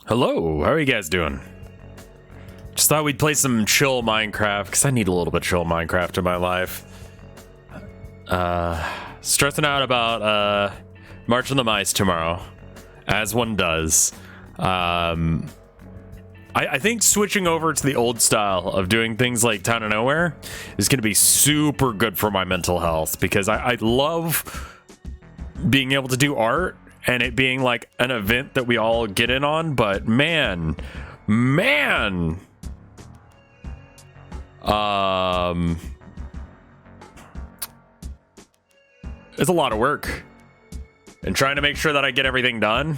Hello, how are you guys doing? Just thought we'd play some chill Minecraft, because I need a little bit of chill Minecraft in my life. Stressing out about March of the Mice tomorrow, as one does. I think switching over to the old style of doing things like Town of Nowhere is going to be super good for my mental health, because I love being able to do art and it being like an event that we all get in on, but man, it's a lot of work, and trying to make sure that I get everything done.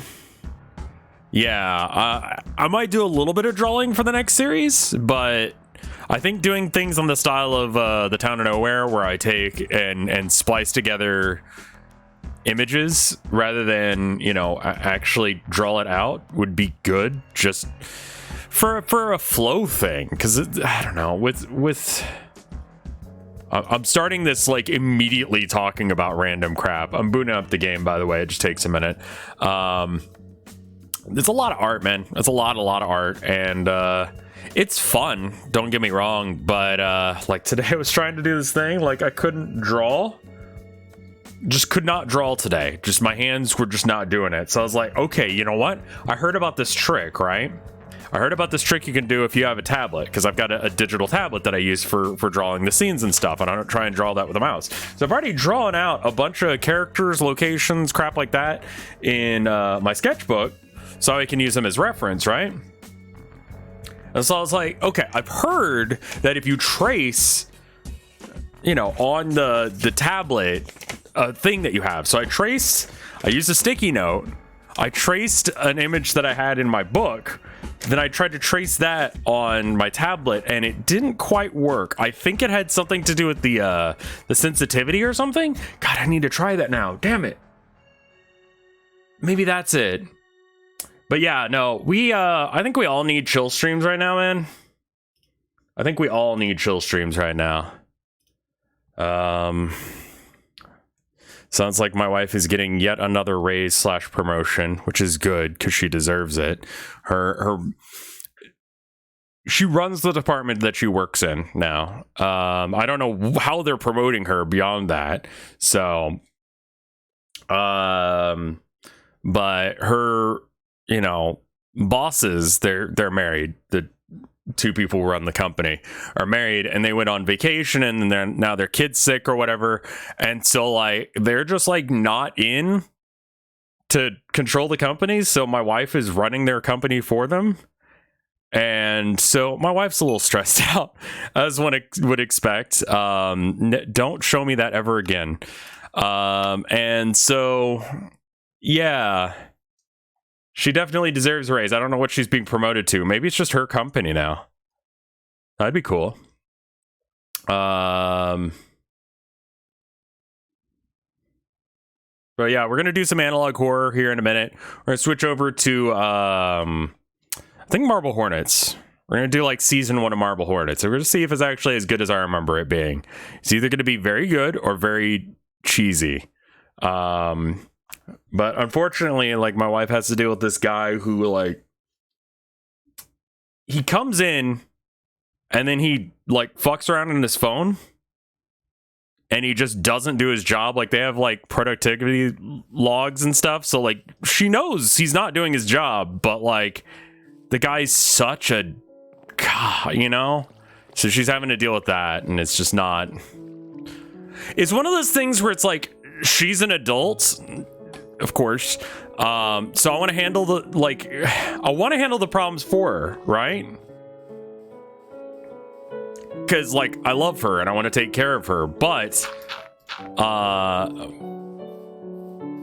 Yeah, I might do a little bit of drawing for the next series, but I think doing things on the style of the Town of Nowhere, where I take and splice together images rather than, you know, actually draw it out, would be good, just for a flow thing. Because I don't know, with I'm starting this like immediately talking about random crap. I'm booting up the game, by the way. It just takes a minute. It's a lot of art, man. It's a lot of art, and it's fun, don't get me wrong, but like today I was trying to do this thing, like I couldn't draw. Just could not draw today. Just my hands were just not doing it. So I was like, okay, you know what? I heard about this trick, right? I heard about this trick you can do if you have a tablet, because I've got a digital tablet that I use for drawing the scenes and stuff, and I don't try and draw that with a mouse. So I've already drawn out a bunch of characters, locations, crap like that in my sketchbook, so I can use them as reference, right? And so I was like, okay, I've heard that if you trace, you know, on the tablet, thing that you have. So I used a sticky note, I traced an image that I had in my book, then I tried to trace that on my tablet, and it didn't quite work. I think it had something to do with the sensitivity or something. God, I need to try that now. Damn it. Maybe that's it. But yeah, no, I think we all need chill streams right now, man. I think we all need chill streams right now. Sounds like my wife is getting yet another raise / promotion, which is good because she deserves it. She runs the department that she works in now. I don't know how they're promoting her beyond that. So, but her, you know, bosses, they're married. The two people who run the company are married, and they went on vacation, and then now their kid's sick or whatever, and so like they're just like not in to control the company, so my wife is running their company for them, and so my wife's a little stressed out, as one would expect. Don't show me that ever again. And so yeah, she definitely deserves a raise. I don't know what she's being promoted to. Maybe it's just her company now. That'd be cool. But yeah, we're gonna do some analog horror here in a minute. We're gonna switch over to I think Marble Hornets. We're gonna do like season 1 of Marble Hornets. So we're gonna see if it's actually as good as I remember it being. It's either gonna be very good or very cheesy. But unfortunately, like, my wife has to deal with this guy who, like, he comes in and then he like fucks around on his phone and he just doesn't do his job. Like, they have like productivity logs and stuff, so like she knows he's not doing his job, but like the guy's such a god, you know, so she's having to deal with that, and it's just not, it's one of those things where it's like she's an adult, of course, so I want to handle the problems for her, right? Because like I love her and I want to take care of her, but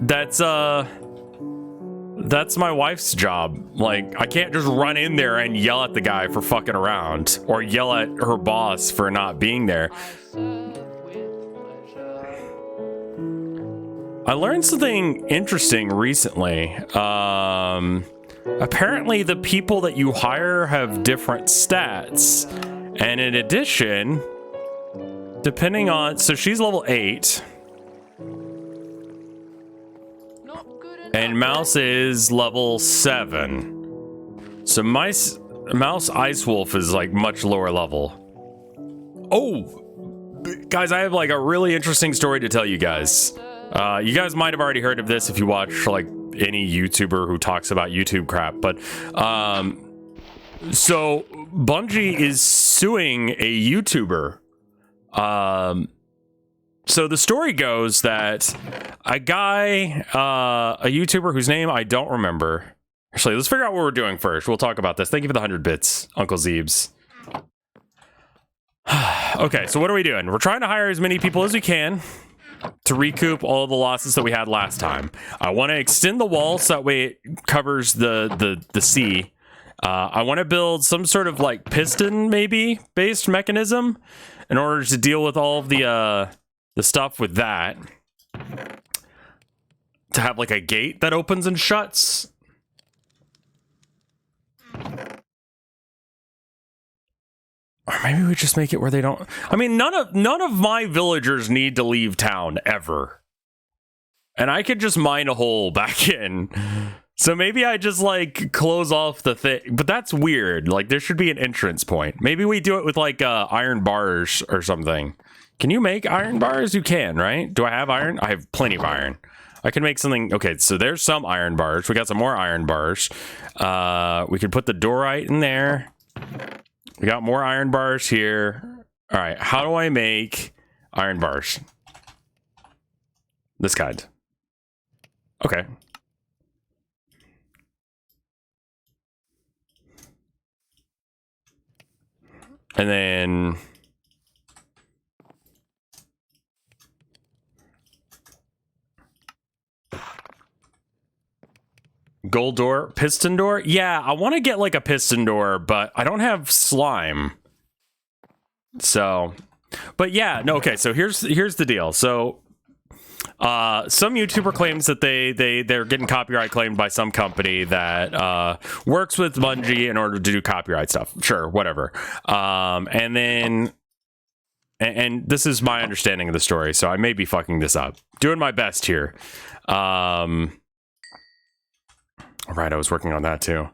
that's my wife's job. Like, I can't just run in there and yell at the guy for fucking around, or yell at her boss for not being there. I learned something interesting recently. Apparently the people that you hire have different stats. And in addition, depending on, so she's level 8. And Mouse is level 7. So Mouse Ice Wolf is like much lower level. Oh, guys, I have like a really interesting story to tell you guys. You guys might have already heard of this if you watch like any YouTuber who talks about YouTube crap, but so Bungie is suing a YouTuber. So the story goes that a guy, a YouTuber whose name I don't remember. Actually, let's figure out what we're doing first. We'll talk about this. Thank you for the 100 bits, Uncle Zeebs. Okay, so what are we doing? We're trying to hire as many people as we can to recoup all the losses that we had last time. I want to extend the wall so that way it covers the sea. I want to build some sort of like piston maybe based mechanism in order to deal with all of the stuff with that. To have like a gate that opens and shuts. Or maybe we just make it where they don't. I mean, none of my villagers need to leave town ever. And I could just mine a hole back in. So maybe I just like close off the thing. But that's weird. Like there should be an entrance point. Maybe we do it with like iron bars or something. Can you make iron bars? You can, right? Do I have iron? I have plenty of iron. I can make something. Okay, so there's some iron bars. We got some more iron bars. We could put the dorite in there. We got more iron bars here. All right, how do I make iron bars? This kind. Okay. And then gold door, piston door. Yeah, I want to get like a piston door, but I don't have slime. So, but yeah, no. Okay, so here's the deal. So, some YouTuber claims that they're getting copyright claimed by some company that works with Bungie in order to do copyright stuff. Sure, whatever. And then, and this is my understanding of the story, so I may be fucking this up. Doing my best here. Right, I was working on that too.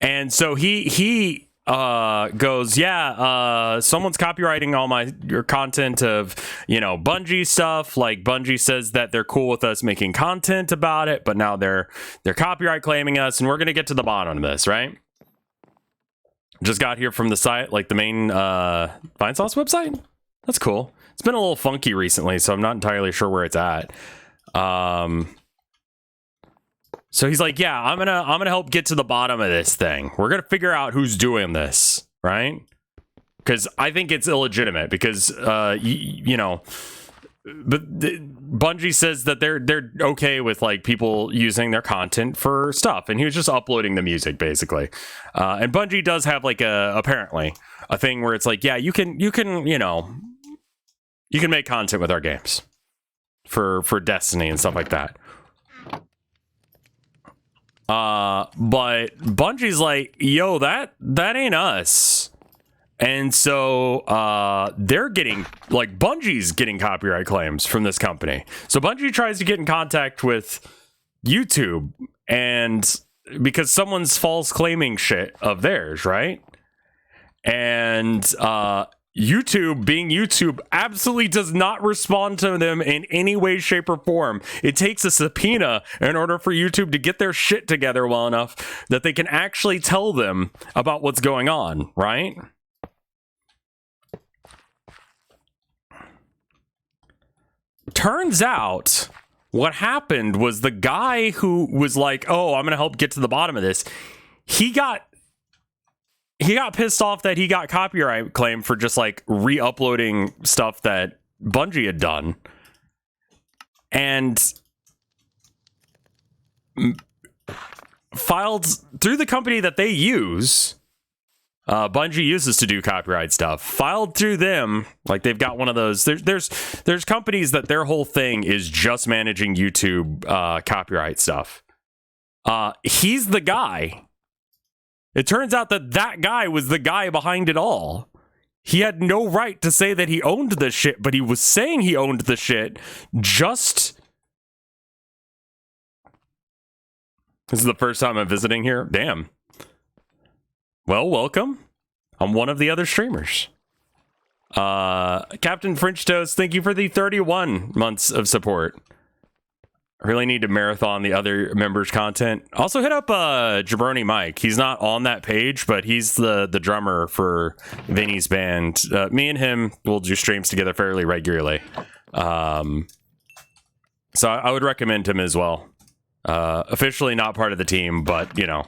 And so he goes, yeah, someone's copyrighting all your content of, you know, Bungie stuff. Like Bungie says that they're cool with us making content about it, but now they're copyright claiming us, and we're gonna get to the bottom of this, right? Just got here from the site, like the main Vinesauce website. That's cool. It's been a little funky recently, so I'm not entirely sure where it's at. So he's like, yeah, I'm gonna help get to the bottom of this thing. We're gonna figure out who's doing this, right? Because I think it's illegitimate. Because you know, but Bungie says that they're okay with like people using their content for stuff, and he was just uploading the music basically. And Bungie does have like apparently a thing where it's like, yeah, you can you know, you can make content with our games for Destiny and stuff like that. But Bungie's like, yo, that ain't us. And so they're getting, like, Bungie's getting copyright claims from this company. So Bungie tries to get in contact with YouTube, and because someone's false claiming shit of theirs, right? And YouTube, being YouTube, absolutely does not respond to them in any way, shape, or form. It takes a subpoena in order for YouTube to get their shit together well enough that they can actually tell them about what's going on, right? Turns out what happened was the guy who was like, oh, I'm going to help get to the bottom of this. He got pissed off that he got copyright claim for just like re-uploading stuff that Bungie had done, and filed through the company that they use. Bungie uses to do copyright stuff. Filed through them, like they've got one of those. There's companies that their whole thing is just managing YouTube copyright stuff. He's the guy. It turns out that guy was the guy behind it all. He had no right to say that he owned the shit, but he was saying he owned the shit just This is the first time I'm visiting here. Damn. Well, welcome. I'm one of the other streamers. Captain French Toast, thank you for the 31 months of support. I really need to marathon the other members' content. Also hit up Jabroni Mike. He's not on that page, but he's the drummer for Vinny's band. Me and him will do streams together fairly regularly. So I would recommend him as well. Officially not part of the team, but you know.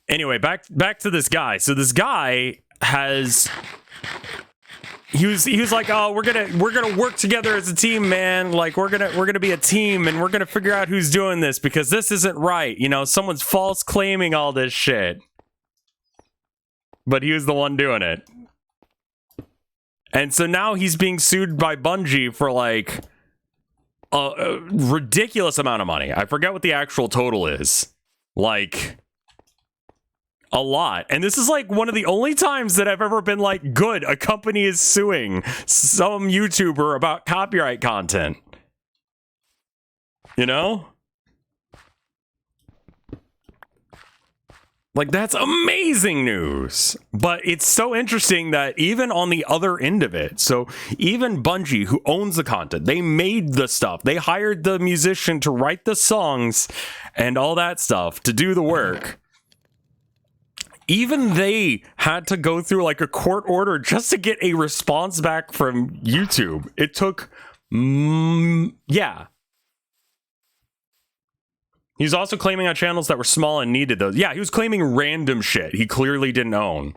Anyway, back to this guy. So this guy has he was like, oh, we're gonna work together as a team, man. Like we're gonna be a team, and we're gonna figure out who's doing this because this isn't right. You know, someone's false claiming all this shit, but he was the one doing it. And so now he's being sued by Bungie for like a ridiculous amount of money. I forget what the actual total is. Like a lot. And this is like one of the only times that I've ever been like, good, a company is suing some YouTuber about copyright content. You know? Like, that's amazing news. But it's so interesting that even on the other end of it, so even Bungie, who owns the content, they made the stuff. They hired the musician to write the songs and all that stuff to do the work. Even they had to go through like a court order just to get a response back from YouTube. It took, yeah. He was also claiming on channels that were small and needed those. Yeah, he was claiming random shit he clearly didn't own.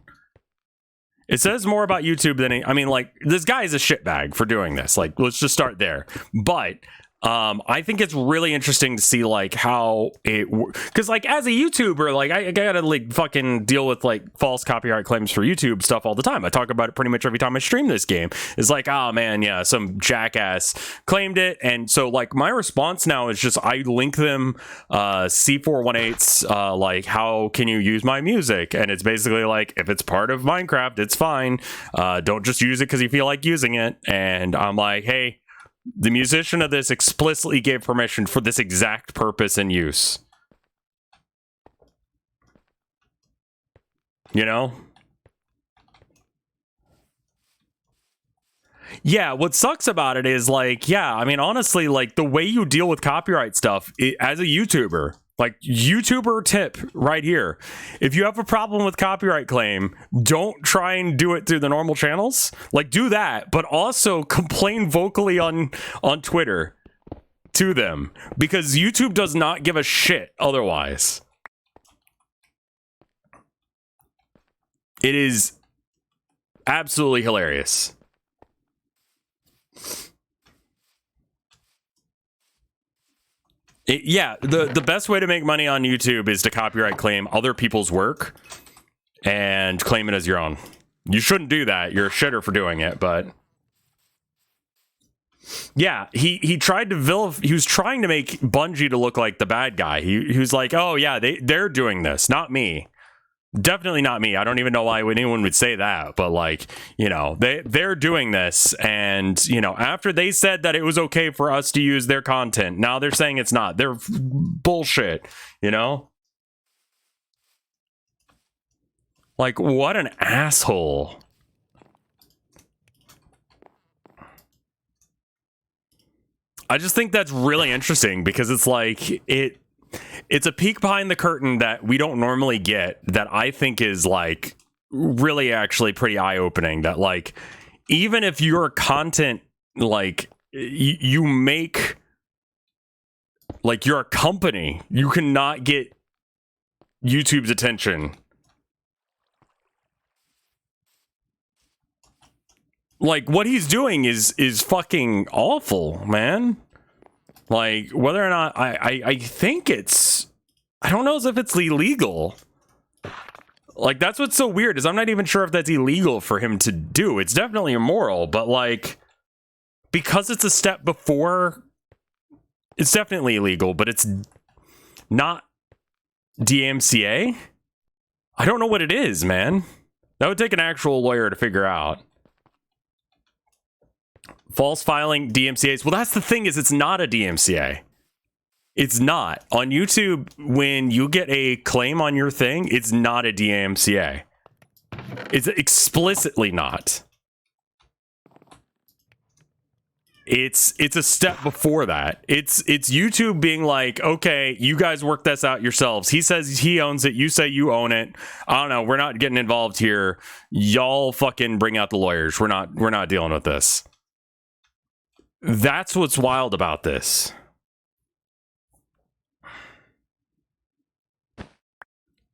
It says more about YouTube than I mean, like, this guy is a shitbag for doing this. Like, let's just start there. But I think it's really interesting to see like how it, because like as a YouTuber, like I gotta like fucking deal with like false copyright claims for YouTube stuff all the time. I talk about it pretty much every time I stream this game. It's like, oh man, yeah, some jackass claimed it, and so like my response now is just I link them C418's like, how can you use my music? And it's basically like, if it's part of Minecraft, it's fine. Don't just use it because you feel like using it. And I'm like, hey, the musician of this explicitly gave permission for this exact purpose and use. You know? Yeah, what sucks about it is like, yeah, I mean, honestly, like the way you deal with copyright stuff as a YouTuber, like YouTuber tip right here. If you have a problem with copyright claim, don't try and do it through the normal channels. Like do that, but also complain vocally on Twitter to them, because YouTube does not give a shit otherwise. It is absolutely hilarious. Yeah, the best way to make money on YouTube is to copyright claim other people's work and claim it as your own. You shouldn't do that. You're a shitter for doing it, but yeah, he tried to he was trying to make Bungie to look like the bad guy. He was like, oh yeah, they're doing this, not me. Definitely not me. I don't even know why anyone would say that, but like, you know, they're doing this, and you know, after they said that it was okay for us to use their content, now they're saying it's not. They're bullshit, you know? Like, what an asshole. I just think that's really interesting because it's like it's a peek behind the curtain that we don't normally get, that I think is like really actually pretty eye-opening, that like even if your content, like you make, like you're a company, you cannot get YouTube's attention. Like what he's doing is fucking awful, man. Like, whether or not I think it's, I don't know if it's illegal. Like, that's what's so weird, is I'm not even sure if that's illegal for him to do. It's definitely immoral, but like, because it's a step before, it's definitely illegal, but it's not DMCA? I don't know what it is, man. That would take an actual lawyer to figure out. False filing DMCAs. Well, that's the thing, is it's not a DMCA. It's not. On YouTube, when you get a claim on your thing, it's not a DMCA. It's explicitly not. It's a step before that. It's YouTube being like, okay, you guys work this out yourselves. He says he owns it. You say you own it. I don't know. We're not getting involved here. Y'all fucking bring out the lawyers. We're not dealing with this. That's what's wild about this.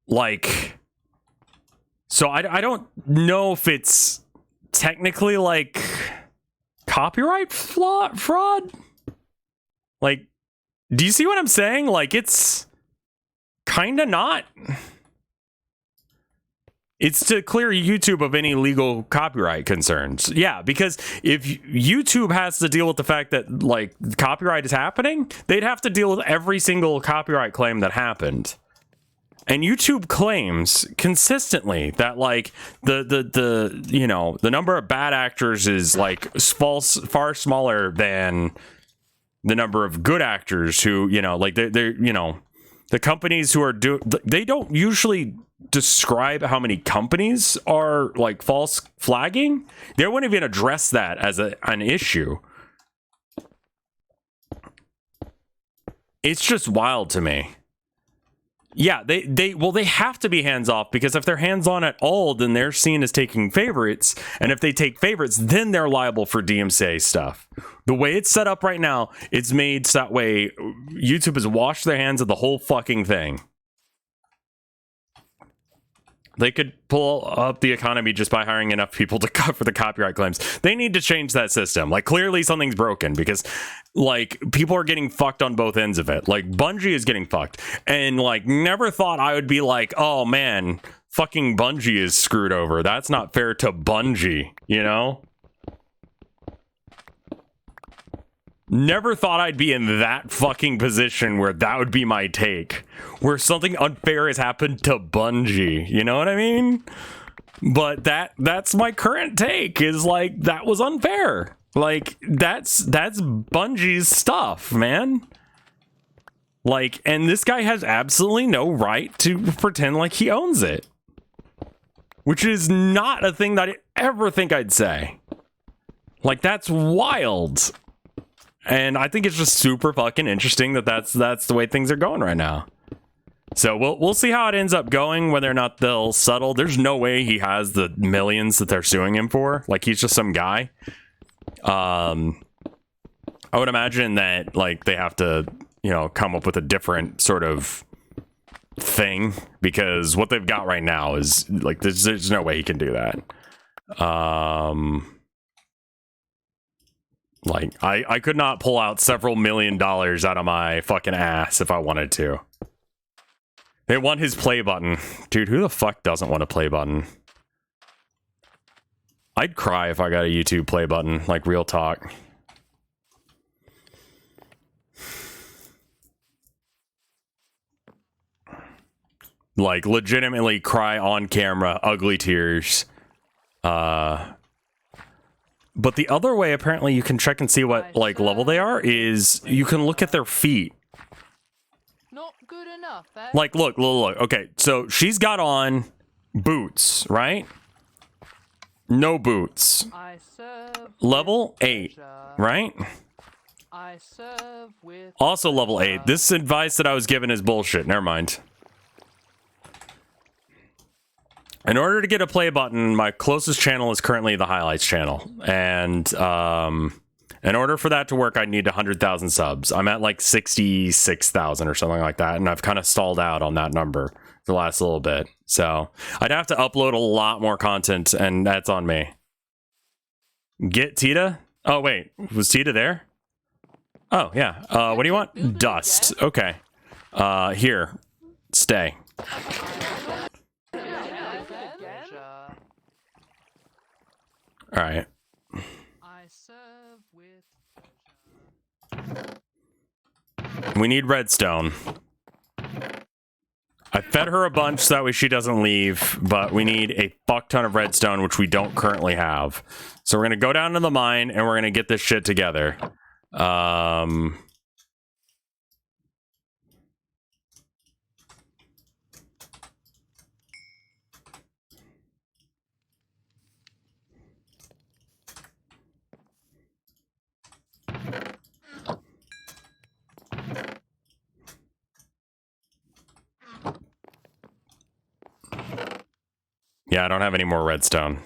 Like, so I don't know if it's technically like copyright fraud. Like, do you see what I'm saying? Like, it's kind of not. It's to clear YouTube of any legal copyright concerns. Yeah, because if YouTube has to deal with the fact that, like, copyright is happening, they'd have to deal with every single copyright claim that happened. And YouTube claims consistently that, like, the you know, the number of bad actors is, like, far smaller than the number of good actors who, you know, like, they're you know, the companies who are they don't usually describe how many companies are, like, false flagging. They wouldn't even address that as an issue. It's just wild to me. Yeah, they have to be hands off, because if they're hands on at all, then they're seen as taking favorites, and if they take favorites, then they're liable for DMCA stuff. The way it's set up right now, it's made so that way YouTube has washed their hands of the whole fucking thing. They could pull up the economy just by hiring enough people to cover the copyright claims. They need to change that system. Like, clearly something's broken, because, like, people are getting fucked on both ends of it. Like, Bungie is getting fucked. And, like, never thought I would be like, oh, man, fucking Bungie is screwed over. That's not fair to Bungie, you know? Never thought I'd be in that fucking position where that would be my take. Where something unfair has happened to Bungie. You know what I mean? But that's my current take, is like, that was unfair. Like, that's Bungie's stuff, man. Like, and this guy has absolutely no right to pretend like he owns it. Which is not a thing that I ever think I'd say. Like, that's wild. And I think it's just super fucking interesting that that's the way things are going right now. So we'll see how it ends up going, whether or not they'll settle. There's no way he has the millions that they're suing him for. Like, he's just some guy. I would imagine that, like, they have to, you know, come up with a different sort of thing, because what they've got right now is, like, there's no way he can do that. Like, I could not pull out several $1 million out of my fucking ass if I wanted to. They want his play button. Dude, who the fuck doesn't want a play button? I'd cry if I got a YouTube play button, like, real talk. Like, legitimately cry on camera, ugly tears. But the other way, apparently, you can check and see what, like, level they are, is you can look at their feet. Not good enough, eh? Like, look. Okay, so she's got on boots, right? No boots. I serve Level 8, right? I serve with Also level 8. This advice that I was given is bullshit. Never mind. In order to get a play button, my closest channel is currently the highlights channel. And in order for that to work, I need 100,000 subs. I'm at like 66,000 or something like that. And I've kind of stalled out on that number the last little bit. So I'd have to upload a lot more content, and that's on me. Get Tita? Oh, wait. Was Tita there? Oh, yeah. What do you want? Dust. Okay. Here. Stay. All right. I serve with We need redstone. I fed her a bunch so that way she doesn't leave, but we need a fuck ton of redstone, which we don't currently have. So we're gonna go down to the mine and we're gonna get this shit together. Yeah, I don't have any more redstone.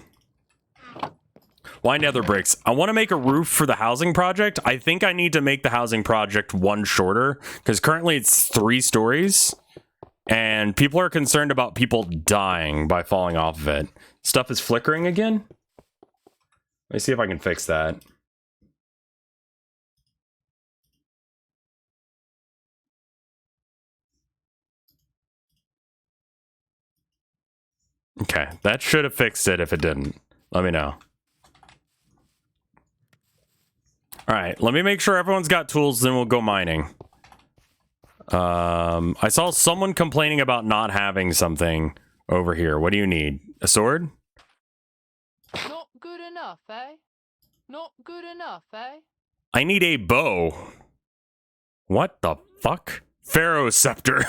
Why nether bricks? I want to make a roof for the housing project. I think I need to make the housing project one shorter because currently it's 3 stories and people are concerned about people dying by falling off of it. Stuff is flickering again. Let me see if I can fix that. Okay, that should have fixed it if it didn't. Let me know. Alright, let me make sure everyone's got tools, then we'll go mining. I saw someone complaining about not having something over here. What do you need? A sword? Not good enough, eh? Not good enough, eh? I need a bow. What the fuck? Pharaoh's scepter.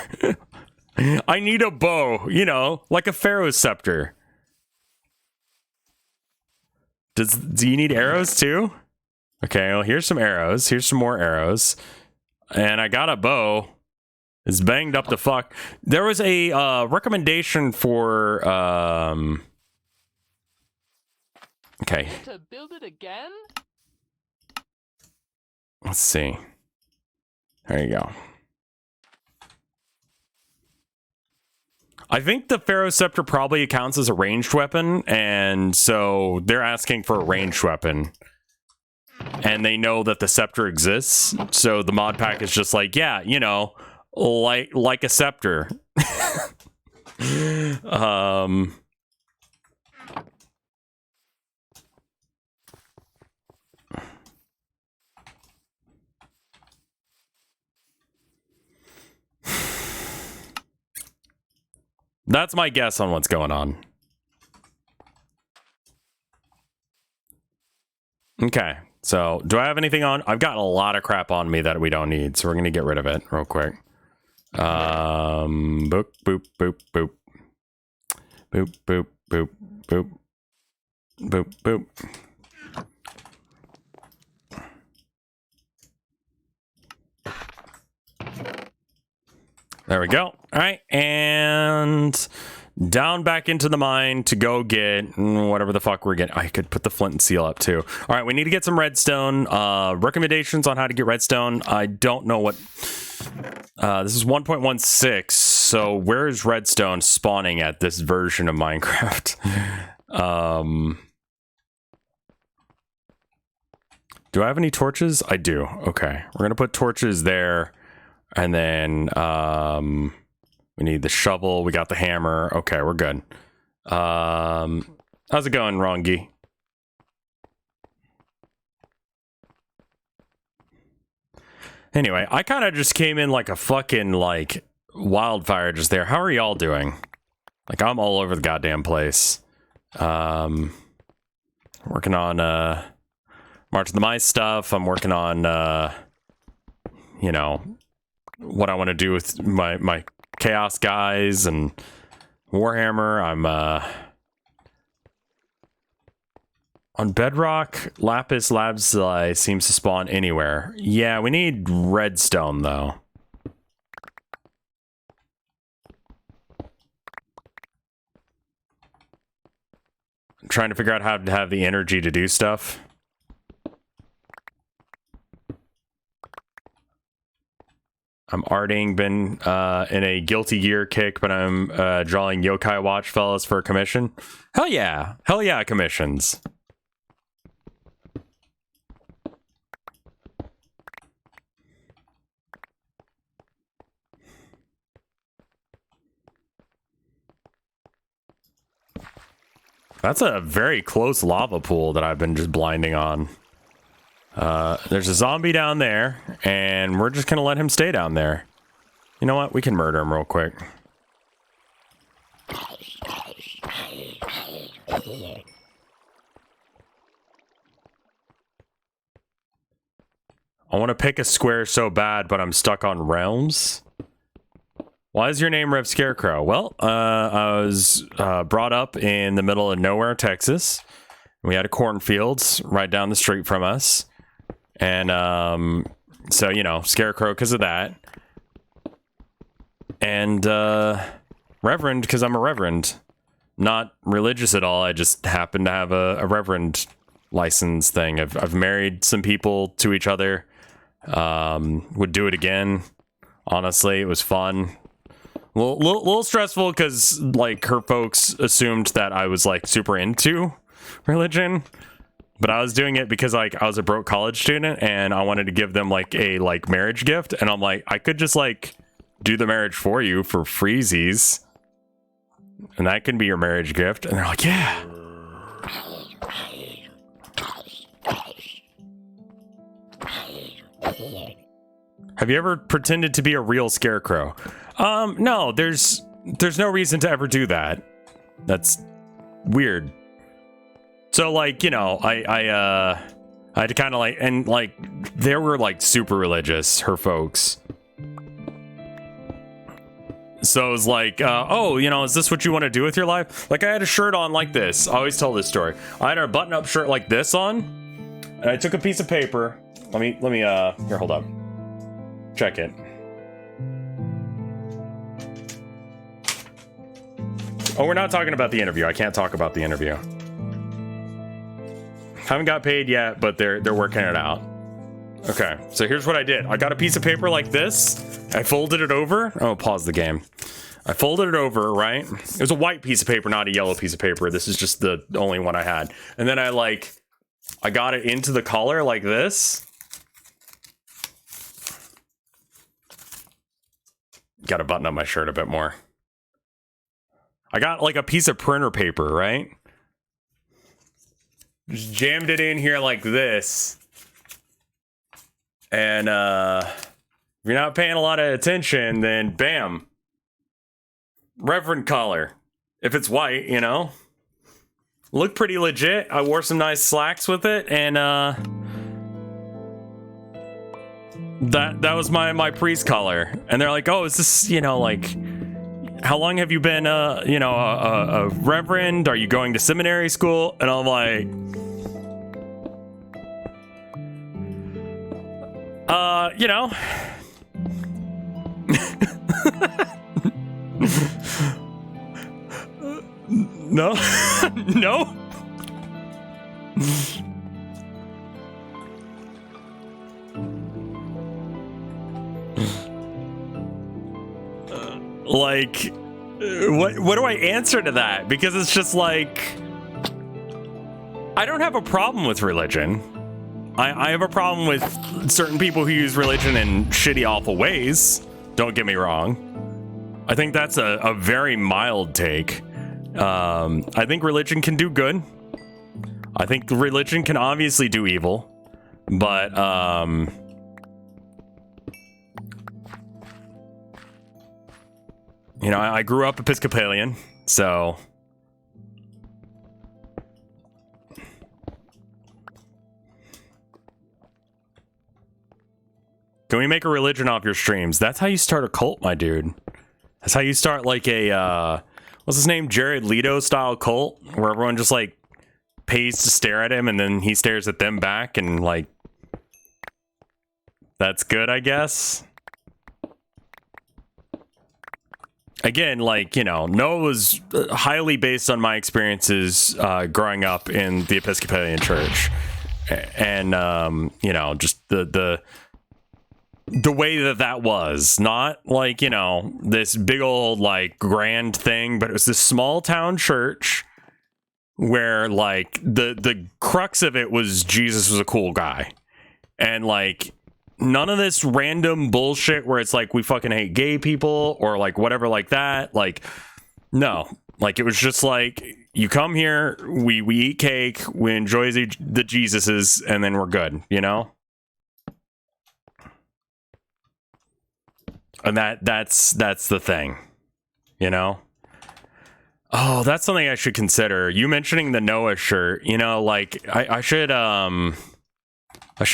I need a bow, you know, like a Pharaoh's scepter. Do you need arrows too? Okay, well, here's some arrows. Here's some more arrows. And I got a bow. It's banged up the fuck. There was a recommendation for okay. To build it again? Let's see. There you go. I think the Pharaoh Scepter probably counts as a ranged weapon, and so they're asking for a ranged weapon. And they know that the scepter exists, so the mod pack is just like, yeah, you know, like a scepter. That's my guess on what's going on. Okay, so do I have anything on? I've got a lot of crap on me that we don't need, so we're gonna get rid of it real quick. Boop, boop, boop, boop. Boop, boop, boop, boop. Boop, boop. There we go. All right, and down back into the mine to go get whatever the fuck we're getting. I could put the flint and seal up too. All right, we need to get some redstone. Recommendations on how to get redstone. I don't know what. This is 1.16. So where is redstone spawning at this version of Minecraft? Do I have any torches? I do. Okay, we're gonna put torches there. And then we need the shovel. We got the hammer. Okay, we're good. How's it going, Rongi? Anyway, I kind of just came in like a fucking like wildfire just there. How are y'all doing? Like I'm all over the goddamn place. Working on March of the Mice stuff. I'm working on you know, what I want to do with my Chaos guys and Warhammer. I'm on Bedrock. Lapis Lazuli seems to spawn anywhere. Yeah, we need redstone though. I'm trying to figure out how to have the energy to do stuff. I'm arting, been in a Guilty Gear kick, but I'm drawing Yokai Watch fellas for a commission. Hell yeah. Hell yeah, commissions. That's a very close lava pool that I've been just blinding on. There's a zombie down there, and we're just gonna let him stay down there. You know what? We can murder him real quick. I want to pick a square so bad, but I'm stuck on realms. Why is your name RevScarecrow? Well, I was brought up in the middle of nowhere, Texas. We had a cornfield right down the street from us. And so, you know, Scarecrow because of that. And Reverend because I'm a reverend. not religious at all. I just happen to have a reverend license thing. I've married some people to each other. Would do it again. Honestly, it was fun. Little stressful because like her folks assumed that I was like super into religion, but I was doing it because like I was a broke college student and I wanted to give them like a marriage gift, and I'm like, I could just like do the marriage for you for freezies, and that can be your marriage gift. And they're like, yeah. Have you ever pretended to be a real scarecrow? No, there's no reason to ever do that. That's weird. So like, you know, I had to kind of like, and like, they were like super religious, her folks. So it was like, oh, you know, is this what you want to do with your life? Like, I had a shirt on like this. I always tell this story. I had a button-up shirt like this on, and I took a piece of paper. Let me, here, hold up. Check it. Oh, we're not talking about the interview. I can't talk about the interview. Haven't got paid yet, but they're working it out. Okay, so here's what I did. I got a piece of paper like this. I folded it over. Oh, pause the game. I folded it over, right? It was a white piece of paper, not a yellow piece of paper. This is just the only one I had. And then I got it into the collar like this. Got to button up my shirt a bit more. I got like a piece of printer paper, right? Just jammed it in here like this. And if you're not paying a lot of attention, then bam. Reverend collar. If it's white, you know. Looked pretty legit. I wore some nice slacks with it, and that was my priest collar. And they're like, oh, is this, you know, like, how long have you been you know, a reverend? Are you going to seminary school? And I'm like, you know. No. No. Like, what do I answer to that? Because it's just like, I don't have a problem with religion. I have a problem with certain people who use religion in shitty, awful ways. Don't get me wrong. I think that's a very mild take. I think religion can do good. I think religion can obviously do evil. But, you know, I grew up Episcopalian, so... Can we make a religion off your streams? That's how you start a cult, my dude. That's how you start, like, a, what's his name? Jared Leto-style cult, where everyone just, like, pays to stare at him, and then he stares at them back, and, like... That's good, I guess. Again, like, you know, Noah was highly based on my experiences growing up in the Episcopalian Church. And, you know, just the way that was. Not like, you know, this big old, like, grand thing, but it was this small town church where, like, the crux of it was Jesus was a cool guy. And, like... None of this random bullshit where it's like we fucking hate gay people or like whatever like that. Like, no. Like, it was just like, you come here, we eat cake, we enjoy the Jesuses, and then we're good, you know? And that's the thing, you know? Oh, that's something I should consider. You mentioning the Noah shirt, you know, like, I should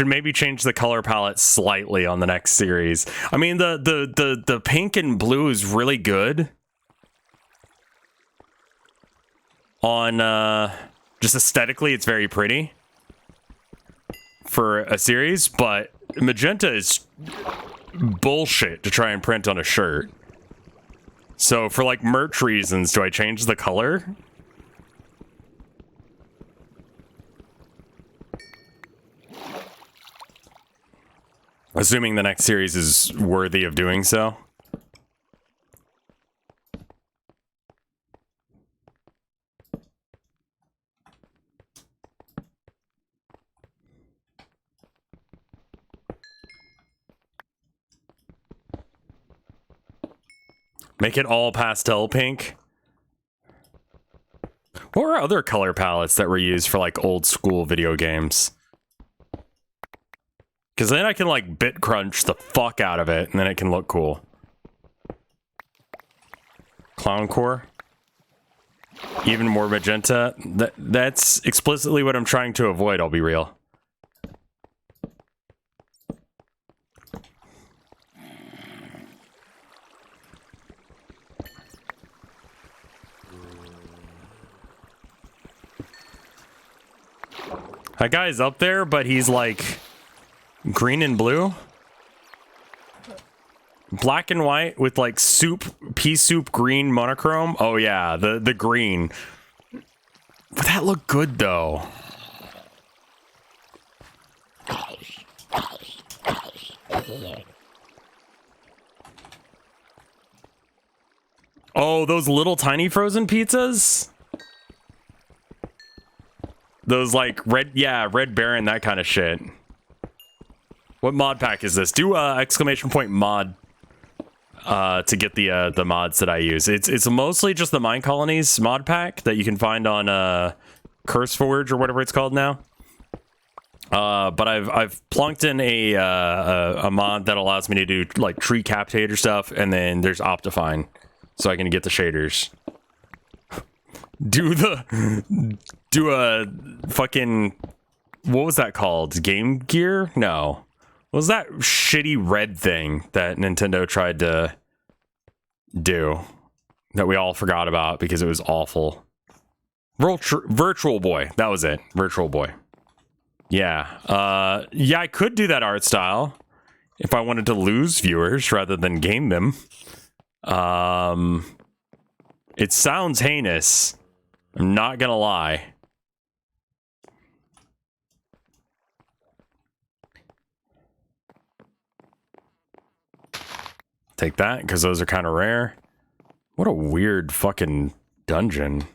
maybe change the color palette slightly on the next series. I mean, the pink and blue is really good on just aesthetically, it's very pretty for a series, but magenta is bullshit to try and print on a shirt. So for like merch reasons, do I change the color? Assuming the next series is worthy of doing so. Make it all pastel pink. What were other color palettes that were used for like old school video games? Because then I can like bit crunch the fuck out of it and then it can look cool. Clown core. Even more magenta. That's explicitly what I'm trying to avoid, I'll be real. That guy's up there, but he's like green and blue. Black and white with like pea soup green monochrome. Oh yeah, the green. But that looked good though. Oh, those little tiny frozen pizzas? Those like red Baron, that kind of shit. What mod pack is this? Do exclamation point mod to get the mods that I use. It's mostly just the Mine-colonies mod pack that you can find on CurseForge or whatever it's called now. But I've plunked in a mod that allows me to do like tree captator stuff, and then there's Optifine, so I can get the shaders. Do a fucking, what was that called? Game Gear? No. What was that shitty red thing that Nintendo tried to do that we all forgot about because it was awful? Virtual Boy. That was it. Virtual Boy. Yeah. Yeah, I could do that art style if I wanted to lose viewers rather than gain them. It sounds heinous. I'm not gonna lie. Take that, because those are kind of rare. What a weird fucking dungeon.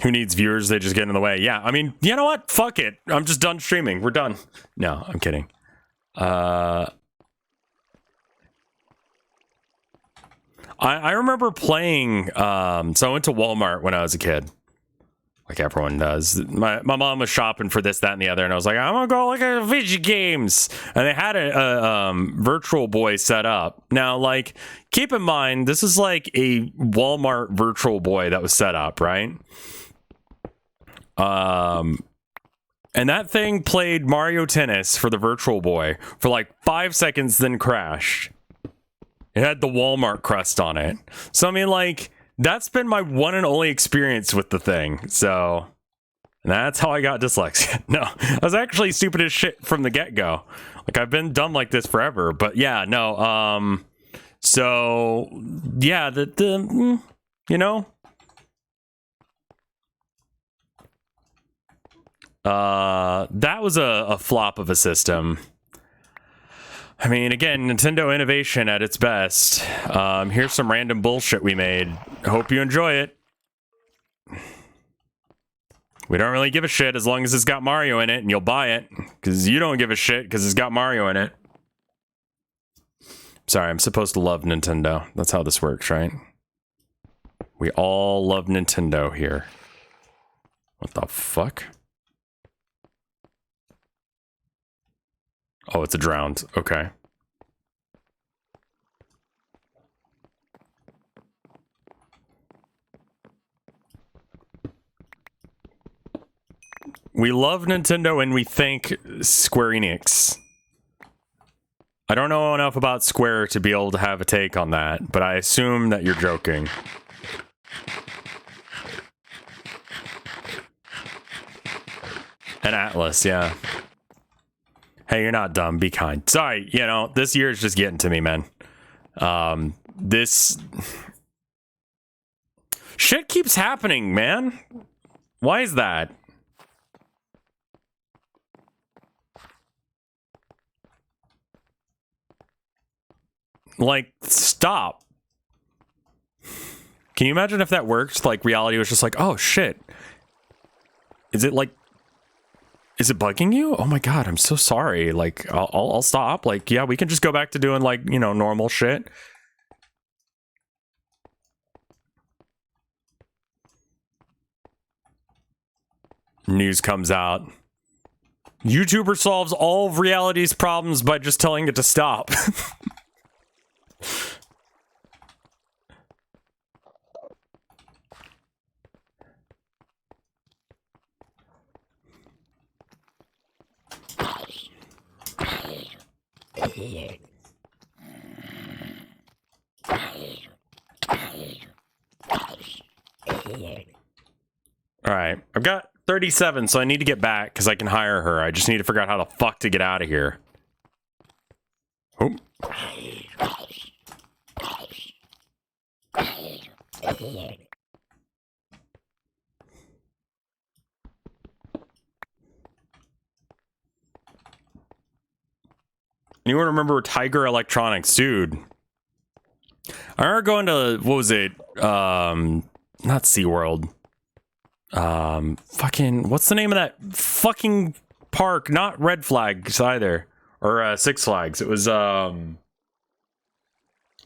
Who needs viewers? They just get in the way. Yeah, I mean, you know what? Fuck it. I'm just done streaming. We're done. No, I'm kidding. I remember playing, so I went to Walmart when I was a kid. Like everyone does. My mom was shopping for this, that, and the other, and I was like, I'm gonna go look at video games. And they had a Virtual Boy set up. Now, like, keep in mind, this is like a Walmart Virtual Boy that was set up, right? And that thing played Mario Tennis for the Virtual Boy for like 5 seconds, then crashed. It had the Walmart crest on it. So, I mean, like, that's been my one and only experience with the thing. So, that's how I got dyslexia. No, I was actually stupid as shit from the get-go. Like, I've been dumb like this forever. But, yeah, no, so, yeah, you know, that was a flop of a system. I mean, again, Nintendo innovation at its best. Here's some random bullshit we made. Hope you enjoy it. We don't really give a shit as long as it's got Mario in it and you'll buy it. Because you don't give a shit because it's got Mario in it. Sorry, I'm supposed to love Nintendo. That's how this works, right? We all love Nintendo here. What the fuck? Oh, it's a drowned. Okay. We love Nintendo and we thank Square Enix. I don't know enough about Square to be able to have a take on that, but I assume that you're joking. An Atlas, yeah. Hey, you're not dumb. Be kind. Sorry, you know, this year is just getting to me, man. This shit keeps happening, man. Why is that? Like, stop. Can you imagine if that worked? Like, reality was just like, oh, shit. Is it, like... Is it bugging you? Oh my god, I'm so sorry. Like, I'll stop. Like, yeah, we can just go back to doing, like, you know, normal shit. News comes out. YouTuber solves all of reality's problems by just telling it to stop. Alright, I've got 37, so I need to get back because I can hire her. I just need to figure out how the fuck to get out of here. Oh. Anyone remember Tiger Electronics? Dude. I remember going to, what was it? Not SeaWorld. Fucking, what's the name of that fucking park? Not Red Flags either. Or, Six Flags. It was,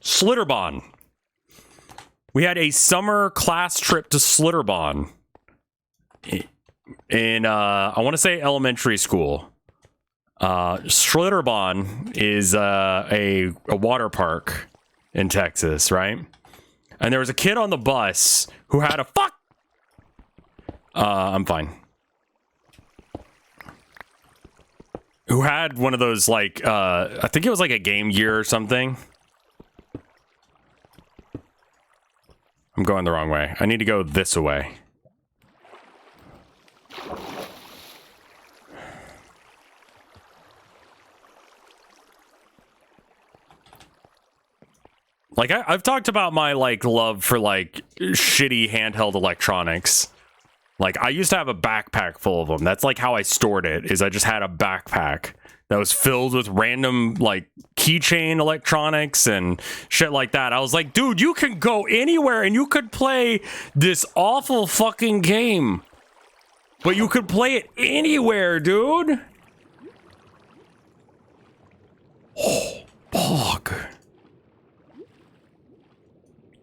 Schlitterbahn. We had a summer class trip to Schlitterbahn. In, I want to say elementary school. Schlitterbahn is, a water park in Texas, right? And there was a kid on the bus who had a I'm fine. Who had one of those, like, I think it was like a Game Gear or something. I'm going the wrong way. I need to go this way. Like, I've talked about my, like, love for, like, shitty handheld electronics. Like, I used to have a backpack full of them. That's, like, how I stored it, is I just had a backpack that was filled with random, like, keychain electronics and shit like that. I was like, dude, you can go anywhere and you could play this awful fucking game. But you could play it anywhere, dude. Oh, fuck.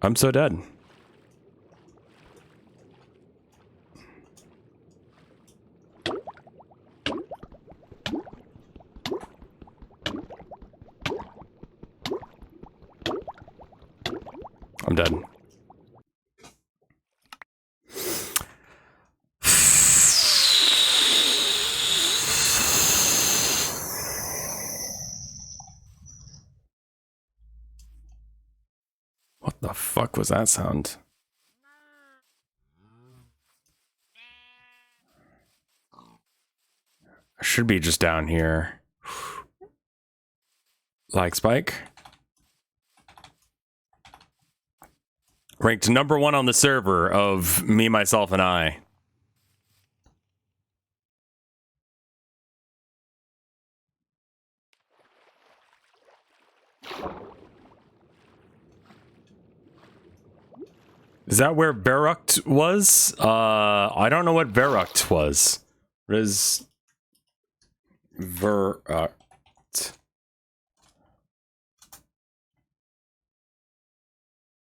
I'm so dead. I'm dead. What the fuck was that sound? I should be just down here. Like Spike. Ranked #1 on the server of me, myself, and I. Is that where Verrucht was? I don't know what Verrucht was. What is Verrucht?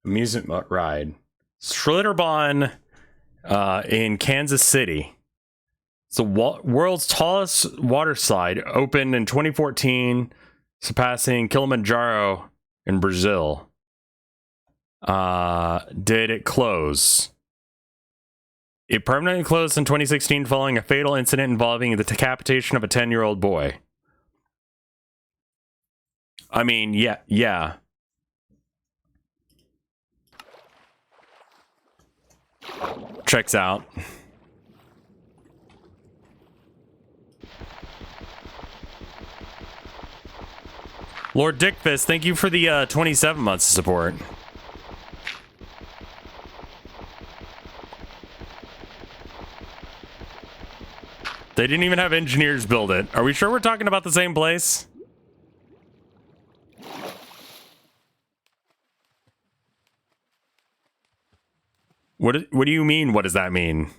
Amusement ride. Schlitterbahn in Kansas City. It's the world's tallest water slide, opened in 2014, surpassing Kilimanjaro in Brazil. Did it close? It permanently closed in 2016 following a fatal incident involving the decapitation of a 10-year-old boy. I mean, yeah. Checks out. Lord Dickfist, thank you for the 27 months of support. They didn't even have engineers build it. Are we sure we're talking about the same place? What do you mean? What does that mean?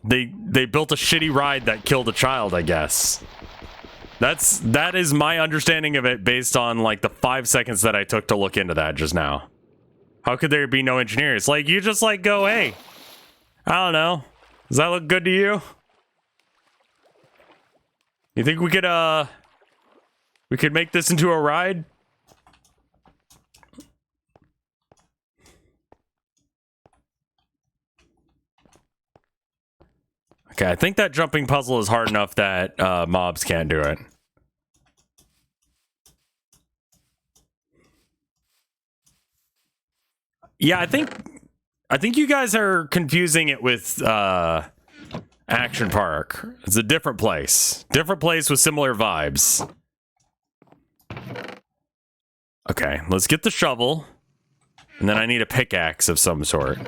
They built a shitty ride that killed a child, I guess. That is my understanding of it based on like the 5 seconds that I took to look into that just now. How could there be no engineers? Like, you just like go, hey, I don't know. Does that look good to you? You think we could make this into a ride? Okay, I think that jumping puzzle is hard enough that mobs can't do it. Yeah, I think you guys are confusing it with Action Park. It's a different place. Different place with similar vibes. Okay, let's get the shovel. And then I need a pickaxe of some sort.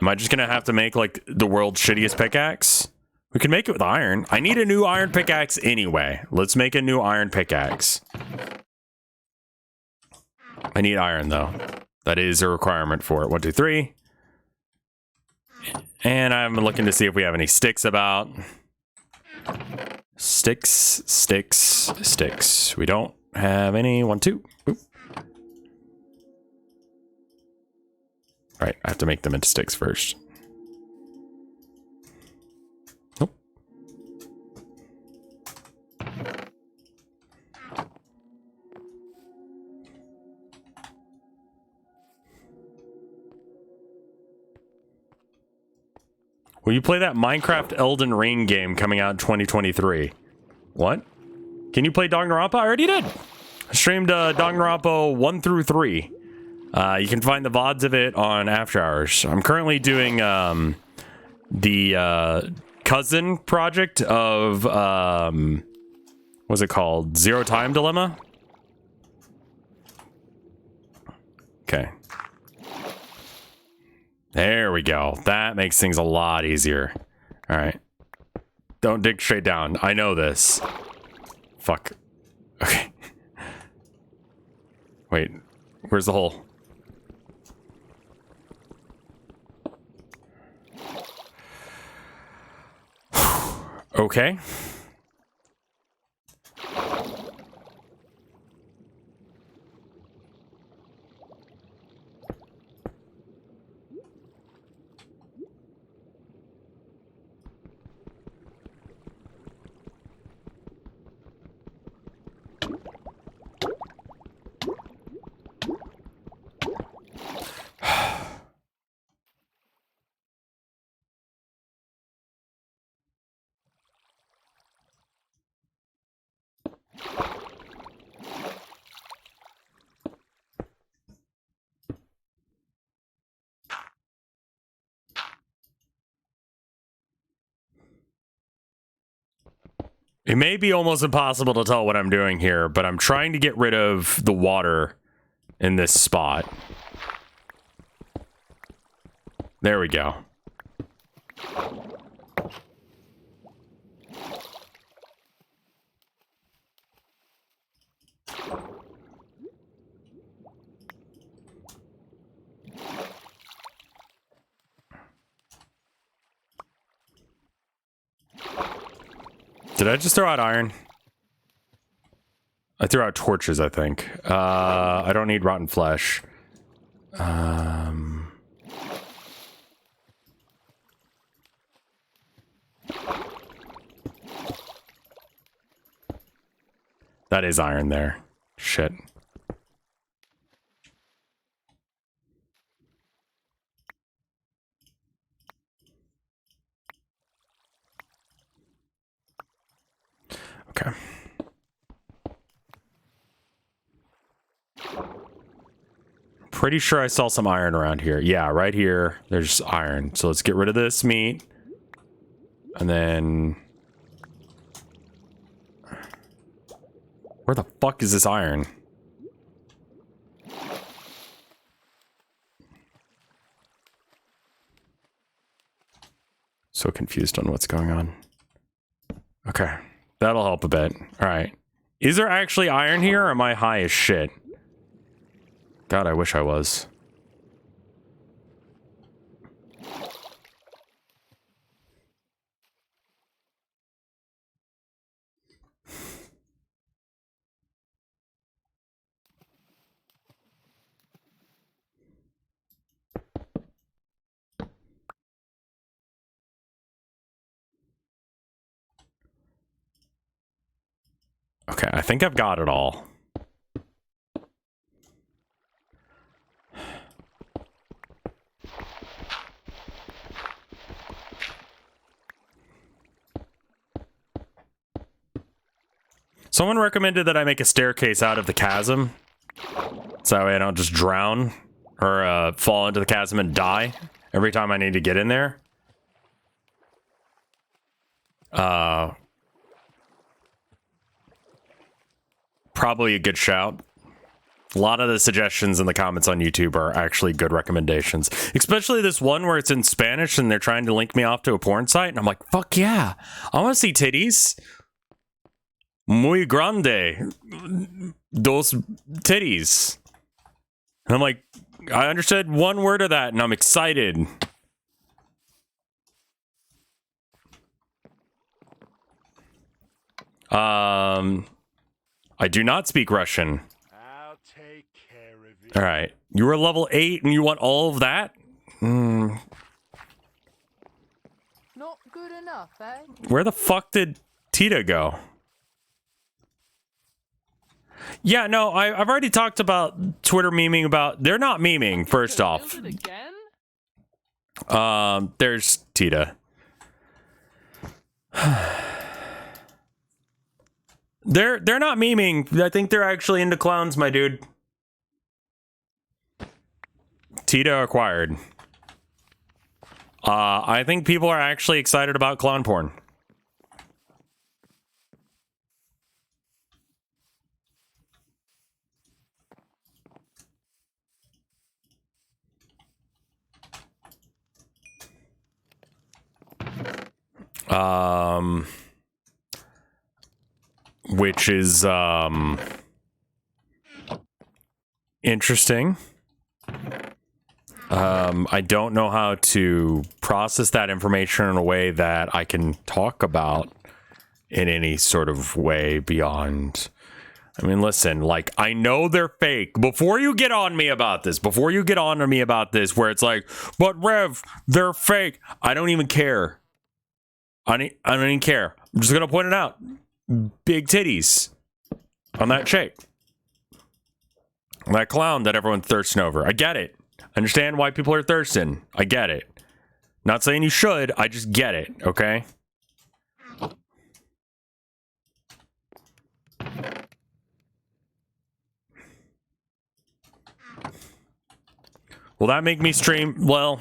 Am I just gonna have to make, like, the world's shittiest pickaxe? We can make it with iron. I need a new iron pickaxe anyway. Let's make a new iron pickaxe. I need iron, though. That is a requirement for it. 1, 2, 3. And I'm looking to see if we have any sticks about. Sticks, sticks, sticks. We don't have any. 1, 2. Oop. Right, I have to make them into sticks first. Nope. Will you play that Minecraft Elden Ring game coming out in 2023? What? Can you play Danganronpa? I already did. I streamed Danganronpa 1 through 3. You can find the VODs of it on After Hours. I'm currently doing the cousin project of what's it called? Zero Time Dilemma. Okay. There we go. That makes things a lot easier. All right. Don't dig straight down. I know this. Fuck. Okay. Wait. Where's the hole? Okay. It may be almost impossible to tell what I'm doing here, but I'm trying to get rid of the water in this spot. There we go. Did I just throw out iron? I threw out torches, I think. I don't need rotten flesh. That is iron there. Shit. Okay. Pretty sure I saw some iron around here. Yeah, right here. There's iron. So let's get rid of this meat. And then... where the fuck is this iron? So confused on what's going on. Okay. That'll help a bit. Alright. Is there actually iron here, or am I high as shit? God, I wish I was. Okay, I think I've got it all. Someone recommended that I make a staircase out of the chasm, so that way I don't just drown or fall into the chasm and die every time I need to get in there. Probably a good shout. A lot of the suggestions in the comments on YouTube are actually good recommendations. Especially this one where it's in Spanish and they're trying to link me off to a porn site. And I'm like, fuck yeah. I want to see titties. Muy grande. Those titties. And I'm like, I understood one word of that and I'm excited. I do not speak Russian. I'll take care of it. All right. You were level 8 and you want all of that? Not good enough, eh? Where the fuck did Tita go? Yeah, no, I've already talked about Twitter memeing about... They're not memeing, first off. Build it again? There's Tita. They're not memeing. I think they're actually into clowns, my dude. Tita acquired. I think people are actually excited about clown porn. Which is interesting. I don't know how to process that information in a way that I can talk about in any sort of way beyond... I mean, listen, like, I know they're fake. Before you get on me about this, where it's like, but Rev, they're fake. I don't even care. I don't even care. I'm just going to point it out. Big titties on that chick. That clown that everyone's thirsting over. I get it. Understand why people are thirsting. I get it. Not saying you should. I just get it, okay? Will that make me stream? Well,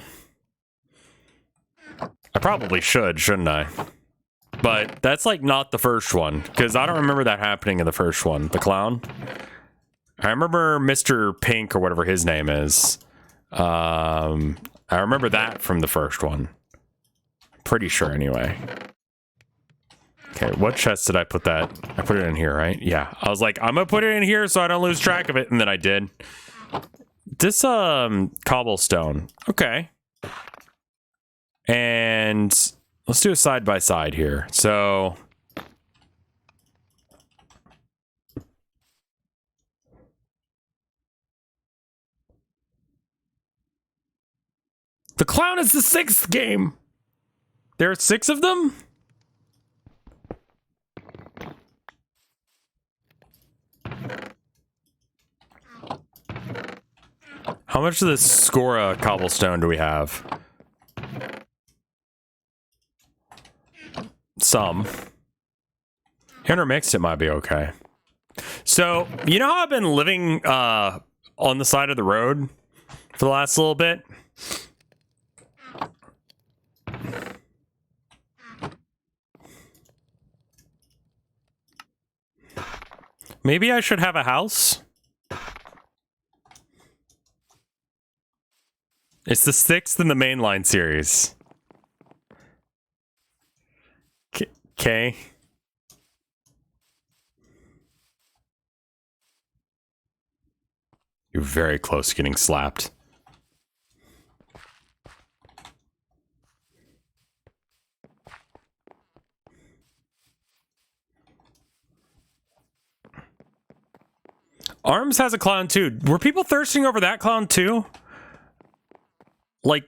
I probably should, shouldn't I? But that's like not the first one, because I don't remember that happening in the first one. The clown. I remember Mr. Pink or whatever his name is. I remember that from the first one. Pretty sure anyway. Okay, what chest did I put that? I put it in here, right? Yeah. I was like, I'm gonna put it in here so I don't lose track of it, and then I did. This cobblestone. Okay. And let's do a side by side here. So the clown is the 6th game. There are 6 of them? How much of this Scora cobblestone do we have? Some. Intermixed, it might be okay. So, you know how I've been living on the side of the road for the last little bit? Maybe I should have a house? It's the 6th in the mainline series. Okay. You're very close to getting slapped. Arms has a clown too. Were people thirsting over that clown too? Like,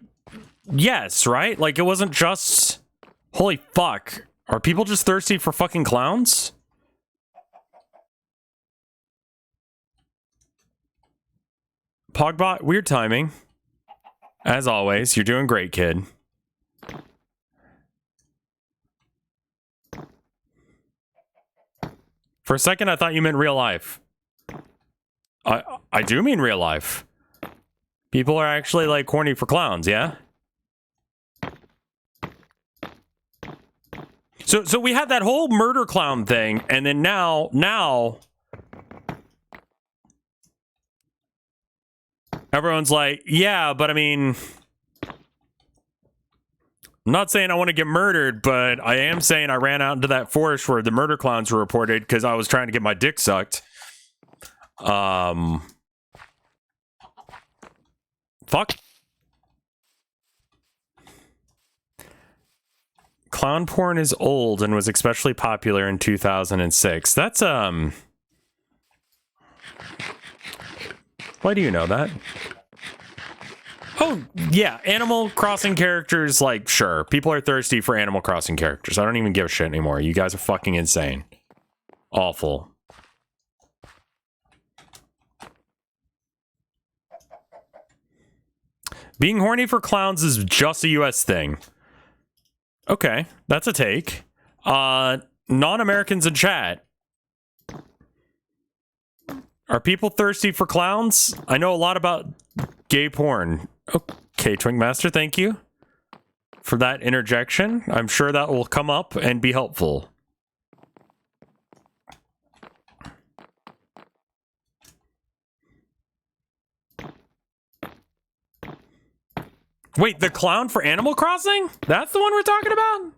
yes, right? Like, it wasn't just... Holy fuck. Are people just thirsty for fucking clowns? Pogbot, weird timing. As always, you're doing great, kid. For a second, I thought you meant real life. I do mean real life. People are actually, like, horny for clowns, yeah? So we had that whole murder clown thing, and then now... Everyone's like, yeah, but I mean... I'm not saying I want to get murdered, but I am saying I ran out into that forest where the murder clowns were reported because I was trying to get my dick sucked. Fuck. Clown porn is old and was especially popular in 2006. That's, why do you know that? Oh, yeah, Animal Crossing characters, like, sure. People are thirsty for Animal Crossing characters. I don't even give a shit anymore. You guys are fucking insane. Awful. Being horny for clowns is just a US thing. Okay, that's a take. Non-Americans in chat. Are people thirsty for clowns? I know a lot about gay porn. Okay, Twinkmaster, thank you for that interjection. I'm sure that will come up and be helpful. Wait, the clown for Animal Crossing? That's the one we're talking about?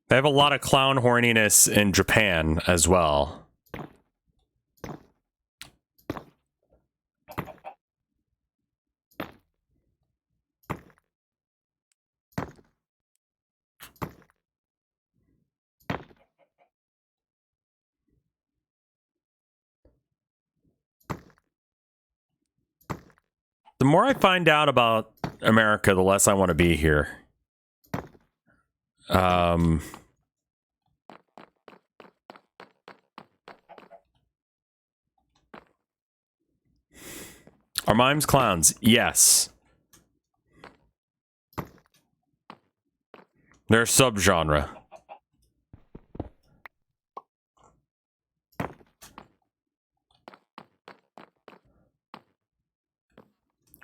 They have a lot of clown horniness in Japan as well. The more I find out about America, the less I want to be here. Are mimes clowns? Yes. They're a subgenre.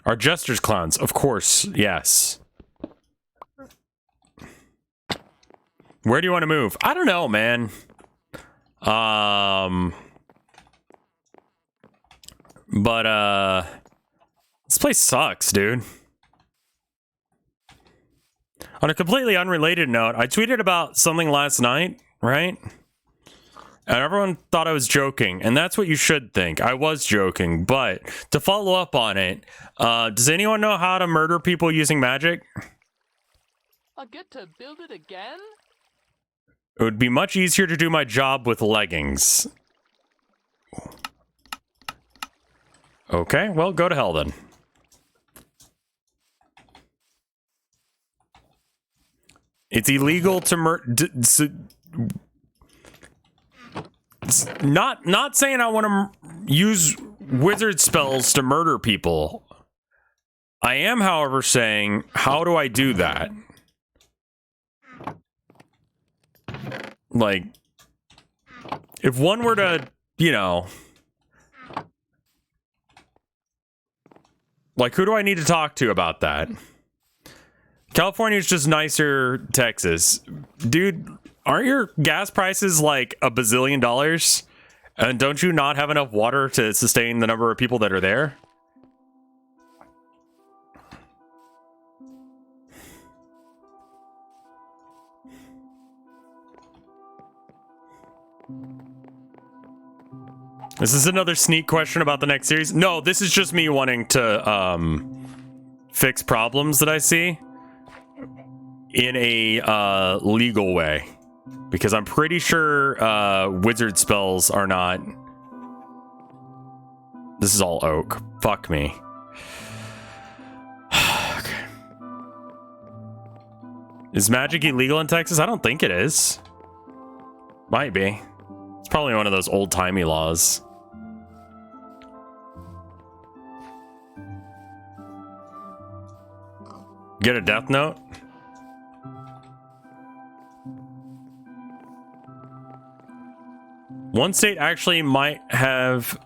Are jesters clowns? Of course, yes. Where do you want to move? I don't know, man. But this place sucks, dude. On a completely unrelated note, I tweeted about something last night, right? And everyone thought I was joking, and that's what you should think. I was joking, but to follow up on it, does anyone know how to murder people using magic? I get to build it again? It would be much easier to do my job with leggings. Okay, well, go to hell then. It's illegal to not saying I want to use wizard spells to murder people. I am, however, saying, how do I do that? Like, if one were to, you know, like, who do I need to talk to about that? California's just nicer Texas. Dude, Aren't your gas prices like $1 bazillion? And don't you not have enough water to sustain the number of people that are there? Is this another sneak question about the next series? No, this is just me wanting to fix problems that I see in a legal way. Because I'm pretty sure wizard spells are not... This is all oak. Fuck me. Okay. Is magic illegal in Texas? I don't think it is. Might be. It's probably one of those old-timey laws. Get a death note? One state actually might have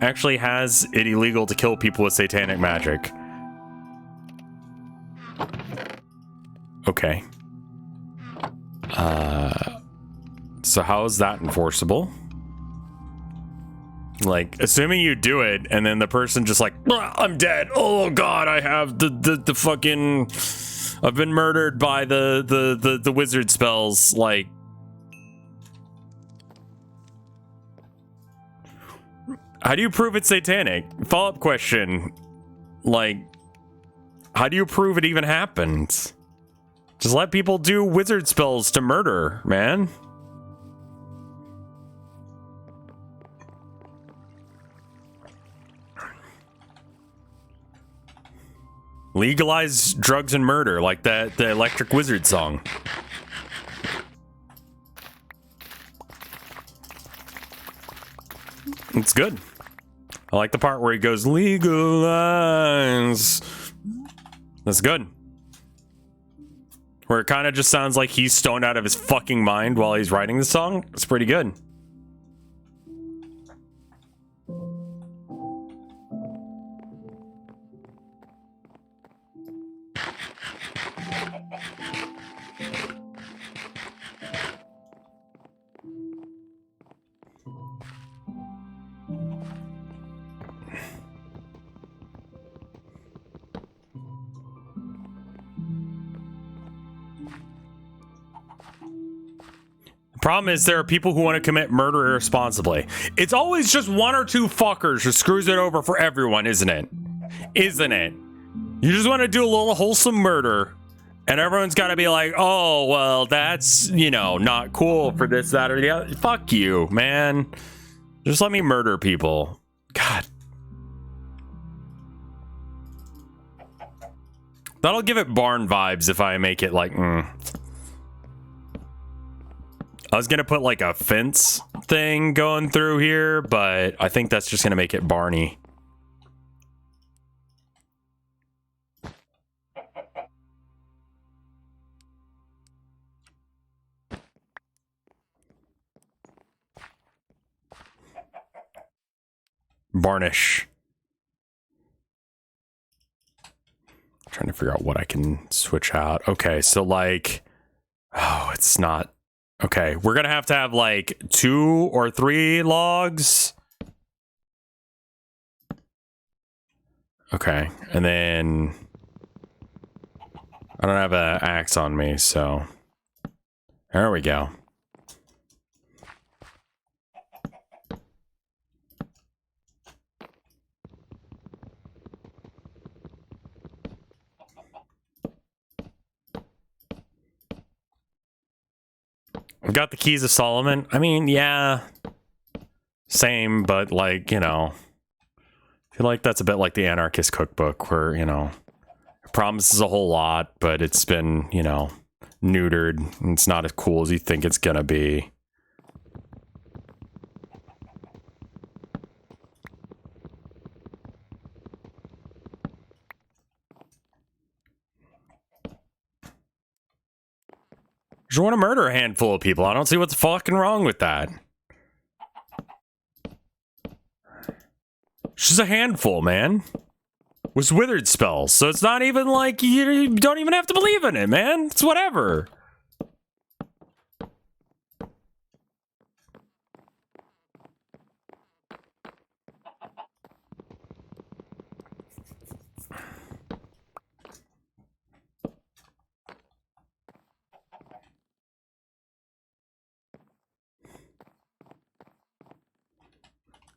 actually has it illegal to kill people with satanic magic. Okay. So how is that enforceable? Like, assuming you do it, and then the person just like, I'm dead. Oh God, I have the fucking, I've been murdered by the wizard spells. Like, how do you prove it's satanic? Follow-up question. Like, how do you prove it even happened? Just let people do wizard spells to murder, man. Legalize drugs and murder, like the Electric Wizard song. It's good. I like the part where he goes, legalize. That's good. Where it kind of just sounds like he's stoned out of his fucking mind while he's writing the song. It's pretty good. Problem is, there are people who want to commit murder irresponsibly. It's always just one or two fuckers who screws it over for everyone, isn't it? Isn't it? You just want to do a little wholesome murder, and everyone's got to be like, oh, well, that's, you know, not cool for this, that, or the other. Fuck you, man. Just let me murder people. God. That'll give it barn vibes if I make it like, I was gonna put like a fence thing going through here, but I think that's just gonna make it Barney. Barnish. Trying to figure out what I can switch out. Okay, so like, oh, it's not. Okay, we're gonna have to have like 2 or 3 logs. Okay, and then I don't have an axe on me, so there we go. I've got the Keys of Solomon. I mean, yeah, same, but like, you know, I feel like that's a bit like the Anarchist Cookbook, where, you know, it promises a whole lot, but it's been, you know, neutered, and it's not as cool as you think it's gonna be. Just want to murder a handful of people. I don't see what's fucking wrong with that. It's just a handful, man. With withered spells. So it's not even like you don't even have to believe in it, man. It's whatever.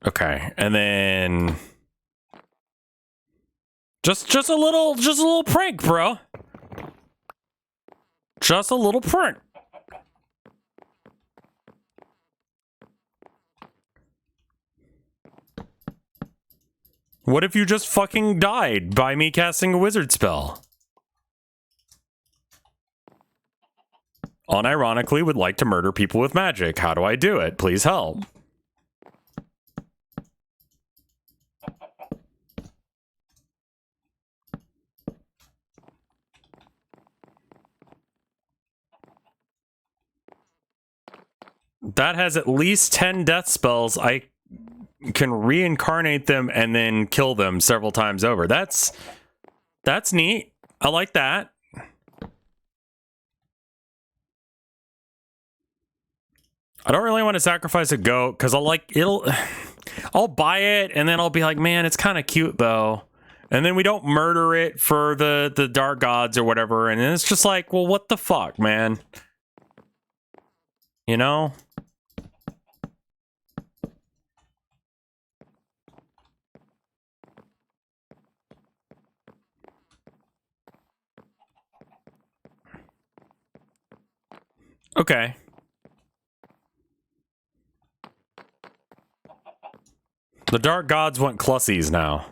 Okay, and then just a little prank, bro. Just a little prank. What if you just fucking died by me casting a wizard spell? Unironically would like to murder people with magic. How do I do it? Please help. That has at least 10 death spells. I can reincarnate them and then kill them several times over. That's neat. I like that. I don't really want to sacrifice a goat because I'll buy it and then I'll be like, man, it's kind of cute though. And then we don't murder it for the dark gods or whatever. And it's just like, well, what the fuck, man? You know? Okay. The dark gods want clussies now.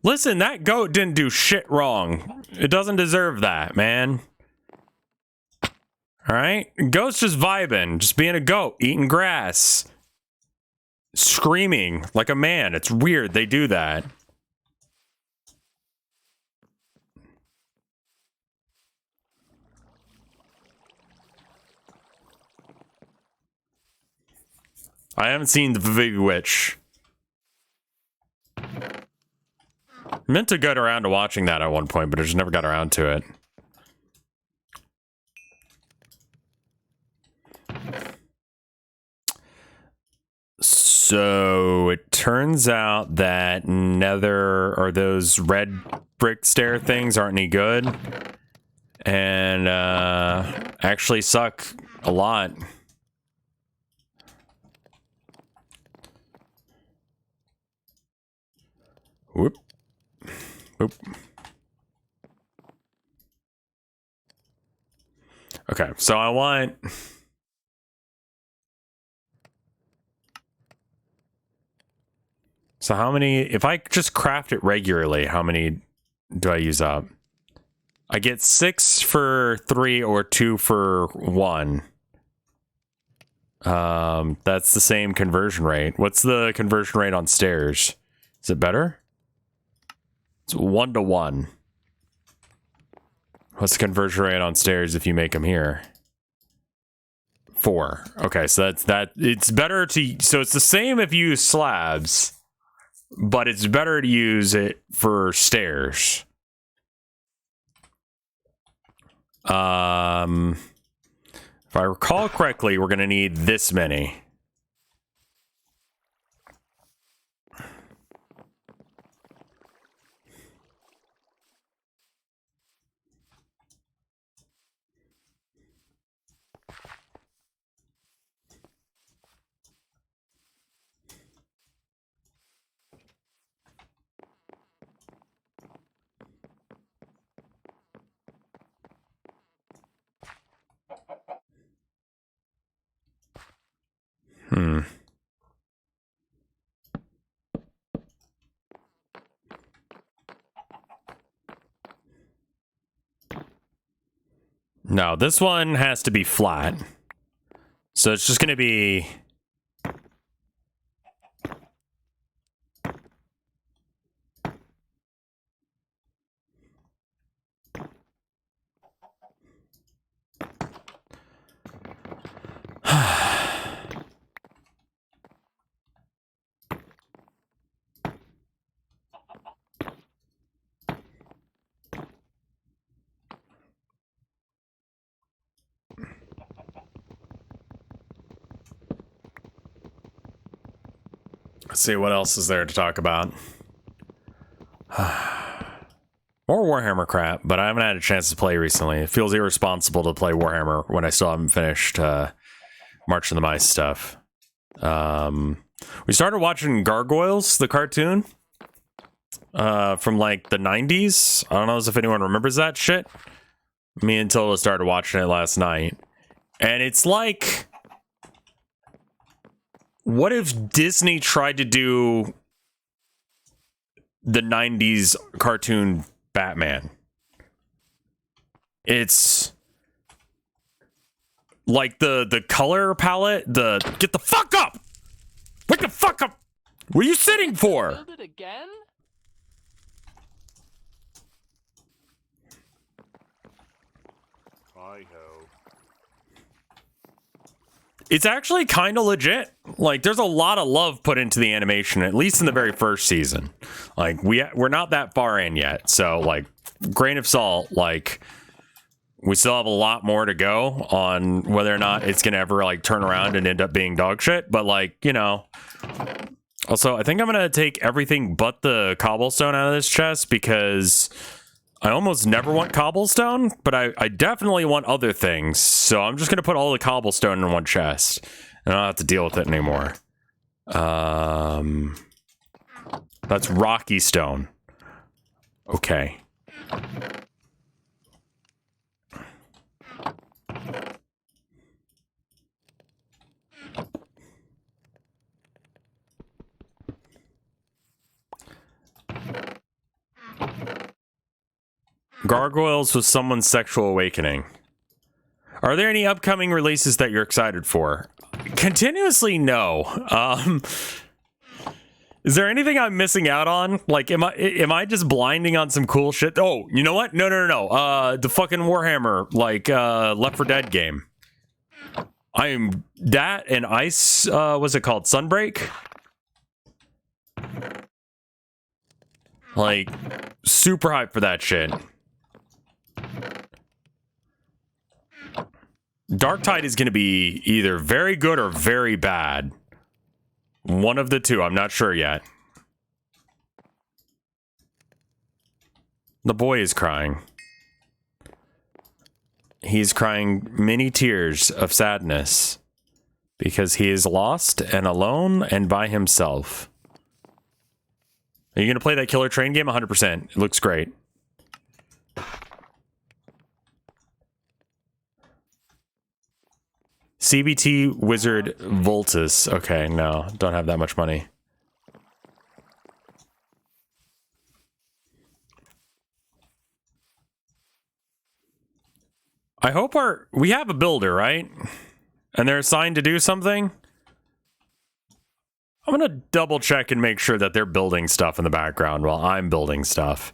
Listen, that goat didn't do shit wrong. It doesn't deserve that, man. Alright? Goat's just vibing. Just being a goat. Eating grass. Screaming like a man. It's weird they do that. I haven't seen the Big Witch. Meant to get around to watching that at one point, but I just never got around to it. So it turns out that nether or those red brick stair things aren't any good, and actually suck a lot. Whoop. Whoop. Okay, so I want... So how many... If I just craft it regularly, how many do I use up? I get 6 for 3 or 2 for 1. That's the same conversion rate. What's the conversion rate on stairs? Is it better? It's 1 to 1. What's the conversion rate on stairs if you make them here? 4. Okay, so that's that. It's better to... So it's the same if you use slabs, but it's better to use it for stairs. If I recall correctly, we're going to need this many. No, this one has to be flat. So it's just going to be... Let's see, what else is there to talk about? More Warhammer crap, but I haven't had a chance to play recently. It feels irresponsible to play Warhammer when I still haven't finished March of the Mice stuff. We started watching Gargoyles, the cartoon, from like the 90s. I don't know if anyone remembers that shit. Me and Tilda started watching it last night. And it's like, what if Disney tried to do the 90s cartoon Batman? It's like the color palette, get the fuck up! Wake the fuck up! What are you sitting for? Build it again? Hi-ho. It's actually kind of legit. Like, there's a lot of love put into the animation, at least in the very first season. Like, we're not that far in yet, so, like, grain of salt, like, we still have a lot more to go on whether or not it's gonna ever, like, turn around and end up being dog shit, but, like, you know. Also, I think I'm gonna take everything but the cobblestone out of this chest, because I almost never want cobblestone, but I definitely want other things. So I'm just going to put all the cobblestone in one chest. And I don't have to deal with it anymore. That's rocky stone. Okay. Gargoyles was someone's sexual awakening. Are there any upcoming releases that you're excited for? Continuously, no. Is there anything I'm missing out on? Like, am I just blinding on some cool shit? Oh, you know what? No. The fucking Warhammer, like, Left 4 Dead game. I am that and Ice, what's it called? Sunbreak? Like, super hyped for that shit. Darktide is going to be either very good or very bad. One of the two. I'm not sure yet. The boy is crying. He's crying many tears of sadness because he is lost and alone and by himself. Are you going to play that Killer Train game? 100%. It looks great. CBT Wizard Voltus. Okay, no, don't have that much money. I hope we have a builder, right? And they're assigned to do something. I'm gonna double check and make sure that they're building stuff in the background while I'm building stuff.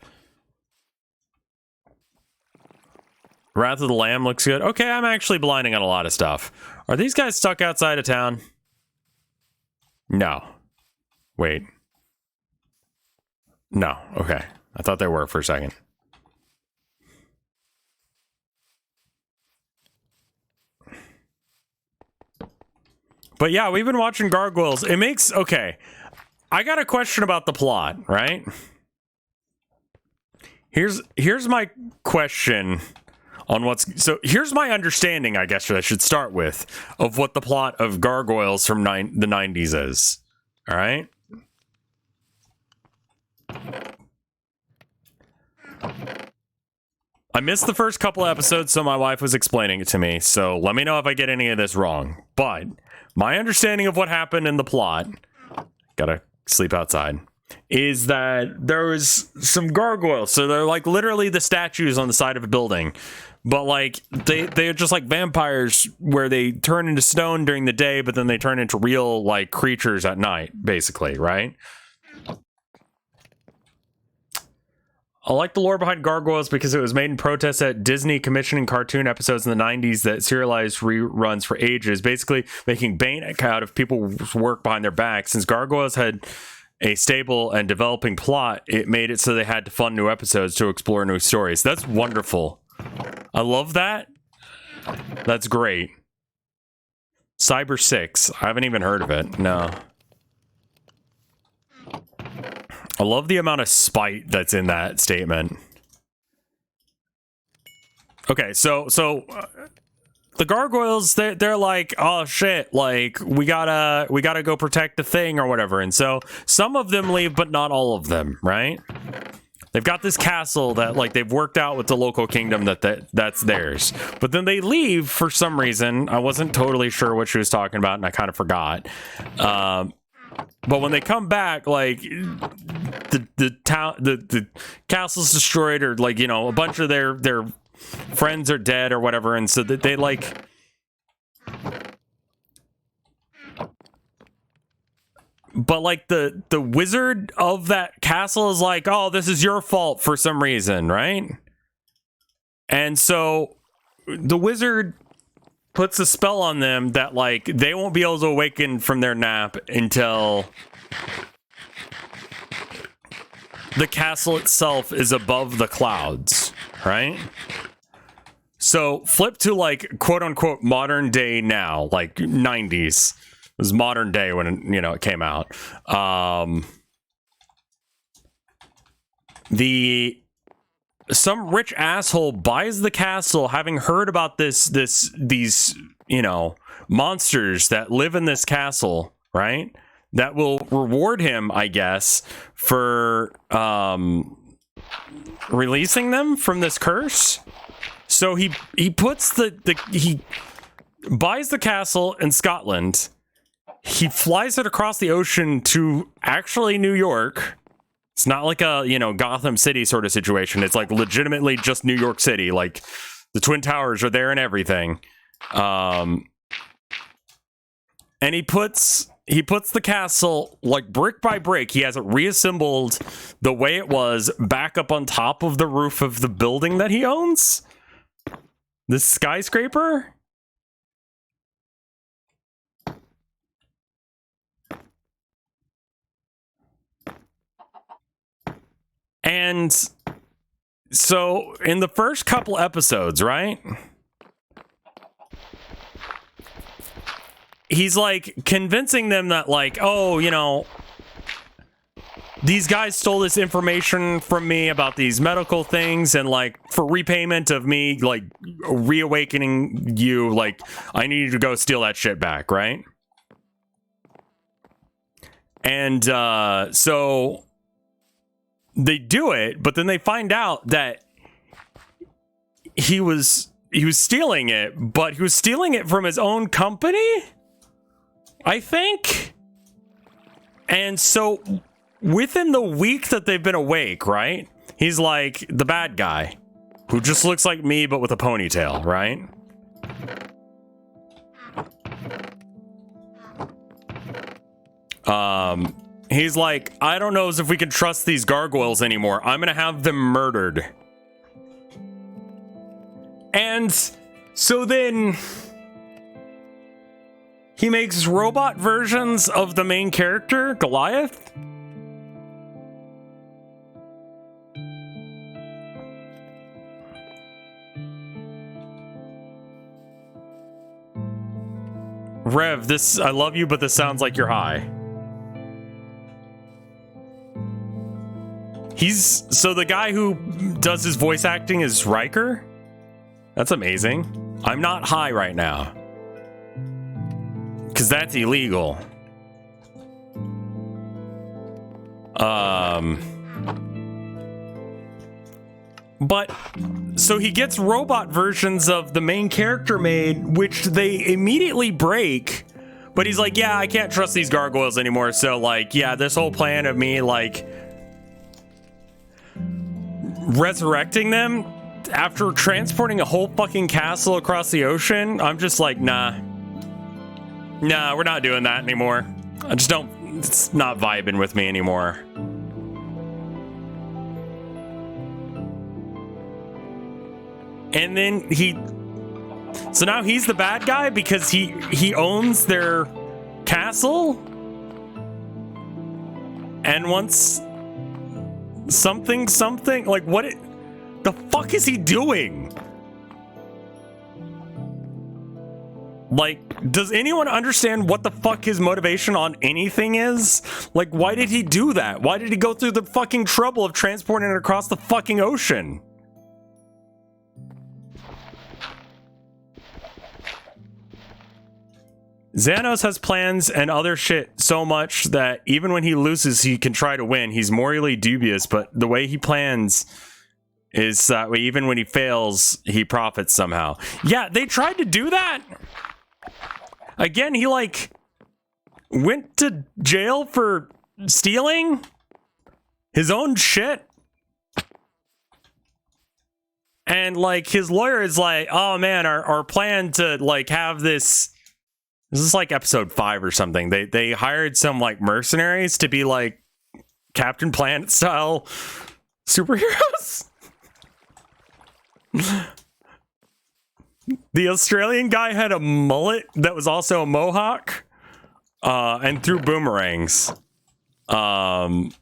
Wrath of the Lamb looks good. Okay, I'm actually blinding on a lot of stuff. Are these guys stuck outside of town? No. Wait. No. Okay. I thought they were for a second. But yeah, we've been watching Gargoyles. It makes... Okay. I got a question about the plot, right? Here's my question... on what's so here's my understanding, I guess I should start with, of what the plot of Gargoyles from the 90s is. All right. I missed the first couple episodes, so my wife was explaining it to me. So let me know if I get any of this wrong. But my understanding of what happened in the plot, gotta sleep outside, is that there was some gargoyles. So they're like literally the statues on the side of a building. But like they're just like vampires where they turn into stone during the day, but then they turn into real like creatures at night, basically, right? I like the lore behind Gargoyles because it was made in protest at Disney commissioning cartoon episodes in the 90s that serialized reruns for ages, basically making bank out of people's work behind their backs. Since Gargoyles had a stable and developing plot, it made it so they had to fund new episodes to explore new stories. That's wonderful. I love that. That's great. Cyber 6. I haven't even heard of it. No. I love the amount of spite that's in that statement. Okay, so the gargoyles, they're like, oh shit, like we gotta go protect the thing or whatever. And so some of them leave, but not all of them, right? They've got this castle that like they've worked out with the local kingdom that's theirs. But then they leave for some reason. I wasn't totally sure what she was talking about, and I kind of forgot. But when they come back, like the castle's destroyed, or like, you know, a bunch of their friends are dead or whatever, and so that they like but like the wizard of that castle is like, oh, this is your fault for some reason, right? And so the wizard puts a spell on them that like they won't be able to awaken from their nap until the castle itself is above the clouds, right? So flip to like quote unquote modern day now, like 90s. It was modern day when, you know, it came out. Some rich asshole buys the castle, having heard about these, you know, monsters that live in this castle, right? That will reward him, I guess, for releasing them from this curse. So he puts he buys the castle in Scotland. He flies it across the ocean to actually New York. It's not like a, you know, Gotham City sort of situation. It's like legitimately just New York City. Like the Twin Towers are there and everything. And he puts the castle like brick by brick. He has it reassembled the way it was back up on top of the roof of the building that he owns. This skyscraper. And so in the first couple episodes, right? He's like convincing them that like, oh, you know, these guys stole this information from me about these medical things, and like for repayment of me like reawakening you, like I need you to go steal that shit back, right? And so they do it, but then they find out that he was stealing it, but he was stealing it from his own company, I think. And so within the week that they've been awake, right? He's like the bad guy who just looks like me but with a ponytail, right? He's like, I don't know if we can trust these gargoyles anymore. I'm gonna have them murdered. And so then he makes robot versions of the main character, Goliath. Rev, I love you, but this sounds like you're high. So the guy who does his voice acting is Riker? That's amazing. I'm not high right now. Because that's illegal. But, so he gets robot versions of the main character made, which they immediately break. But he's like, yeah, I can't trust these gargoyles anymore. So, like, yeah, this whole plan of me, like, resurrecting them after transporting a whole fucking castle across the ocean, I'm just like, nah, we're not doing that anymore. I just don't, it's not vibing with me anymore. And then so now he's the bad guy because he owns their castle and wants something, like what the fuck is he doing? Like, does anyone understand what the fuck his motivation on anything is? Like, why did he do that? Why did he go through the fucking trouble of transporting it across the fucking ocean? Xanos has plans and other shit so much that even when he loses, he can try to win. He's morally dubious, but the way he plans is that way, even when he fails, he profits somehow. Yeah, they tried to do that. Again, he like went to jail for stealing his own shit. And like his lawyer is like, oh man, our plan to like have this is like episode 5 or something. They hired some like mercenaries to be like Captain Planet style superheroes. The Australian guy had a mullet that was also a mohawk, and threw boomerangs. And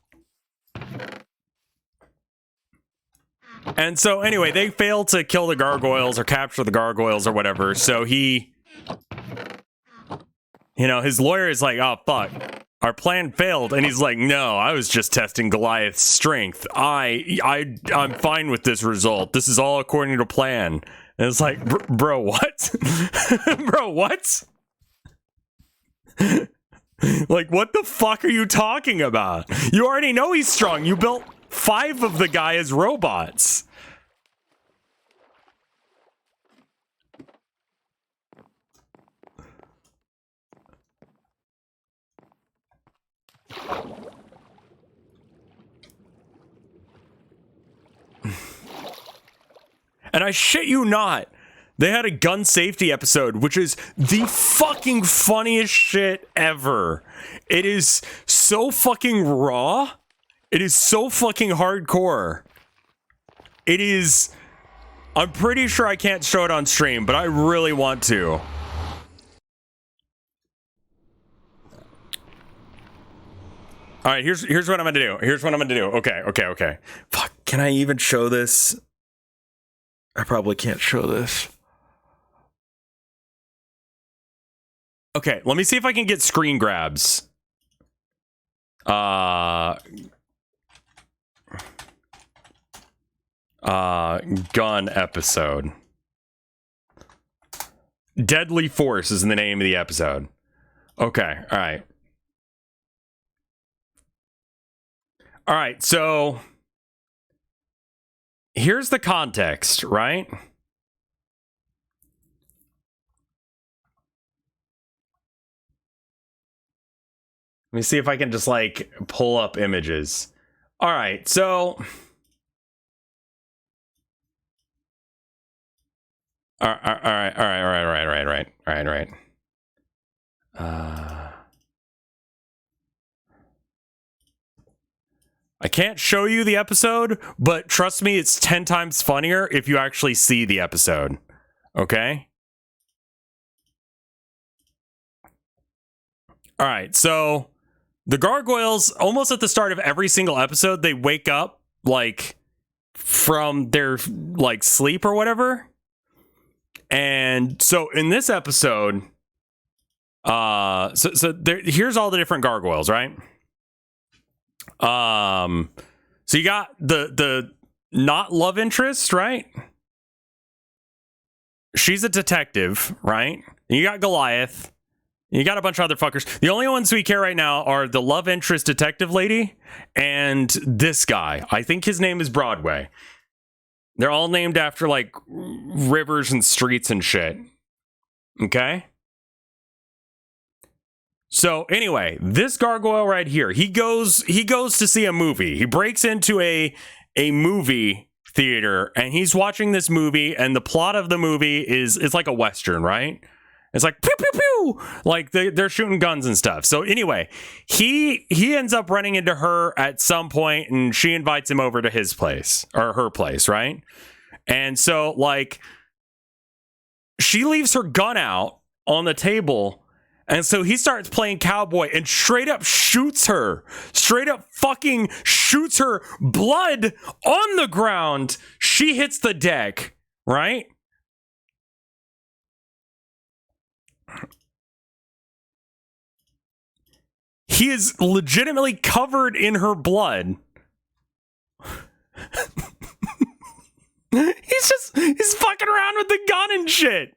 so anyway, they failed to kill the gargoyles or capture the gargoyles or whatever. So he, you know, his lawyer is like, oh fuck, our plan failed. And he's like, no, I was just testing Goliath's strength. I'm fine with this result. This is all according to plan. And it's like, bro, what? Bro, what? Like, what the fuck are you talking about? You already know he's strong. You built 5 of the guy as robots. And I shit you not, they had a gun safety episode, which is the fucking funniest shit ever. It is so fucking raw. It is so fucking hardcore. It is... I'm pretty sure I can't show it on stream, but I really want to. Alright, here's what I'm gonna do. Here's what I'm gonna do. Okay. Fuck, can I even show this? I probably can't show this. Okay, let me see if I can get screen grabs. Gun episode. Deadly Force is the name of the episode. Okay, alright. Alright, so here's the context, right? Let me see if I can just like pull up images. All right, so all right. I can't show you the episode, but trust me, it's 10 times funnier if you actually see the episode. Okay? All right, so the gargoyles, almost at the start of every single episode, they wake up like from their like sleep or whatever. And so in this episode, here's all the different gargoyles, right? So you got the not love interest, right? She's a detective, right? And you got Goliath. You got a bunch of other fuckers. The only ones we care right now are the love interest detective lady and this guy. I think his name is Broadway. They're all named after like rivers and streets and shit. Okay? So anyway, this gargoyle right here, he goes to see a movie. He breaks into a movie theater and he's watching this movie, and the plot of the movie is it's like a Western, right? It's like pew pew pew, like they're shooting guns and stuff. So anyway, he ends up running into her at some point, and she invites him over to his place or her place, right? And so like she leaves her gun out on the table, and so he starts playing cowboy and straight up shoots her, straight up fucking shoots her, blood on the ground. She hits the deck, right? He is legitimately covered in her blood. He's fucking around with the gun and shit,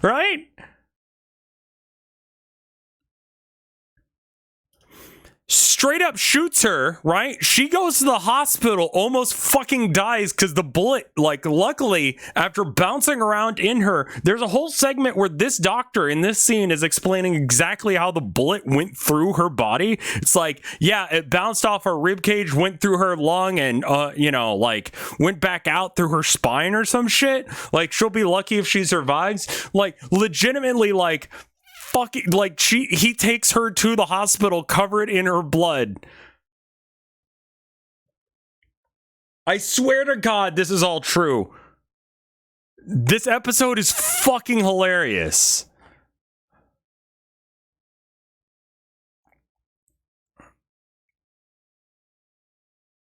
right? straight up shoots her, right? She goes to the hospital, almost fucking dies because the bullet, like, luckily, after bouncing around in her, there's a whole segment where this doctor in this scene is explaining exactly how the bullet went through her body. It's like, yeah, it bounced off her rib cage, went through her lung, and, you know, like, went back out through her spine or some shit. Like, she'll be lucky if she survives. Like, legitimately, like, fucking, like, he takes her to the hospital covered in her blood. I swear to God, this is all true. This episode is fucking hilarious.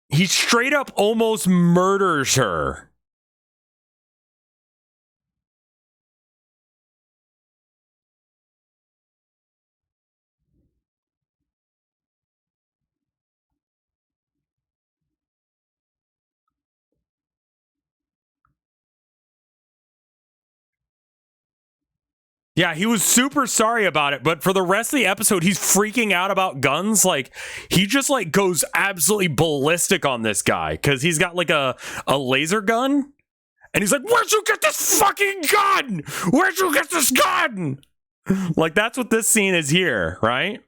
He straight up almost murders her. Yeah, he was super sorry about it, but for the rest of the episode, he's freaking out about guns. Like, he just, like, goes absolutely ballistic on this guy, because he's got, like, a laser gun, and he's like, where'd you get this fucking gun? Where'd you get this gun? Like, that's what this scene is here, right?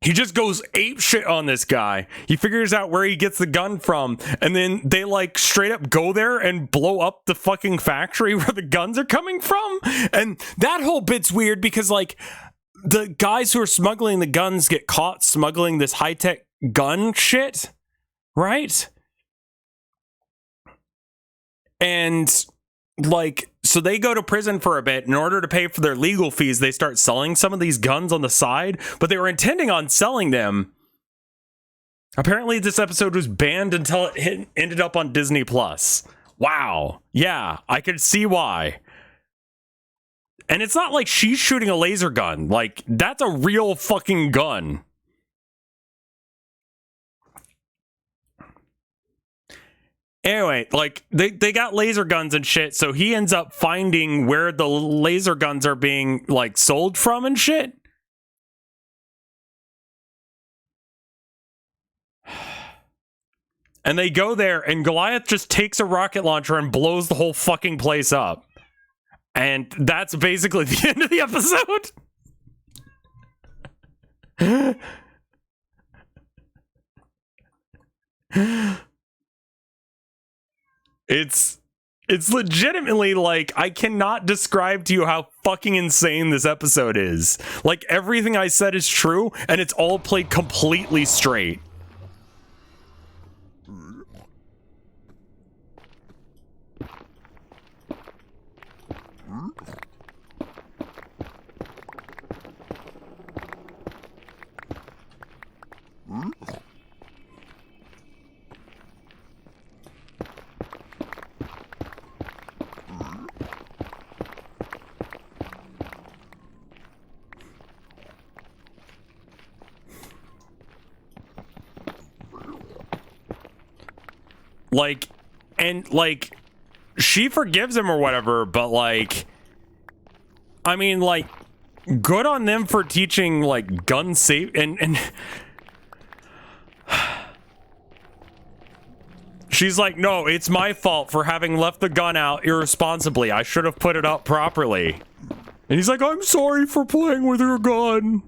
He just goes ape shit on this guy. He figures out where he gets the gun from, and then they, like, straight up go there and blow up the fucking factory where the guns are coming from. And that whole bit's weird because, like, the guys who are smuggling the guns get caught smuggling this high-tech gun shit, right? And, like, so they go to prison for a bit. In order to pay for their legal fees, they start selling some of these guns on the side, but they were intending on selling them. Apparently this episode was banned until it ended up on Disney Plus. Wow. Yeah, I could see why. And it's not like she's shooting a laser gun. Like, that's a real fucking gun. Anyway, like, they got laser guns and shit, so he ends up finding where the laser guns are being, like, sold from and shit. And they go there, and Goliath just takes a rocket launcher and blows the whole fucking place up. And that's basically the end of the episode. It's legitimately, like, I cannot describe to you how fucking insane this episode is. Like, everything I said is true, and it's all played completely straight. Like, and, like, she forgives him or whatever, but, like, I mean, like, good on them for teaching, like, gun safe, and she's like, no, it's my fault for having left the gun out irresponsibly. I should have put it up properly. And he's like, I'm sorry for playing with your gun.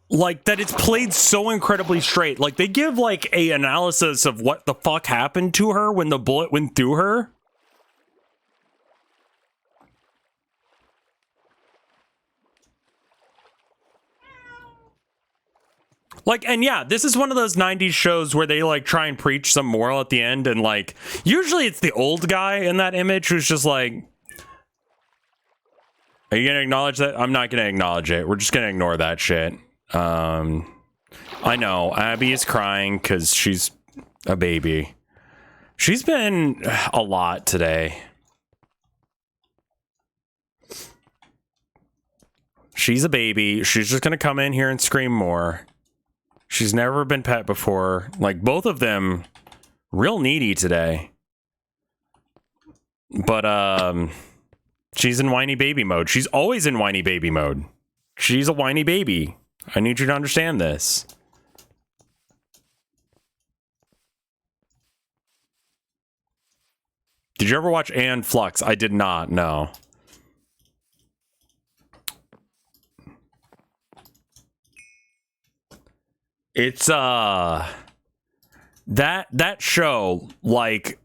Like, that it's played so incredibly straight. Like, they give, like, a analysis of what the fuck happened to her when the bullet went through her. Like, and yeah, this is one of those 90s shows where they, like, try and preach some moral at the end, and, like, usually it's the old guy in that image who's just like, are you gonna acknowledge that? I'm not gonna acknowledge it. We're just gonna ignore that shit. I know, Abby is crying because she's a baby. She's been a lot today. She's a baby. She's just gonna come in here and scream more. She's never been pet before. Like, both of them, real needy today. But, she's in whiny baby mode. She's always in whiny baby mode. She's a whiny baby. I need you to understand this. Did you ever watch Aeon Flux? I did not, no. It's, that show, like...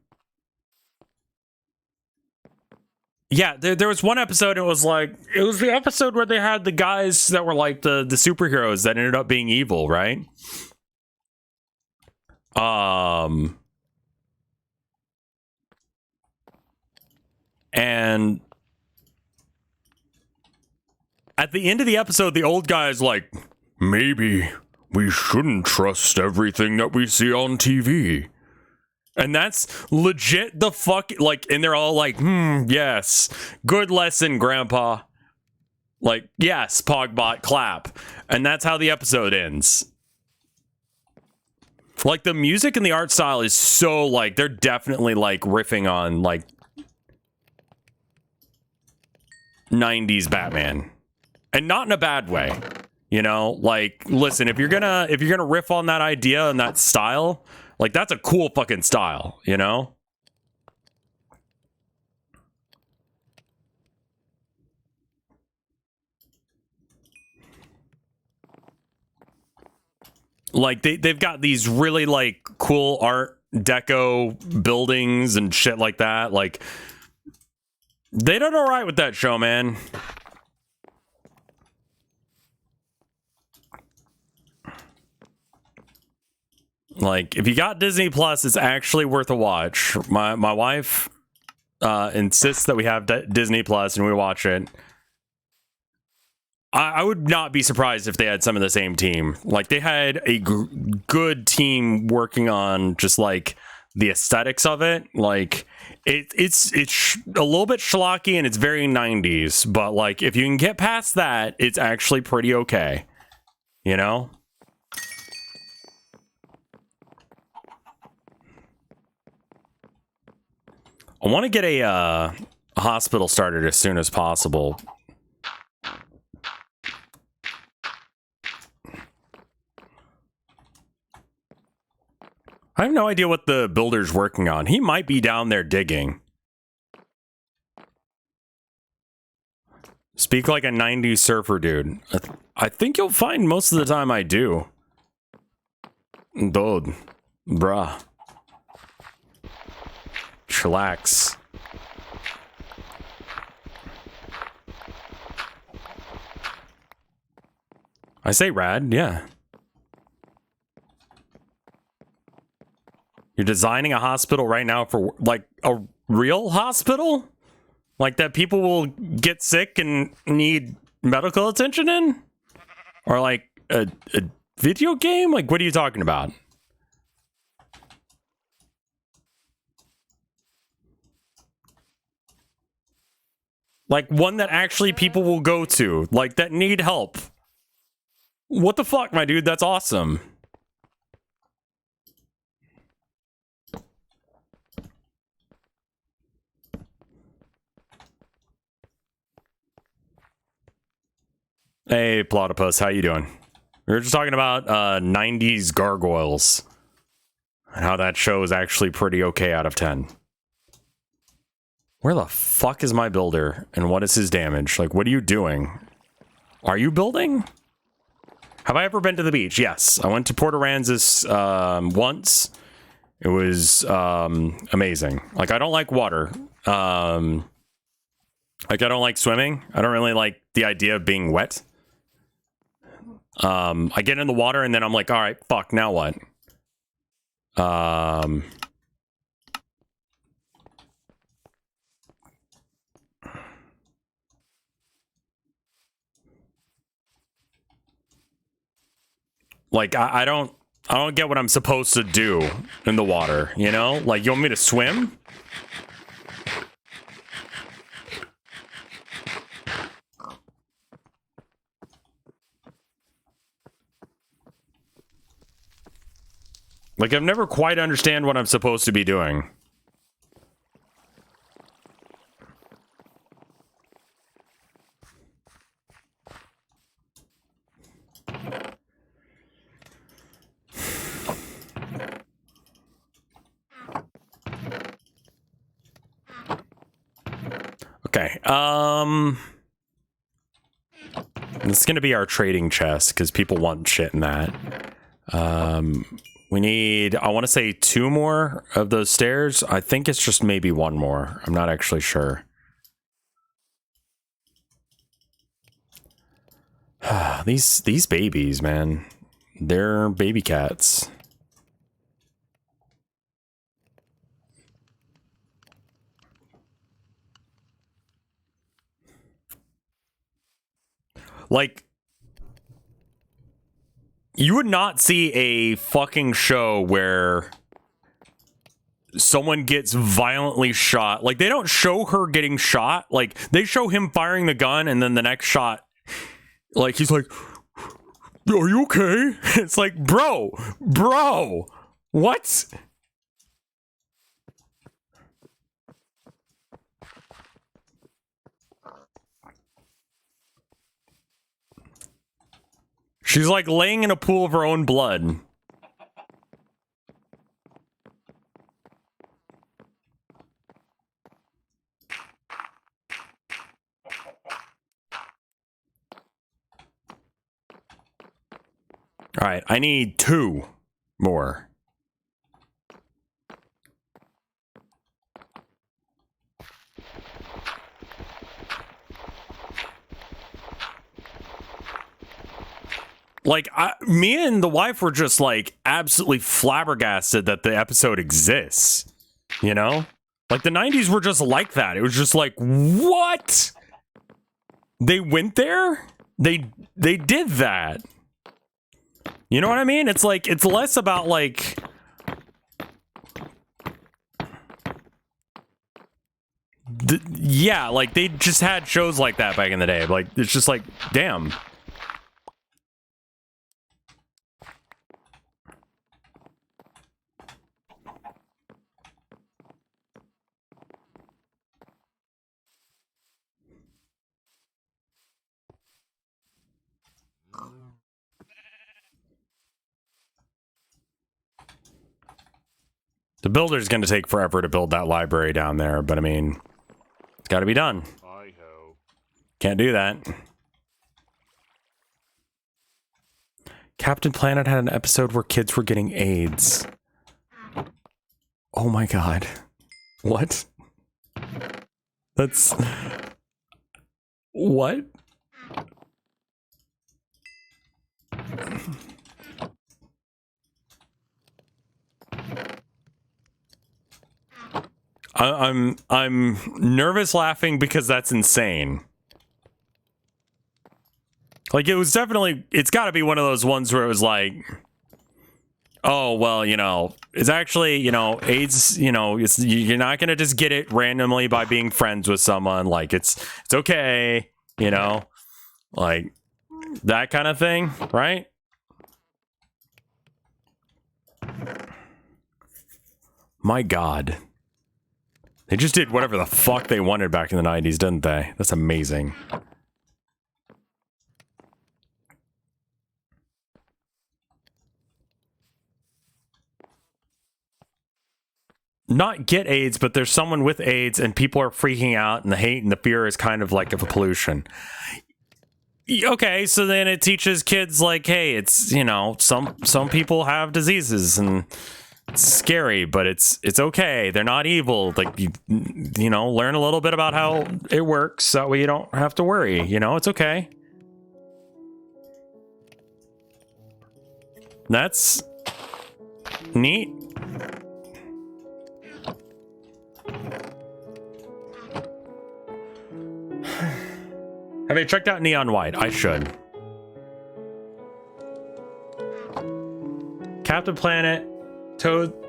Yeah, there was one episode, it was the episode where they had the guys that were like the superheroes that ended up being evil, right? And at the end of the episode, the old guy's like, maybe we shouldn't trust everything that we see on TV. And that's legit the fuck, like, and they're all like, yes, good lesson, Grandpa. Like, yes, Pogbot, clap. And that's how the episode ends. Like, the music and the art style is so, like, they're definitely, like, riffing on, like, 90s Batman. And not in a bad way. You know, like, listen, if you're gonna riff on that idea and that style, like, that's a cool fucking style, you know? Like, they've got these really, like, cool art deco buildings and shit like that. Like, they did all right with that show, man. Like, if you got Disney Plus, it's actually worth a watch. My wife insists that we have Disney Plus and we watch it. I would not be surprised if they had some of the same team. Like, they had a good team working on just, like, the aesthetics of it. Like, it's a little bit schlocky and it's very 90s. But, like, if you can get past that, it's actually pretty okay. You know? I want to get a hospital started as soon as possible. I have no idea what the builder's working on. He might be down there digging. Speak like a 90s surfer dude. I think you'll find most of the time I do. Dude. Bruh. Chillax. I say rad, yeah. You're designing a hospital right now for, like, a real hospital? Like, that people will get sick and need medical attention in? Or, like, a video game? Like, what are you talking about? Like, one that actually people will go to. Like, that need help. What the fuck, my dude? That's awesome. Hey, Platypus, how you doing? We were just talking about 90s Gargoyles. And how that show is actually pretty okay out of 10. Where the fuck is my builder? And what is his damage? Like, what are you doing? Are you building? Have I ever been to the beach? Yes. I went to Port Aransas once. It was amazing. Like, I don't like water. Like, I don't like swimming. I don't really like the idea of being wet. I get in the water and then I'm like, all right, fuck, now what? Like, I don't get what I'm supposed to do in the water, you know? Like, you want me to swim? Like, I've never quite understand what I'm supposed to be doing. Okay, this is gonna be our trading chest because people want shit in that. We need, I want to say 2 more of those stairs. I think it's just maybe 1 more. I'm not actually sure. These babies, man. They're baby cats. Like, you would not see a fucking show where someone gets violently shot. Like, they don't show her getting shot. Like, they show him firing the gun, and then the next shot, like, he's like, are you okay? It's like, bro, what? She's like laying in a pool of her own blood. All right, I need 2 more. Like, me and the wife were just like absolutely flabbergasted that the episode exists. You know, like the 90s were just like that. It was just like, what? They went there? They did that. You know what I mean? It's like, it's less about like, yeah, like they just had shows like that back in the day. Like, it's just like, damn. The builder's going to take forever to build that library down there, but I mean, it's got to be done. Hi-ho. Can't do that. Captain Planet had an episode where kids were getting AIDS. Oh my god. What? That's... What? I'm nervous laughing because that's insane. Like, it was definitely, it's got to be one of those ones where it was like, oh, well, you know, it's actually, you know, AIDS, you know, it's, you're not going to just get it randomly by being friends with someone. Like, it's okay, you know, like that kind of thing, right? My God. They just did whatever the fuck they wanted back in the 90s, didn't they? That's amazing. Not get AIDS, but there's someone with AIDS and people are freaking out and the hate and the fear is kind of like of a pollution. Okay, so then it teaches kids like, hey, it's, you know, some people have diseases and it's scary, but it's okay. They're not evil. Like, you know, learn a little bit about how it works. That way you don't have to worry. You know, it's okay. That's neat. Have you checked out Neon White? I should. Captain Planet.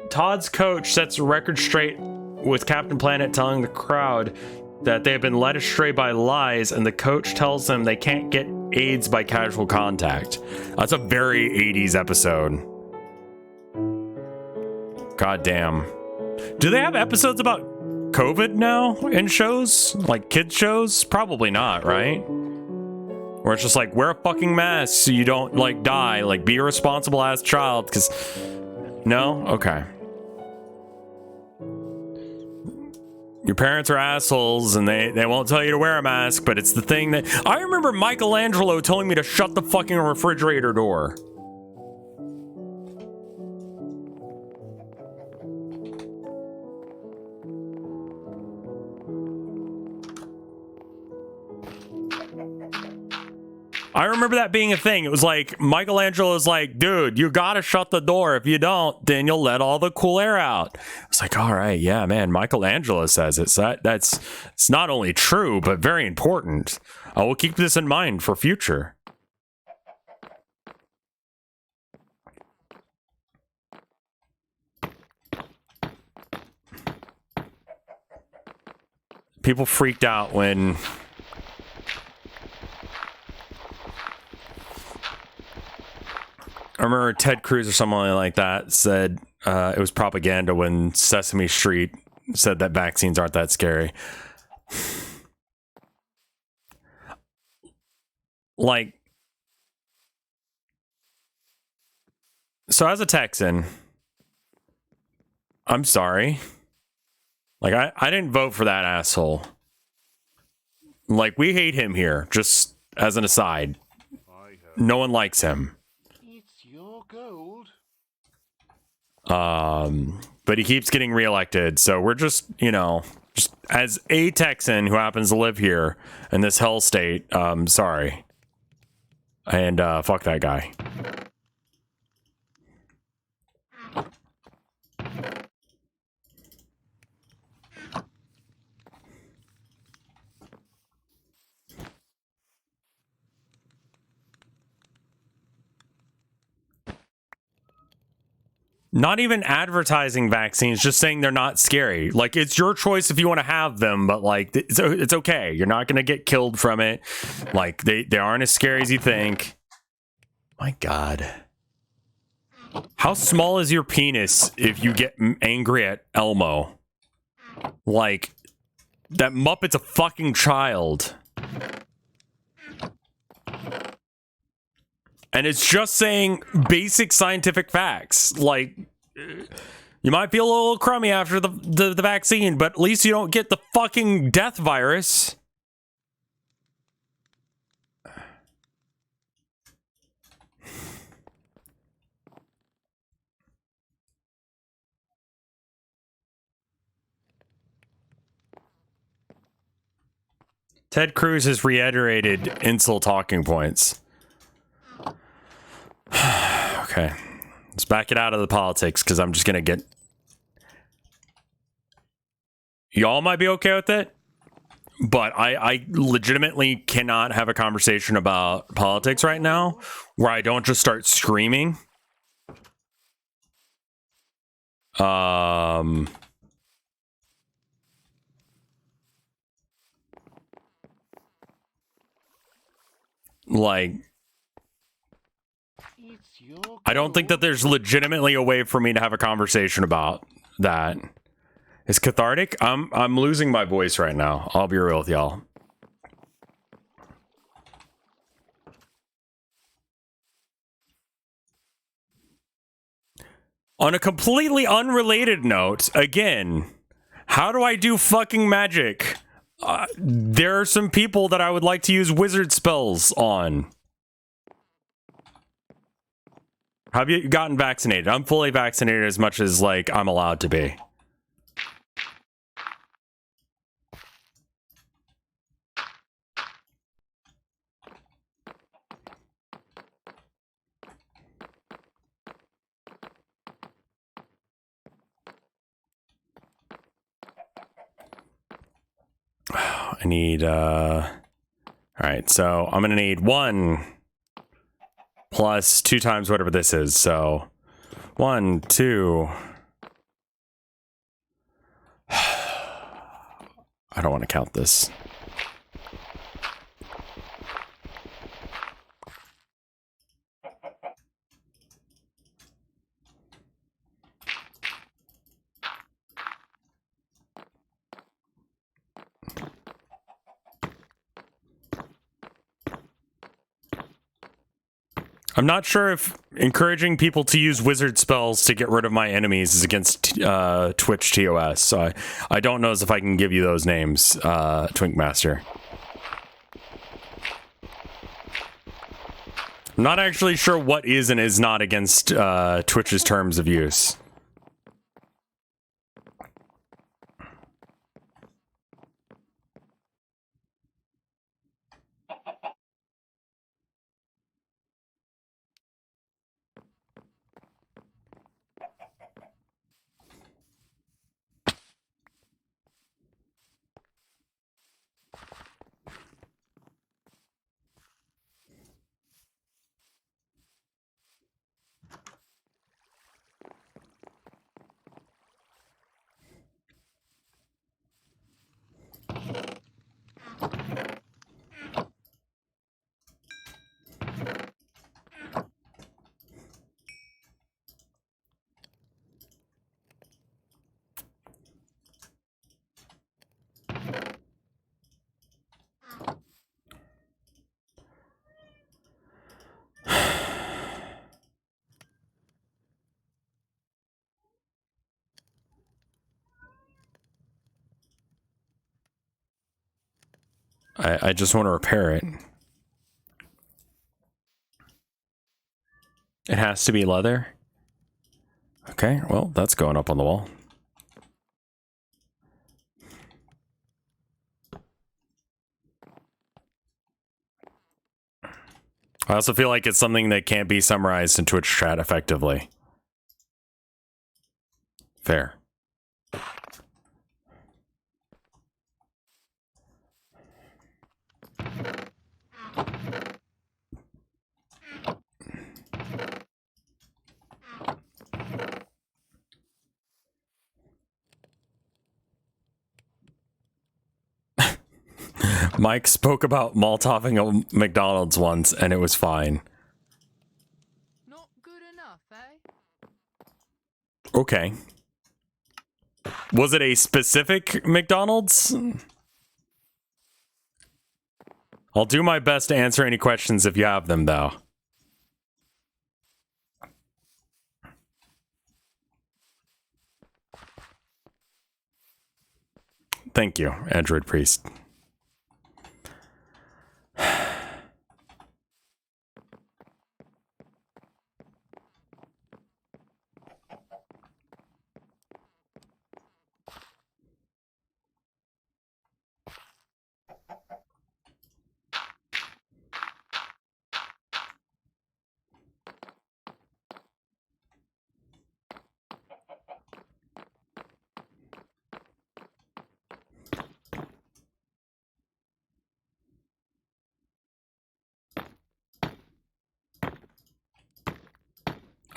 Todd's coach sets a record straight with Captain Planet telling the crowd that they have been led astray by lies, and the coach tells them they can't get AIDS by casual contact. That's a very 80s episode. God damn. Do they have episodes about COVID now in shows? Like kids shows? Probably not, right? Where it's just like, wear a fucking mask so you don't like die. Like, be a responsible ass child, because... No? Okay. Your parents are assholes and they won't tell you to wear a mask, but it's the thing that... I remember Michelangelo telling me to shut the fucking refrigerator door. I remember that being a thing. It was like, Michelangelo's like, dude, you gotta shut the door. If you don't, then you'll let all the cool air out. It's like, all right, yeah, man, Michelangelo says it. So that's it's not only true, but very important. I will keep this in mind for future. People freaked out when... I remember Ted Cruz or someone like that said it was propaganda when Sesame Street said that vaccines aren't that scary. Like, so as a Texan, I'm sorry. Like, I didn't vote for that asshole. Like, we hate him here, just as an aside. No one likes him. Gold. But he keeps getting reelected, so we're just, you know, just as a Texan who happens to live here in this hell state, sorry. And fuck that guy. Not even advertising vaccines, just saying they're not scary. Like, it's your choice if you want to have them, but like, it's okay. You're not going to get killed from it. Like, they aren't as scary as you think. My God. How small is your penis if you get angry at Elmo? Like, that Muppet's a fucking child. And it's just saying basic scientific facts. Like, you might feel a little crummy after the vaccine, but at least you don't get the fucking death virus. Ted Cruz has reiterated insult talking points. Okay, let's back it out of the politics, because I'm just gonna get... Y'all might be okay with it, but I legitimately cannot have a conversation about politics right now where I don't just start screaming. Like... I don't think that there's legitimately a way for me to have a conversation about that. It's cathartic. I'm losing my voice right now. I'll be real with y'all. On a completely unrelated note, again, how do I do fucking magic? There are some people that I would like to use wizard spells on. Have you gotten vaccinated? I'm fully vaccinated as much as, like, I'm allowed to be. I need, all right, so I'm gonna need 1 plus 2 times whatever this is, so 1, 2. I don't want to count this. I'm not sure if encouraging people to use wizard spells to get rid of my enemies is against Twitch TOS. So I don't know if I can give you those names, Twinkmaster. I'm not actually sure what is and is not against Twitch's terms of use. I just want to repair it. It has to be leather. Okay, well, that's going up on the wall. I also feel like it's something that can't be summarized in Twitch chat effectively. Fair. Mike spoke about Molotoving a McDonald's once, and it was fine. Not good enough, eh? Okay. Was it a specific McDonald's? I'll do my best to answer any questions if you have them, though. Thank you, Android Priest.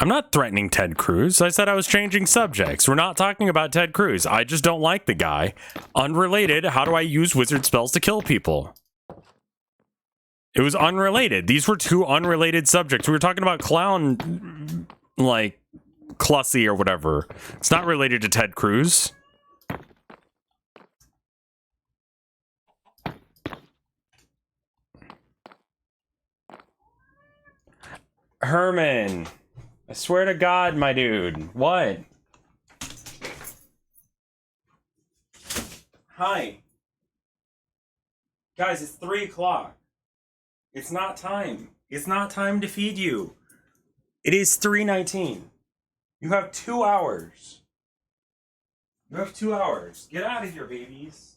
I'm not threatening Ted Cruz. I said I was changing subjects. We're not talking about Ted Cruz. I just don't like the guy. Unrelated, how do I use wizard spells to kill people? It was unrelated. These were two unrelated subjects. We were talking about clown, like, Clussy or whatever. It's not related to Ted Cruz. Herman. I swear to God, my dude. What? Hi. Guys, it's 3 o'clock. It's not time. It's not time to feed you. It is 3:19. You have 2 hours. You have 2 hours. Get out of here, babies.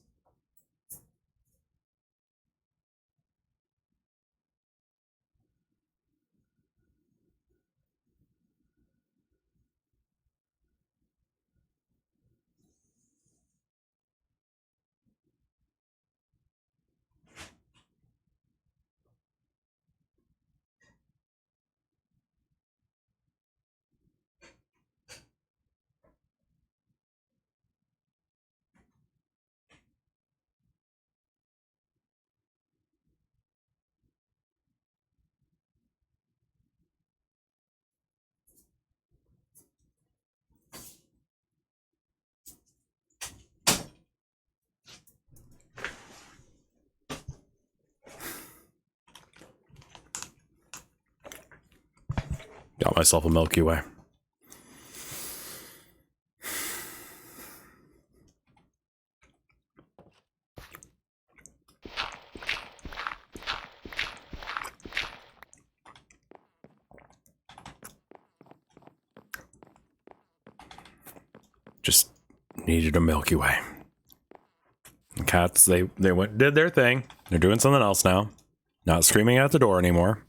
Got myself a Milky Way. Just needed a Milky Way. The cats, they went did their thing. They're doing something else now. Not screaming at the door anymore.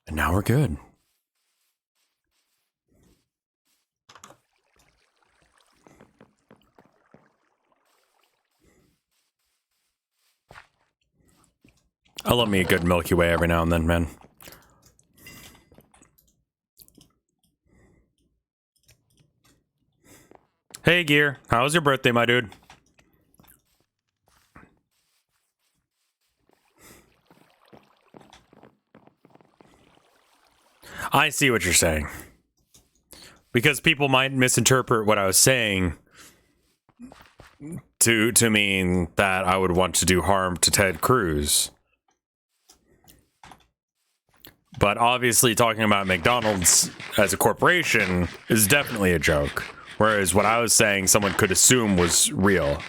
And now we're good. I love me a good Milky Way every now and then, man. Hey, Gear. How was your birthday, my dude? I see what you're saying. Because people might misinterpret what I was saying to mean that I would want to do harm to Ted Cruz. But obviously talking about McDonald's as a corporation is definitely a joke. Whereas what I was saying someone could assume was real.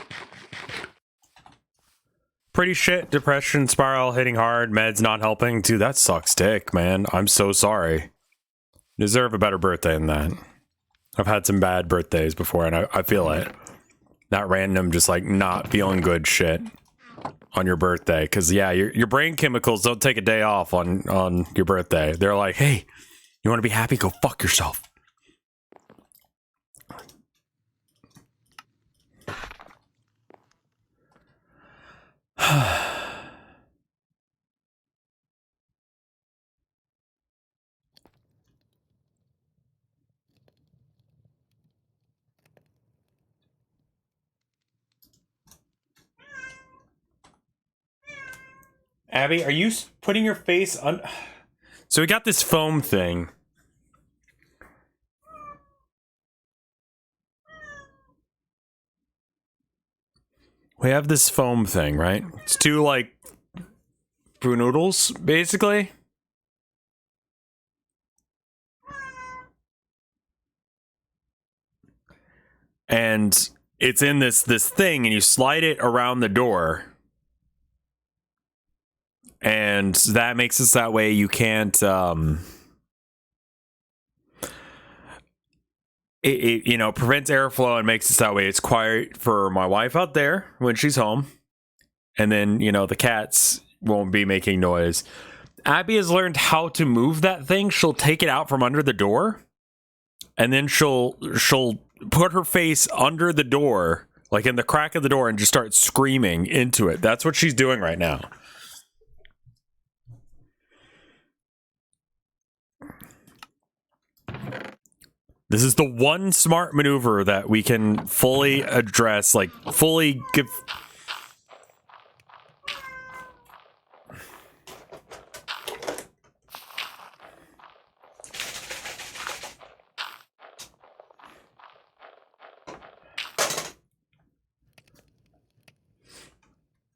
Pretty shit, depression, spiral, hitting hard, meds not helping. Dude, that sucks dick, man. I'm so sorry. You deserve a better birthday than that. I've had some bad birthdays before and I feel it. Not random, just like not feeling good shit on your birthday. Cause yeah, your brain chemicals don't take a day off on your birthday. They're like, hey, you want to be happy? Go fuck yourself. Abby, are you putting your face on? So we got this foam thing. We have this foam thing, right? It's two, like, poo noodles, basically. And it's in this thing, and you slide it around the door. And that makes it that way you can't, it you know, prevents airflow and makes it that way it's quiet for my wife out there when she's home. And then, you know, the cats won't be making noise. Abby has learned how to move that thing. She'll take it out from under the door. And then she'll put her face under the door, like in the crack of the door, and just start screaming into it. That's what she's doing right now. This is the one smart maneuver that we can fully address, like fully give.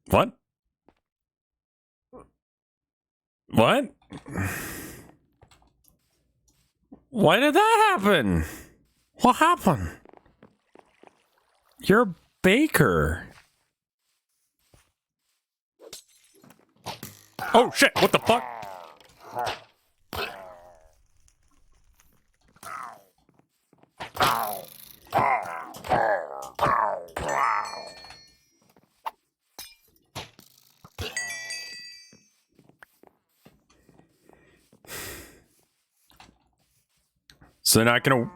What? What? Why did that happen? What happened? You're a baker. Oh shit, what the fuck? So they're not gonna.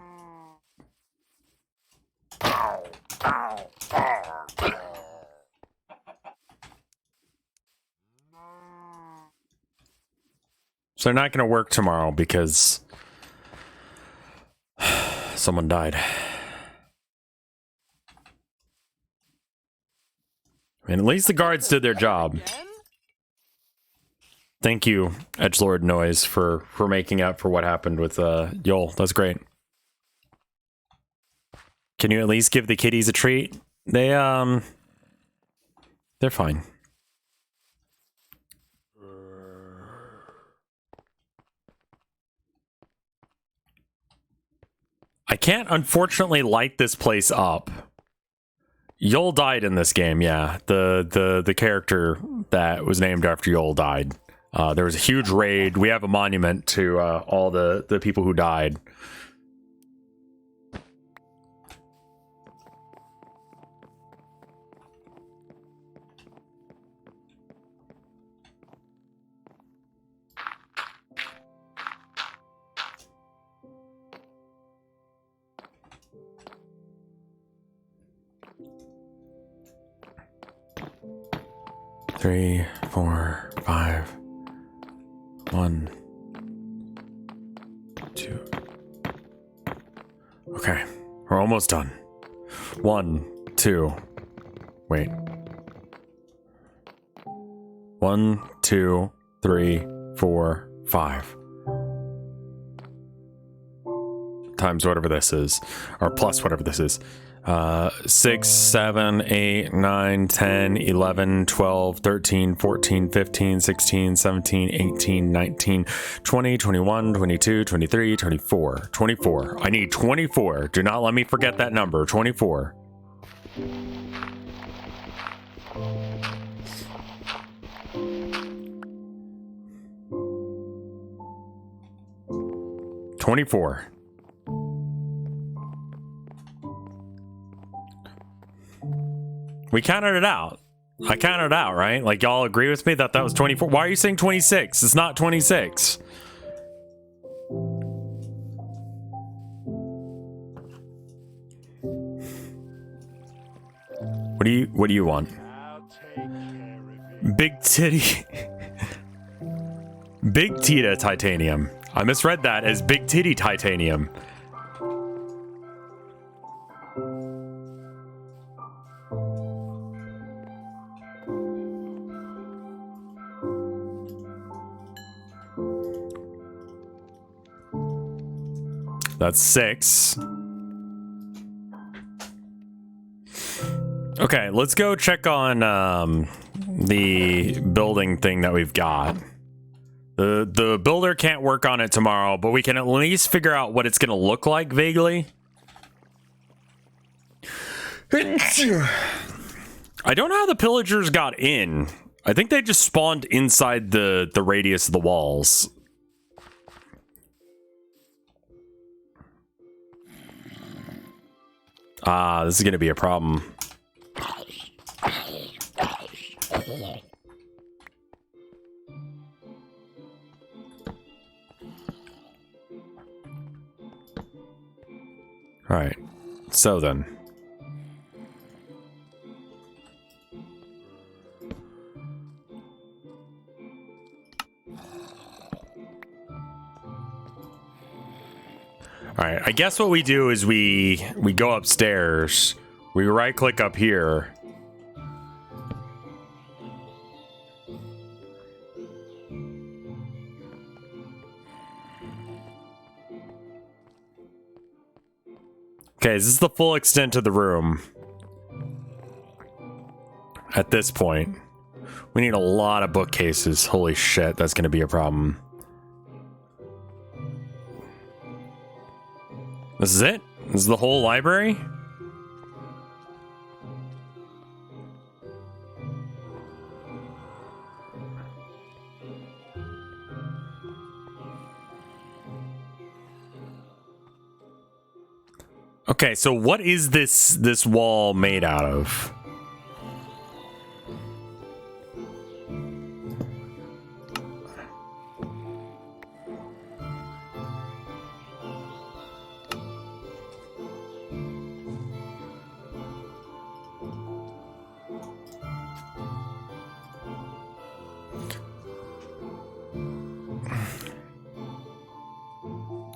So they're not gonna work tomorrow because someone died. I mean, at least the guards did their job. Thank you, Edgelord Noise, for making up for what happened with Yol. That's great. Can you at least give the kitties a treat? They're fine. I can't unfortunately light this place up. Yol died in this game, yeah. The character that was named after Yol died. There was a huge raid. We have a monument to all the people who died. Three, 4, 5. 1, 2. Okay, we're almost done. 1, 2. Wait. 1, 2, 3, 4, 5. Times whatever this is, or plus whatever this is. 6, 7, 8, 9, 10, 11, 12, 13, 14, 15, 16, 17, 18, 19, 20, 21, 22, 23, 24. 24. I need 24. Do not let me forget that number. 24. We counted it out. I counted it out, right? Like, y'all agree with me that that was 24? Why are you saying 26? It's not 26. What do you want? I'll take care of you. Big titty. Big Tita titanium. I misread that as big titty titanium. That's 6. Okay, let's go check on the building thing that we've got. The builder can't work on it tomorrow, but we can at least figure out what it's going to look like vaguely. I don't know how the pillagers got in. I think they just spawned inside the radius of the walls. Ah, this is going to be a problem. All right. So then. All right, I guess what we do is we go upstairs, we right click up here. Okay, this is the full extent of the room. At this point, we need a lot of bookcases. Holy shit, that's going to be a problem. This is it? This is the whole library? Okay, so what is this wall made out of?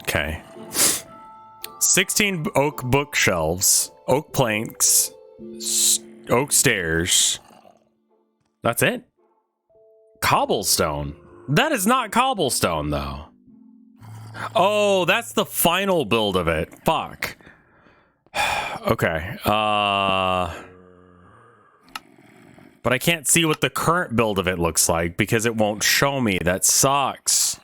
Okay. 16 oak bookshelves, oak planks, oak stairs. That's it? Cobblestone. That is not cobblestone, though. Oh, that's the final build of it. Fuck. Okay. But I can't see what the current build of it looks like because it won't show me. That sucks.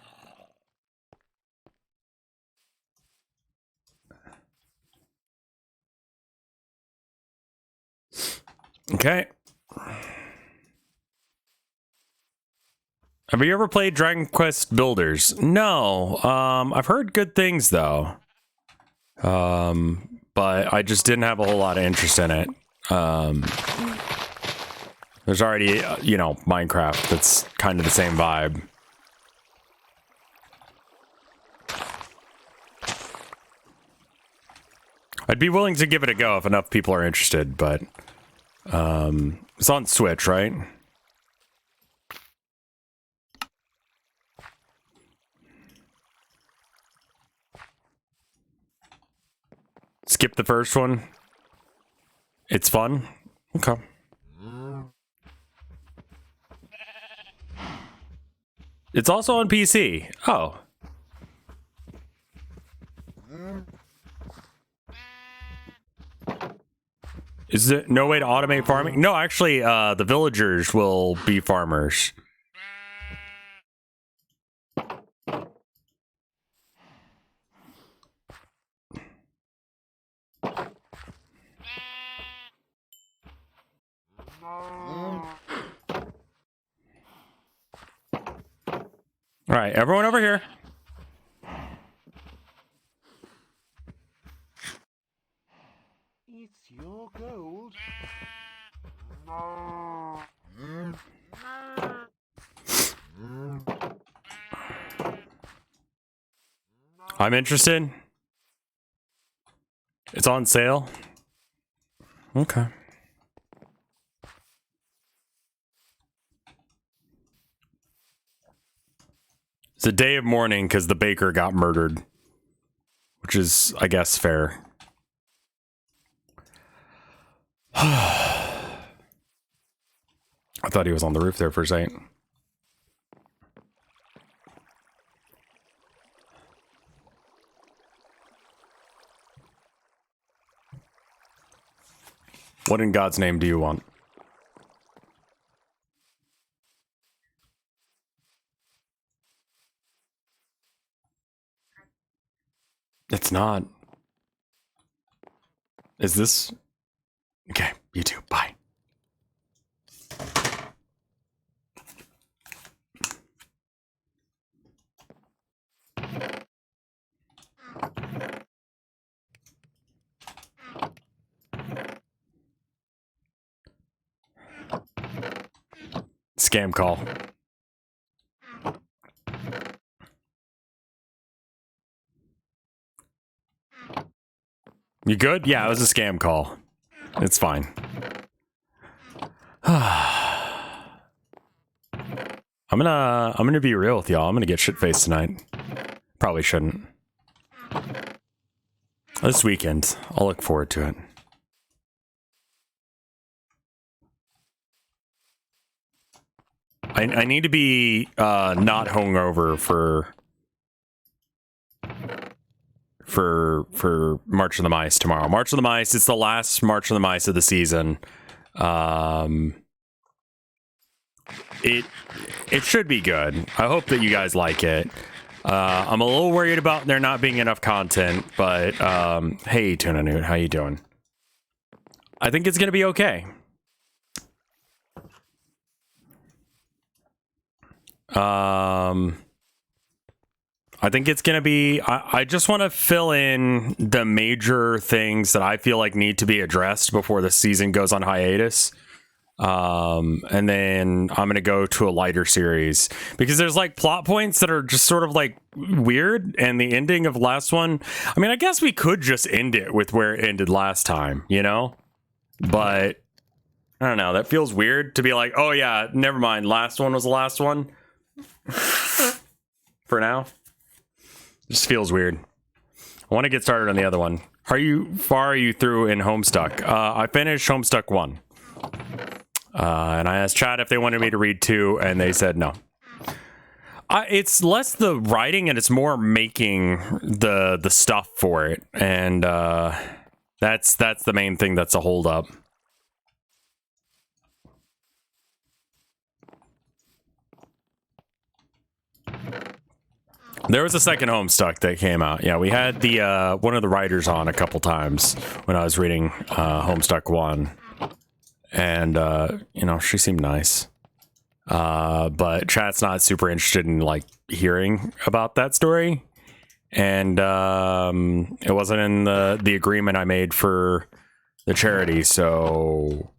Okay. Have you ever played Dragon Quest Builders? No. I've heard good things though. But I just didn't have a whole lot of interest in it. There's already, you know, Minecraft that's kind of the same vibe. I'd be willing to give it a go if enough people are interested, but it's on Switch, right? Skip the first one. It's fun. Okay. It's also on PC. Oh. Is there no way to automate farming? No, actually, the villagers will be farmers. All right, everyone over here. It's your gold. I'm interested. It's on sale. Okay. It's a day of mourning because the baker got murdered, which is, I guess, fair. I thought he was on the roof there for a second. What in God's name do you want? It's not. Is this? Okay, you too. Bye. Scam call. You good? Yeah, it was a scam call. It's fine. I'm gonna be real with y'all. I'm gonna get shit-faced tonight. Probably shouldn't. This weekend, I'll look forward to it. I need to be not hungover for March of the Mice tomorrow. March of the Mice, it's the last March of the Mice of the season. It should be good. I hope that you guys like it. I'm a little worried about there not being enough content, but hey, Tuna Newt, how you doing? I think it's gonna be okay. I think it's gonna be. I just want to fill in the major things that I feel like need to be addressed before the season goes on hiatus. And then I'm gonna go to a lighter series because there's like plot points that are just sort of like weird, and the ending of last one. I mean, I guess we could just end it with where it ended last time, you know? But I don't know. That feels weird to be like, oh yeah, never mind. Last one was the last one. For now. Just feels weird. I want to get started on the other one. How far are you through in Homestuck? I finished Homestuck 1. And I asked chat if they wanted me to read 2, and they said no. It's less the writing and it's more making the stuff for it. And that's the main thing that's a holdup. There was a second Homestuck that came out. Yeah, we had the one of the writers on a couple times when I was reading Homestuck 1. and you know, she seemed nice. But chat's not super interested in like hearing about that story, and it wasn't in the agreement I made for the charity, so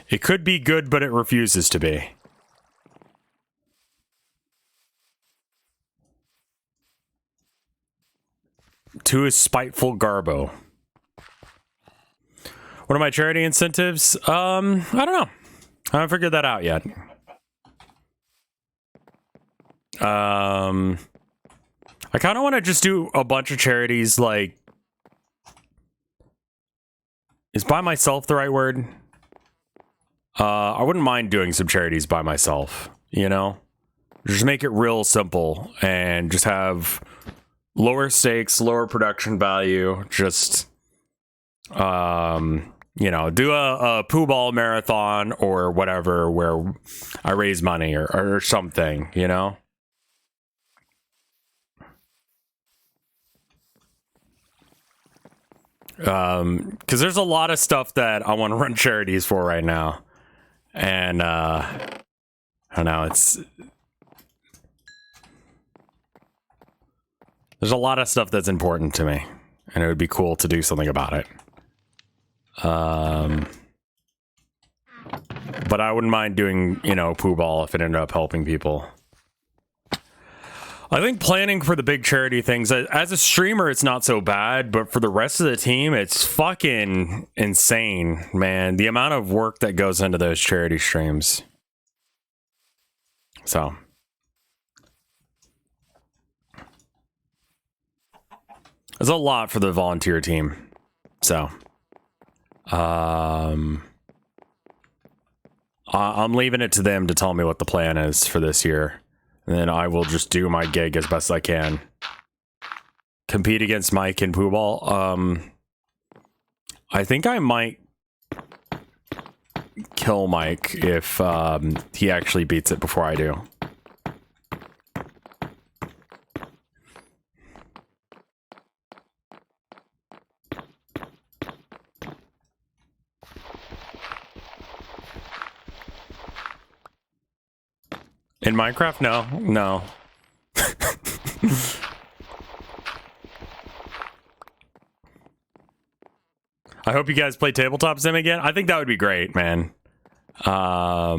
it could be good, but it refuses to be. To a spiteful Garbo. What are my charity incentives? I don't know. I haven't figured that out yet. I kind of want to just do a bunch of charities, like... Is by myself the right word? I wouldn't mind doing some charities by myself, you know? Just make it real simple and just have lower stakes, lower production value, just... you know, do a poo ball marathon or whatever where I raise money or something, you know? Because there's a lot of stuff that I want to run charities for right now. And, I don't know, there's a lot of stuff that's important to me, and it would be cool to do something about it. But I wouldn't mind doing, you know, poo ball if it ended up helping people. I think planning for the big charity things, as a streamer, it's not so bad, but for the rest of the team, it's fucking insane, man. The amount of work that goes into those charity streams. So. There's a lot for the volunteer team. So. I'm leaving it to them to tell me what the plan is for this year. And then I will just do my gig as best I can. Compete against Mike in Poo Ball. I think I might kill Mike if he actually beats it before I do. In Minecraft? No. I hope you guys play Tabletop Sim again. I think that would be great, man. I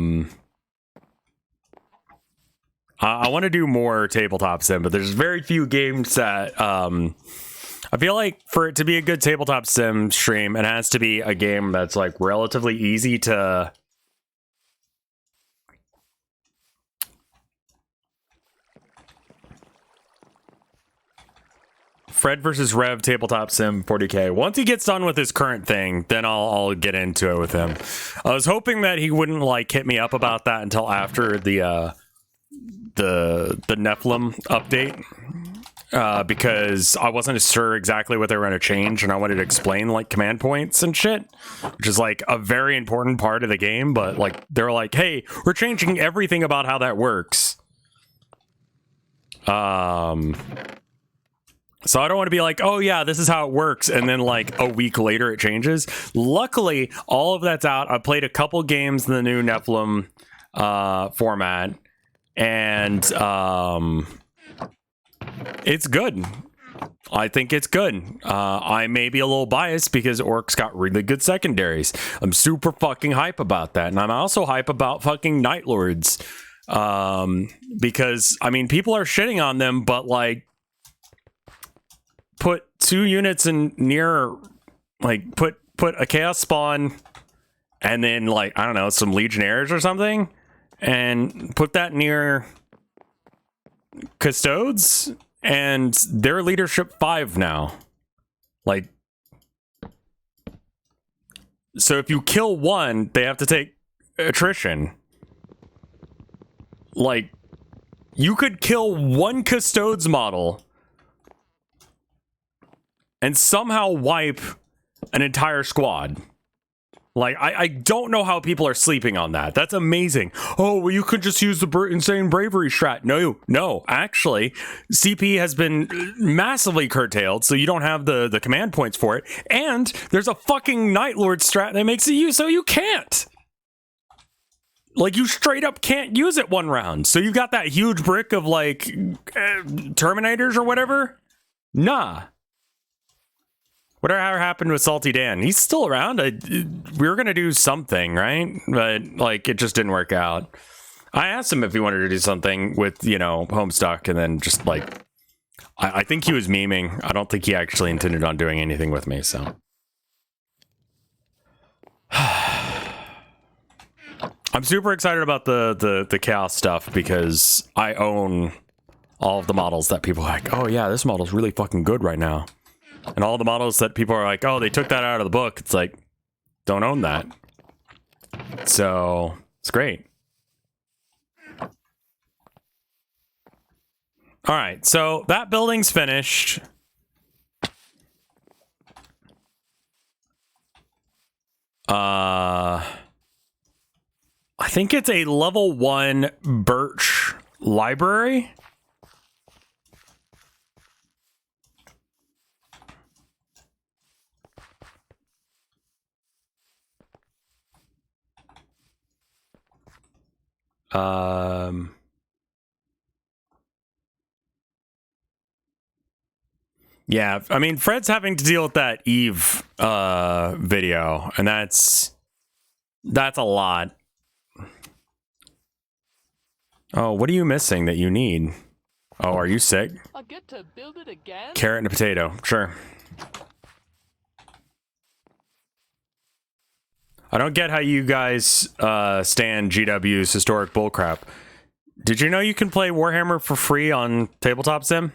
want to do more Tabletop Sim, but there's very few games that... I feel like for it to be a good Tabletop Sim stream, it has to be a game that's like relatively easy to... Fred versus Rev Tabletop Sim 40K. Once he gets done with his current thing, then I'll get into it with him. I was hoping that he wouldn't like hit me up about that until after the Nephilim update, because I wasn't sure exactly what they were going to change, and I wanted to explain like command points and shit, which is like a very important part of the game. But like they're like, hey, we're changing everything about how that works. So I don't want to be like, oh yeah, this is how it works, and then like a week later it changes. Luckily, all of that's out. I played a couple games in the new Nephilim format, and it's good. I think it's good. I may be a little biased because Orcs got really good secondaries. I'm super fucking hype about that, and I'm also hype about fucking Night Lords, because I mean people are shitting on them, but like, put 2 units in near, like, put a chaos spawn and then, like, I don't know, some legionnaires or something, and put that near custodes, and they're leadership 5 now. Like, so if you kill one, they have to take attrition. Like, you could kill one custodes model and somehow wipe an entire squad. Like, I don't know how people are sleeping on that. That's amazing. Oh, well, you could just use the insane bravery strat. No, actually, CP has been massively curtailed, so you don't have the command points for it. And there's a fucking Night Lord strat that makes it you so you can't. Like, you straight up can't use it one round. So you got that huge brick of, like, Terminators or whatever? Nah. Whatever happened with Salty Dan? He's still around. We were going to do something, right? But, like, it just didn't work out. I asked him if he wanted to do something with, you know, Homestuck, and then just, like, I think he was memeing. I don't think he actually intended on doing anything with me, so. I'm super excited about the Chaos stuff because I own all of the models that people are like, oh yeah, this model's really fucking good right now. And all the models that people are like, oh, they took that out of the book. It's like, don't own that. So, it's great. Alright, so that building's finished. I think it's a level 1 birch library. Yeah, I mean, Fred's having to deal with that Eve video, and that's a lot. Oh, what are you missing that you need? Oh, are you sick? I get to build it again? Carrot and a potato, sure. I don't get how you guys stand GW's historic bullcrap. Did you know you can play Warhammer for free on Tabletop Sim?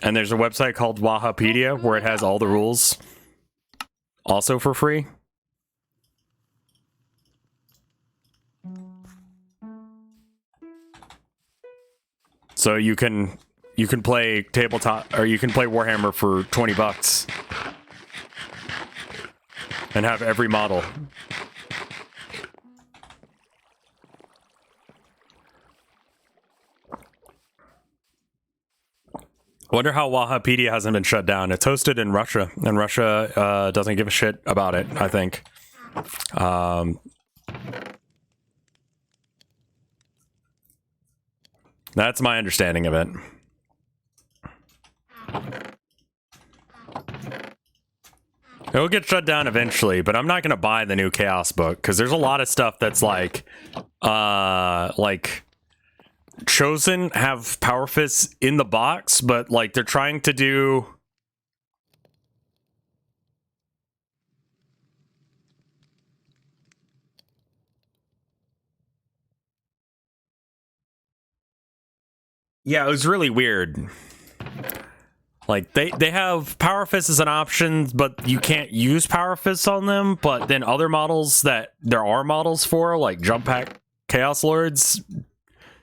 And there's a website called Wahapedia where it has all the rules also for free. So you can play tabletop, or you can play Warhammer for 20 bucks and have every model. Wonder how Wahapedia hasn't been shut down. It's hosted in Russia, and Russia doesn't give a shit about it, I think. That's my understanding of it. It'll get shut down eventually, but I'm not going to buy the new Chaos book, because there's a lot of stuff that's like Chosen have Power Fists in the box, but like they're trying to do... Yeah, it was really weird. Like, they have Power Fists as an option, but you can't use Power Fists on them, but then other models that there are models for, like Jump Pack Chaos Lords,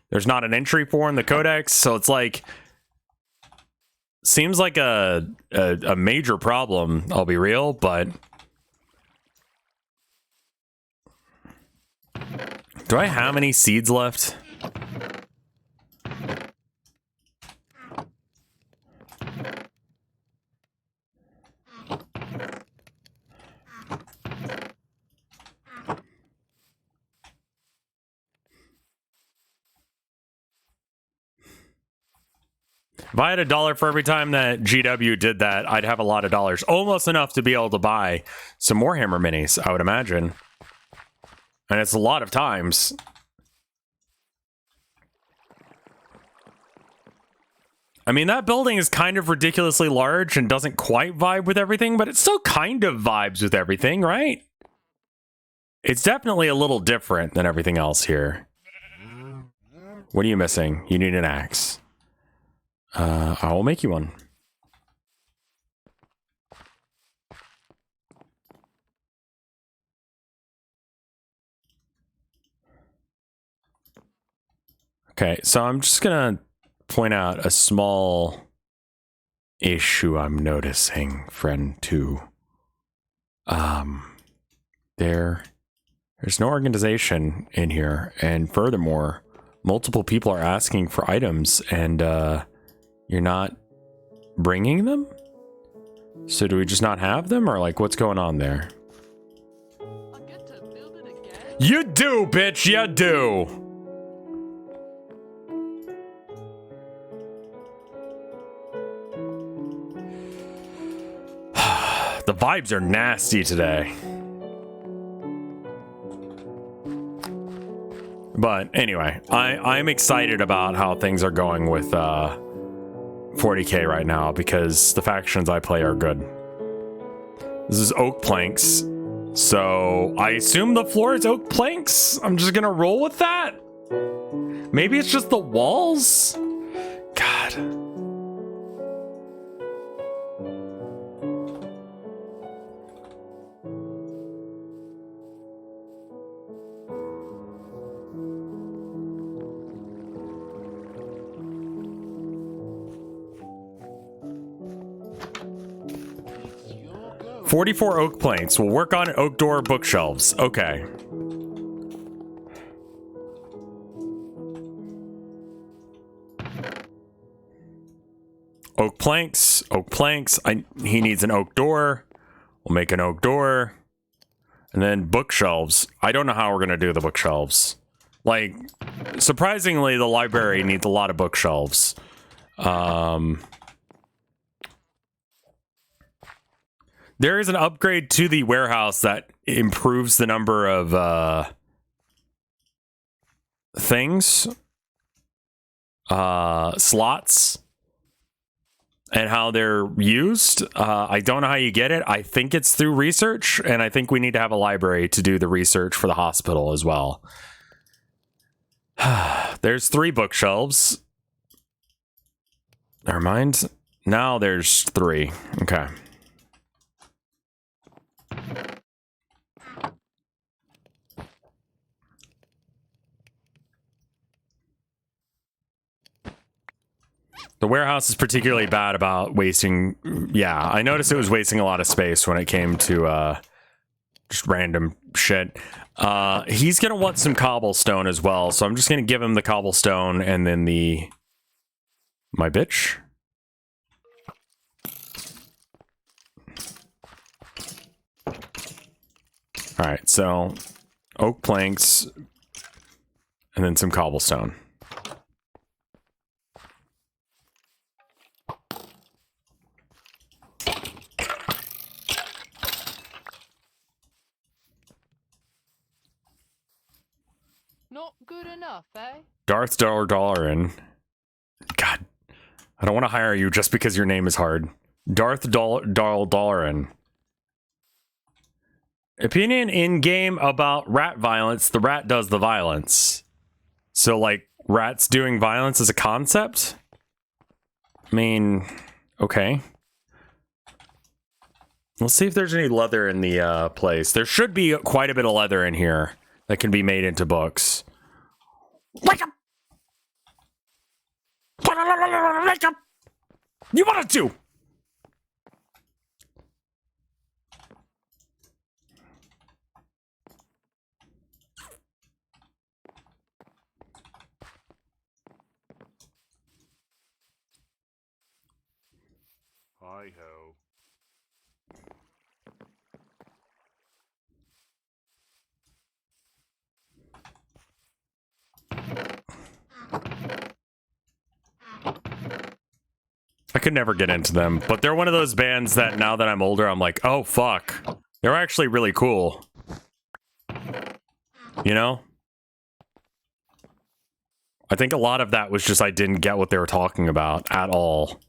there's not an entry for in the Codex, so it's like... Seems like a major problem, I'll be real, but... Do I have any seeds left? If I had $1 for every time that GW did that, I'd have a lot of dollars. Almost enough to be able to buy some Warhammer minis, I would imagine. And it's a lot of times. I mean, that building is kind of ridiculously large and doesn't quite vibe with everything, but it still kind of vibes with everything, right? It's definitely a little different than everything else here. What are you missing? You need an axe. I will make you one. Okay, so I'm just gonna point out a small issue I'm noticing, friend two. There's no organization in here, and furthermore, multiple people are asking for items, and you're not bringing them? So do we just not have them, or like what's going on there? I get to build it again. You do, bitch, you do! The vibes are nasty today. But anyway, I'm excited about how things are going with 40k right now because the factions I play are good. This is oak planks. So I assume the floor is oak planks. I'm just gonna roll with that. Maybe it's just the walls? God. It's your go. 44 oak planks. We'll work on oak door bookshelves. Okay. Oak planks. Oak planks. He needs an oak door. We'll make an oak door. And then bookshelves. I don't know how we're going to do the bookshelves. Like, surprisingly, the library needs a lot of bookshelves. There is an upgrade to the warehouse that improves the number of things, slots, and how they're used. I don't know how you get it. I think it's through research, and I think we need to have a library to do the research for the hospital as well. There's 3 bookshelves. Never mind. Now there's 3. Okay. The warehouse is particularly bad about wasting. Yeah, I noticed it was wasting a lot of space when it came to just random shit. He's gonna want some cobblestone as well, so I'm just gonna give him the cobblestone and then the my bitch. All right, so oak planks and then some cobblestone. Not good enough, eh? Darth Dollarin. God, I don't want to hire you just because your name is hard. Darth Dollarin. Opinion in game about rat violence. The rat does the violence. So, like, rats doing violence as a concept? I mean, okay. Let's see if there's any leather in the place. There should be quite a bit of leather in here that can be made into books. Wake up! Wake up! You wanted to! Hi ho. I could never get into them, but they're one of those bands that now that I'm older, I'm like, oh fuck. They're actually really cool. You know? I think a lot of that was just I didn't get what they were talking about at all.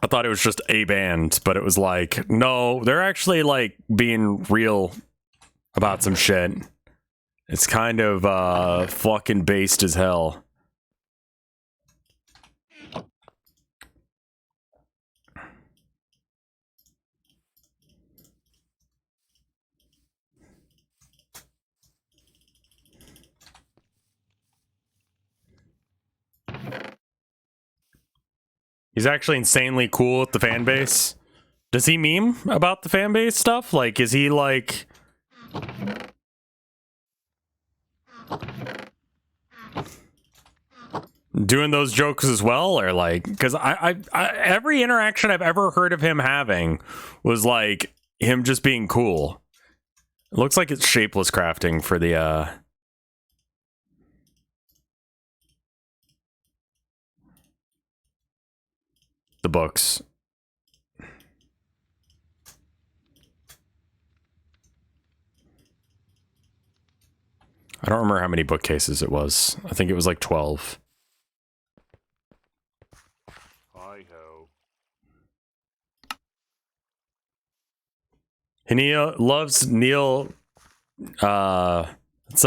I thought it was just a band, but it was like, no, they're actually like being real about some shit. It's kind of fucking based as hell. He's actually insanely cool with the fan base. Does he meme about the fan base stuff? Like, is he like... doing those jokes as well? Or like... Because I every interaction I've ever heard of him having was like him just being cool. It looks like it's shapeless crafting for the... the books. I don't remember how many bookcases it was. I think it was like 12. Hi-ho. Neil loves Neil. It's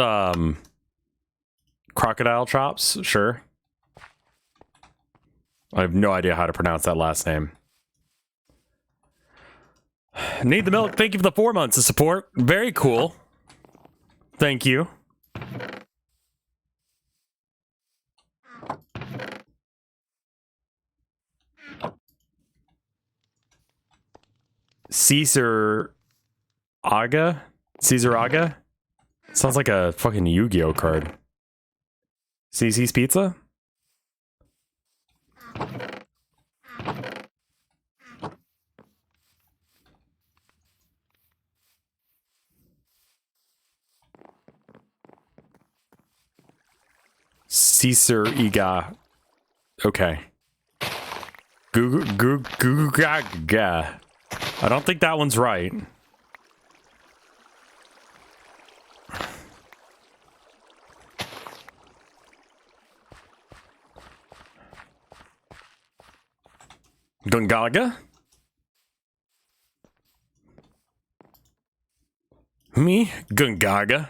crocodile chops. Sure. I have no idea how to pronounce that last name. Need the milk. Thank you for the 4 months of support. Very cool. Thank you. Caesar Aga? Caesar Aga? Sounds like a fucking Yu-Gi-Oh card. CC's Pizza? Caesar Iga. Okay. Goo Gaga. I don't think that one's right. Gungaga? Me? Gungaga?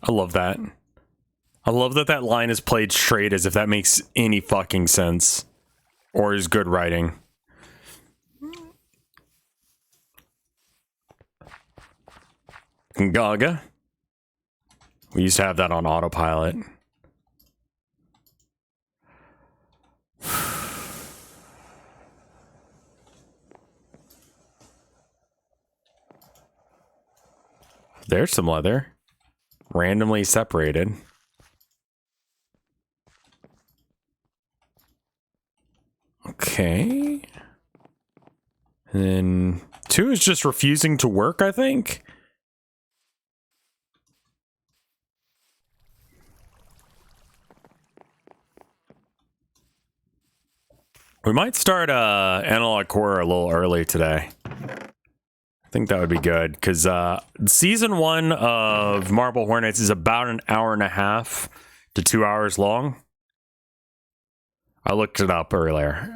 I love that. I love that that line is played straight as if that makes any fucking sense. Or is good writing. Gaga. We used to have that on autopilot. There's some leather. Randomly separated. Okay. And then 2 is just refusing to work, I think. We might start Analog Core a little early today. I think that would be good, because season 1 of Marble Hornets is about an hour and a half to 2 hours long. I looked it up earlier.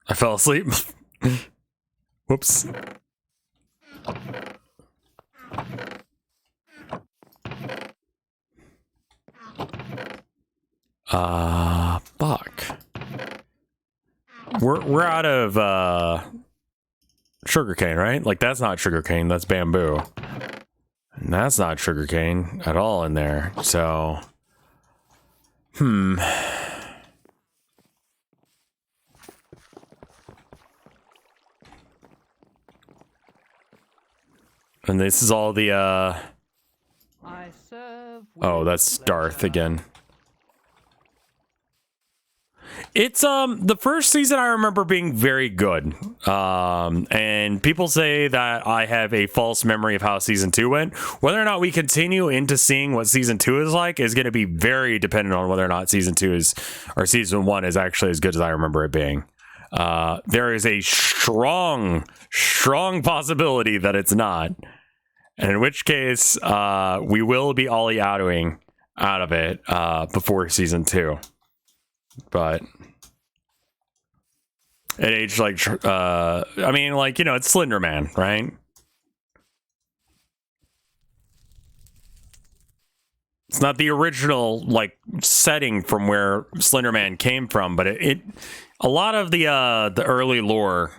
I fell asleep. Whoops. Fuck. We're out of sugarcane, right? Like, that's not sugarcane, that's bamboo. And that's not sugarcane at all in there. So and this is all the I serve oh, with that's Darth pleasure. again. It's the first season I remember being very good. And people say that I have a false memory of how season 2 went. Whether or not we continue into seeing what season 2 is like is going to be very dependent on whether or not season 2 is, or season 1 is actually as good as I remember it being. There is a strong possibility that it's not. And in which case, we will be ollie outting out of it before season 2. But it aged like, I mean, like, you know, it's Slender Man, right? It's not the original like setting from where Slenderman came from, but a lot of the early lore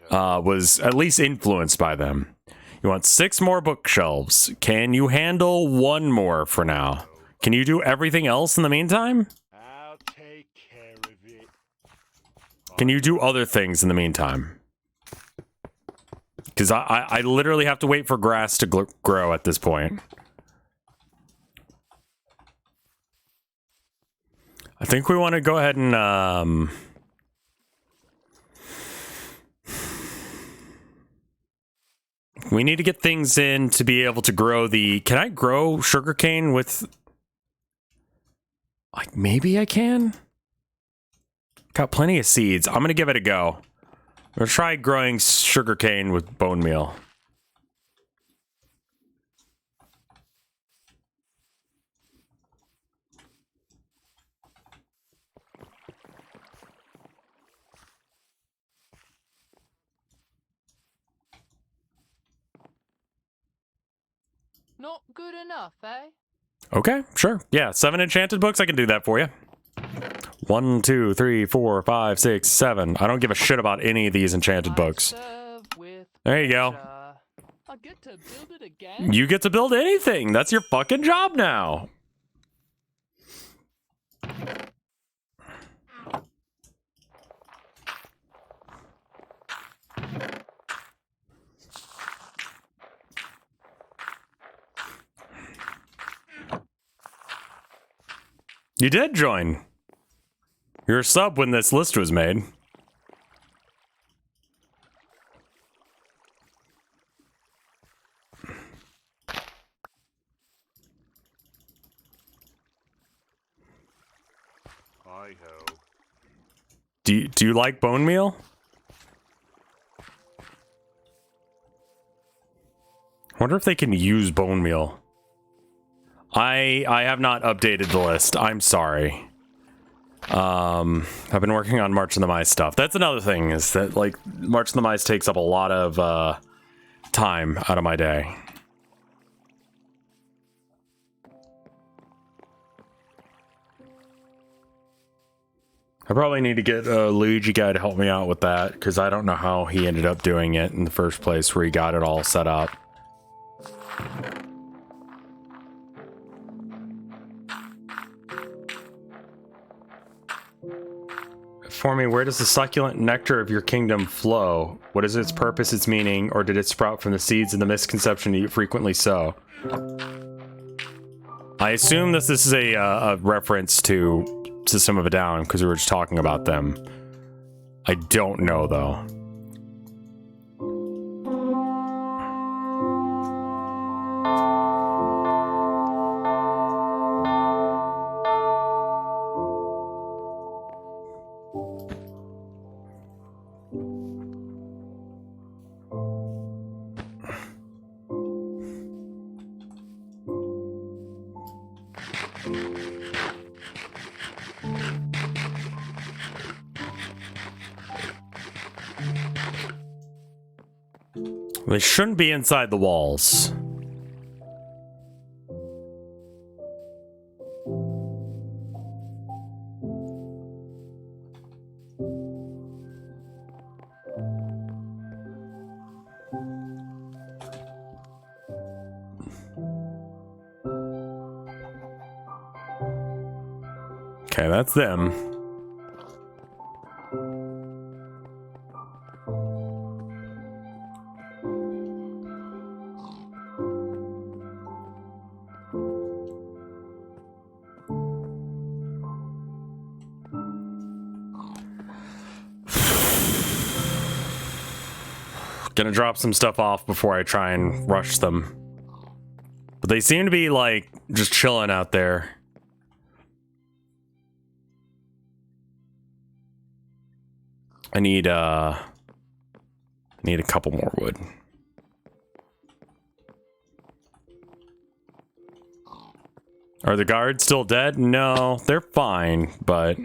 was at least influenced by them. You want 6 more bookshelves. Can you handle 1 more for now? Can you do everything else in the meantime? I'll take care of it. Can you do other things in the meantime? Because I literally have to wait for grass to grow at this point. I think we want to go ahead and we need to get things in to be able to grow the... Can I grow sugarcane with... Like, maybe I can? Got plenty of seeds. I'm going to give it a go. I'm going to try growing sugarcane with bone meal. Not good enough, eh? Okay, sure. Yeah, 7 enchanted books. I can do that for you. 1, 2, 3, 4, 5, 6, 7. I don't give a shit about any of these enchanted books. There you go. I get to build it again? You get to build anything. That's your fucking job now. You did join. You're a sub when this list was made. Hi-ho. Do you like bone meal? I wonder if they can use bone meal. I have not updated the list. I'm sorry. I've been working on March of the Mice stuff. That's another thing, is that like March of the Mice takes up a lot of time out of my day. I probably need to get a Luigi guy to help me out with that, because I don't know how he ended up doing it in the first place, where he got it all set up. For me, where does the succulent nectar of your kingdom flow? What is its purpose, its meaning, or did it sprout from the seeds and the misconception you frequently sow? I assume this is a reference to System of a Down, because we were just talking about them. I don't know, though. They shouldn't be inside the walls. Okay, that's them. Gonna drop some stuff off before I try and rush them. But they seem to be, like, just chilling out there. I need a couple more wood. Are the guards still dead? No, they're fine, but...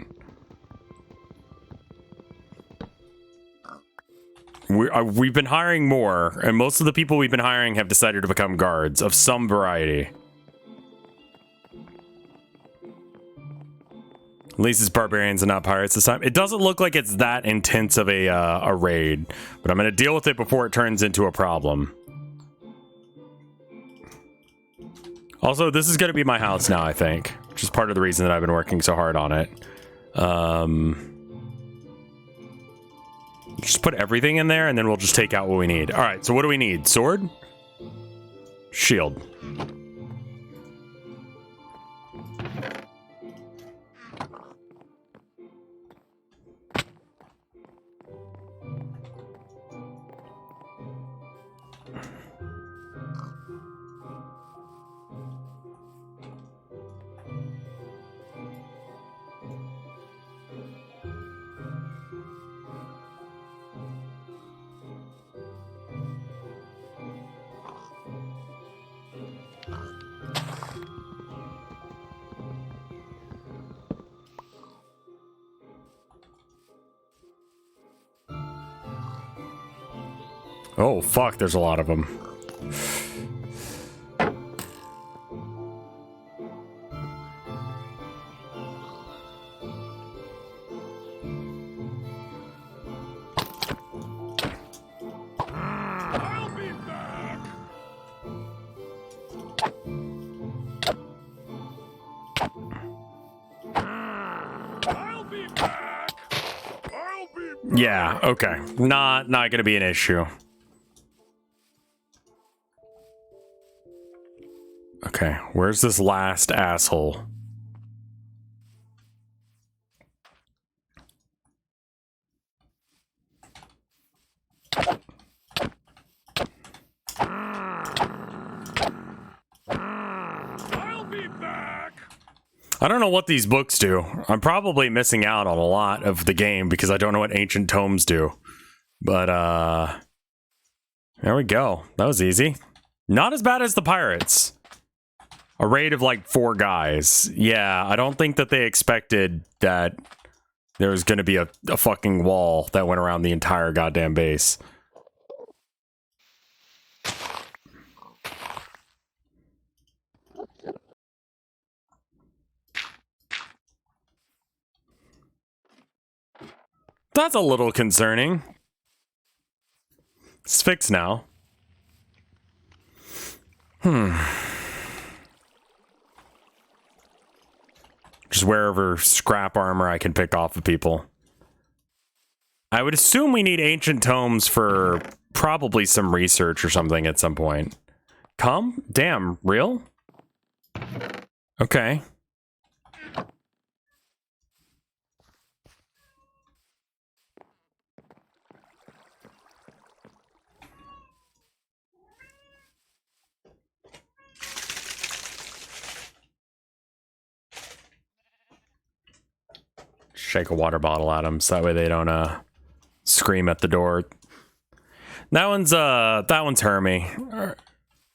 We've been hiring more, and most of the people we've been hiring have decided to become guards of some variety. At least it's barbarians and not pirates this time. It doesn't look like it's that intense of a raid, but I'm going to deal with it before it turns into a problem. Also, this is going to be my house now, I think, which is part of the reason that I've been working so hard on it. Just put everything in there, and then we'll just take out what we need. All right, so what do we need? Sword? Shield. Oh, fuck, there's a lot of them. I'll be back. I'll be back. I'll be back. Yeah, okay. Not gonna be an issue. Okay, where's this last asshole? I'll be back. I don't know what these books do. I'm probably missing out on a lot of the game because I don't know what ancient tomes do. But, there we go. That was easy. Not as bad as the pirates. A raid of like 4 guys. Yeah, I don't think that they expected that there was going to be a fucking wall that went around the entire goddamn base. That's a little concerning. It's fixed now. Just wherever scrap armor I can pick off of people. I would assume we need ancient tomes for probably some research or something at some point. Come? Damn, real? Okay. Shake a water bottle at them so that way they don't scream at the door. That one's Hermie.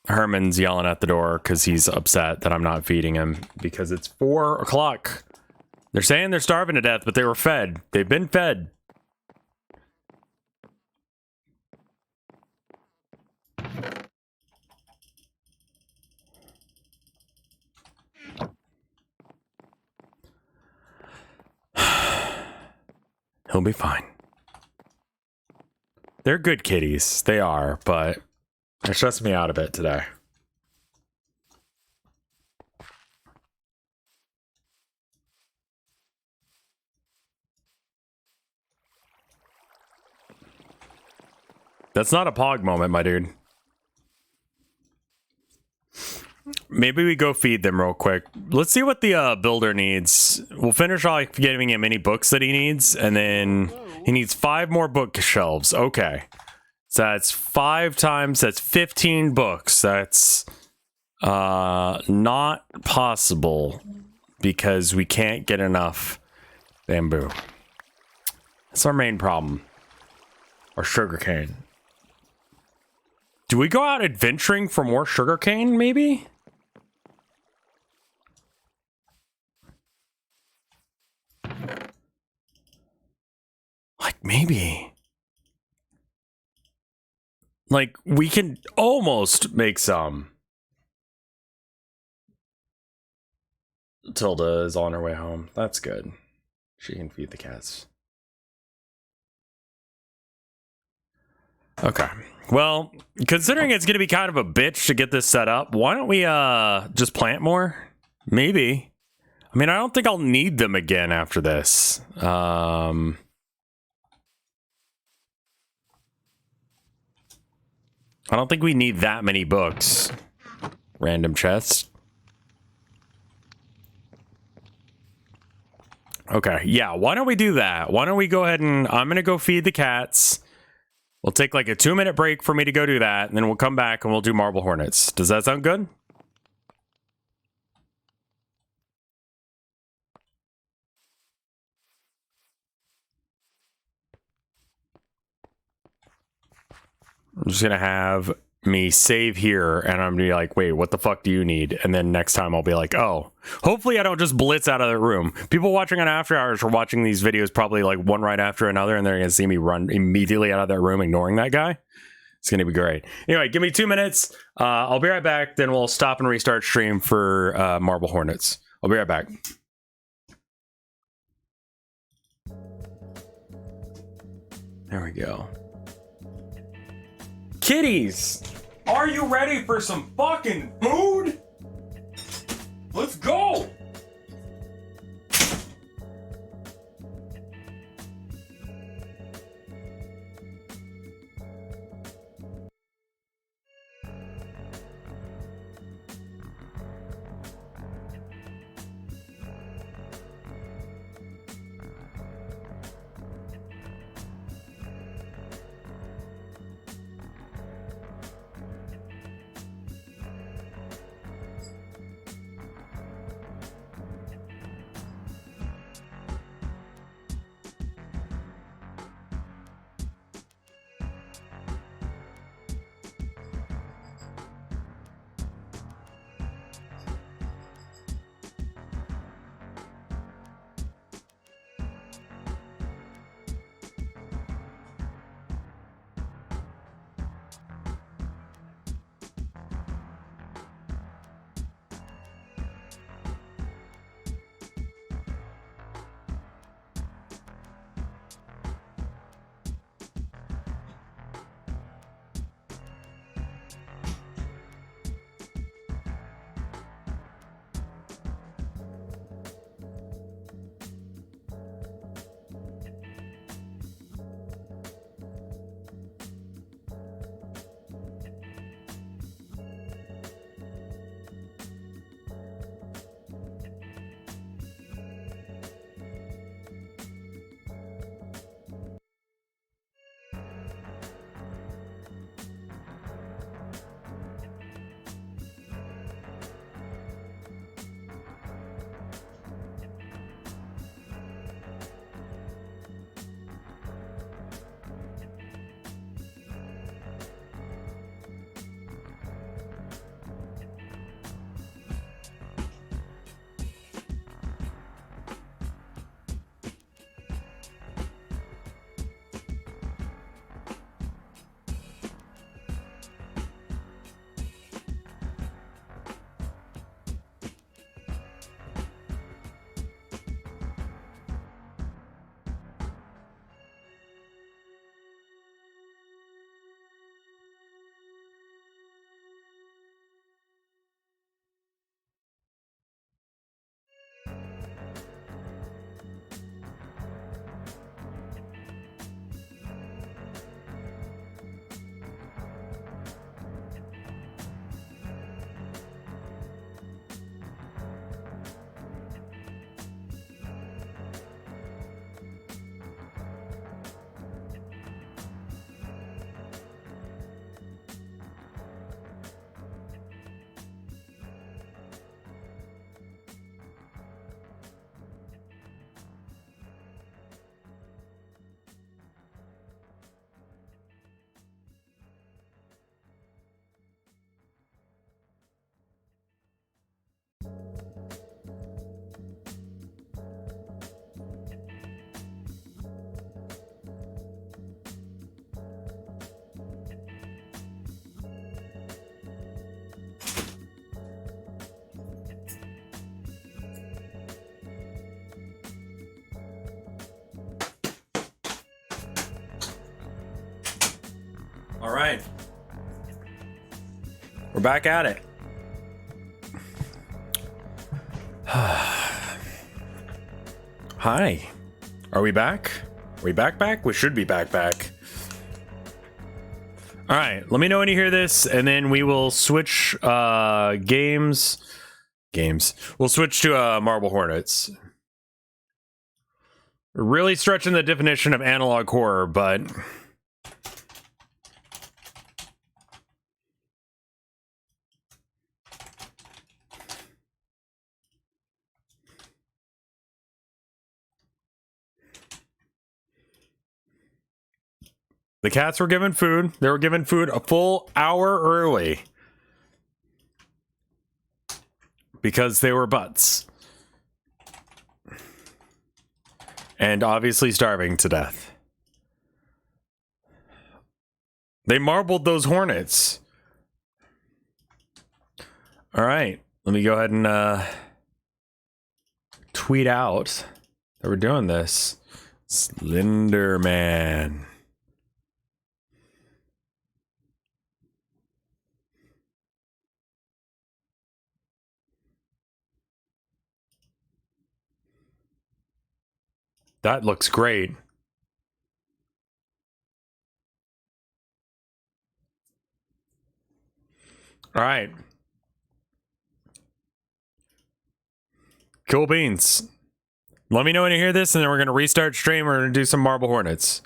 Herman's yelling at the door because he's upset that I'm not feeding him because it's 4 o'clock. They're saying they're starving to death, but they were fed. They've been fed. He'll be fine. They're good kitties. They are, but it stressed me out a bit today. That's not a pog moment, my dude. Maybe we go feed them real quick. Let's see what the builder needs. We'll finish off giving him any books that he needs, and then he needs 5 more bookshelves. Okay. So that's 5 times, that's 15 books. That's not possible because we can't get enough bamboo. That's our main problem. Or sugarcane. Do we go out adventuring for more sugarcane, maybe? Like, maybe. Like, we can almost make some. Tilda is on her way home. That's good. She can feed the cats. Okay. Well, considering it's going to be kind of a bitch to get this set up, why don't we just plant more? Maybe. I mean, I don't think I'll need them again after this. I don't think we need that many books. Random chest. Okay, yeah, why don't we do that? Why don't we go ahead and I'm gonna go feed the cats. We'll take like a 2-minute break for me to go do that, and then we'll come back and we'll do marble hornets. Does that sound good? I'm just gonna have me save here, and I'm gonna be like, wait, what the fuck do you need? And then next time I'll be like, oh, hopefully I don't just blitz out of the room. People watching on After Hours are watching these videos probably like one right after another, and they're gonna see me run immediately out of that room ignoring that guy. It's gonna be great. Anyway, give me 2 minutes. I'll be right back. Then we'll stop and restart stream for Marble Hornets. I'll be right back. There we go. Kitties, are you ready for some fucking food? Let's go. All right. We're back at it. Hi. Are we back? Are we back? We should be back. All right. Let me know when you hear this, and then we will switch games. We'll switch to Marble Hornets. Really stretching the definition of analog horror, but the cats were given food. They were given food a full hour early because they were butts. And obviously starving to death. They marbled those hornets. All right. Let me go ahead and tweet out that we're doing this. Slenderman. That looks great. All right. Cool beans. Let me know when you hear this, and then we're going to restart stream. We're going to do some Marble Hornets.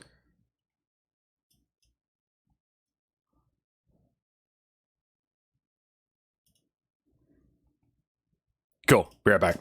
Cool. Be right back.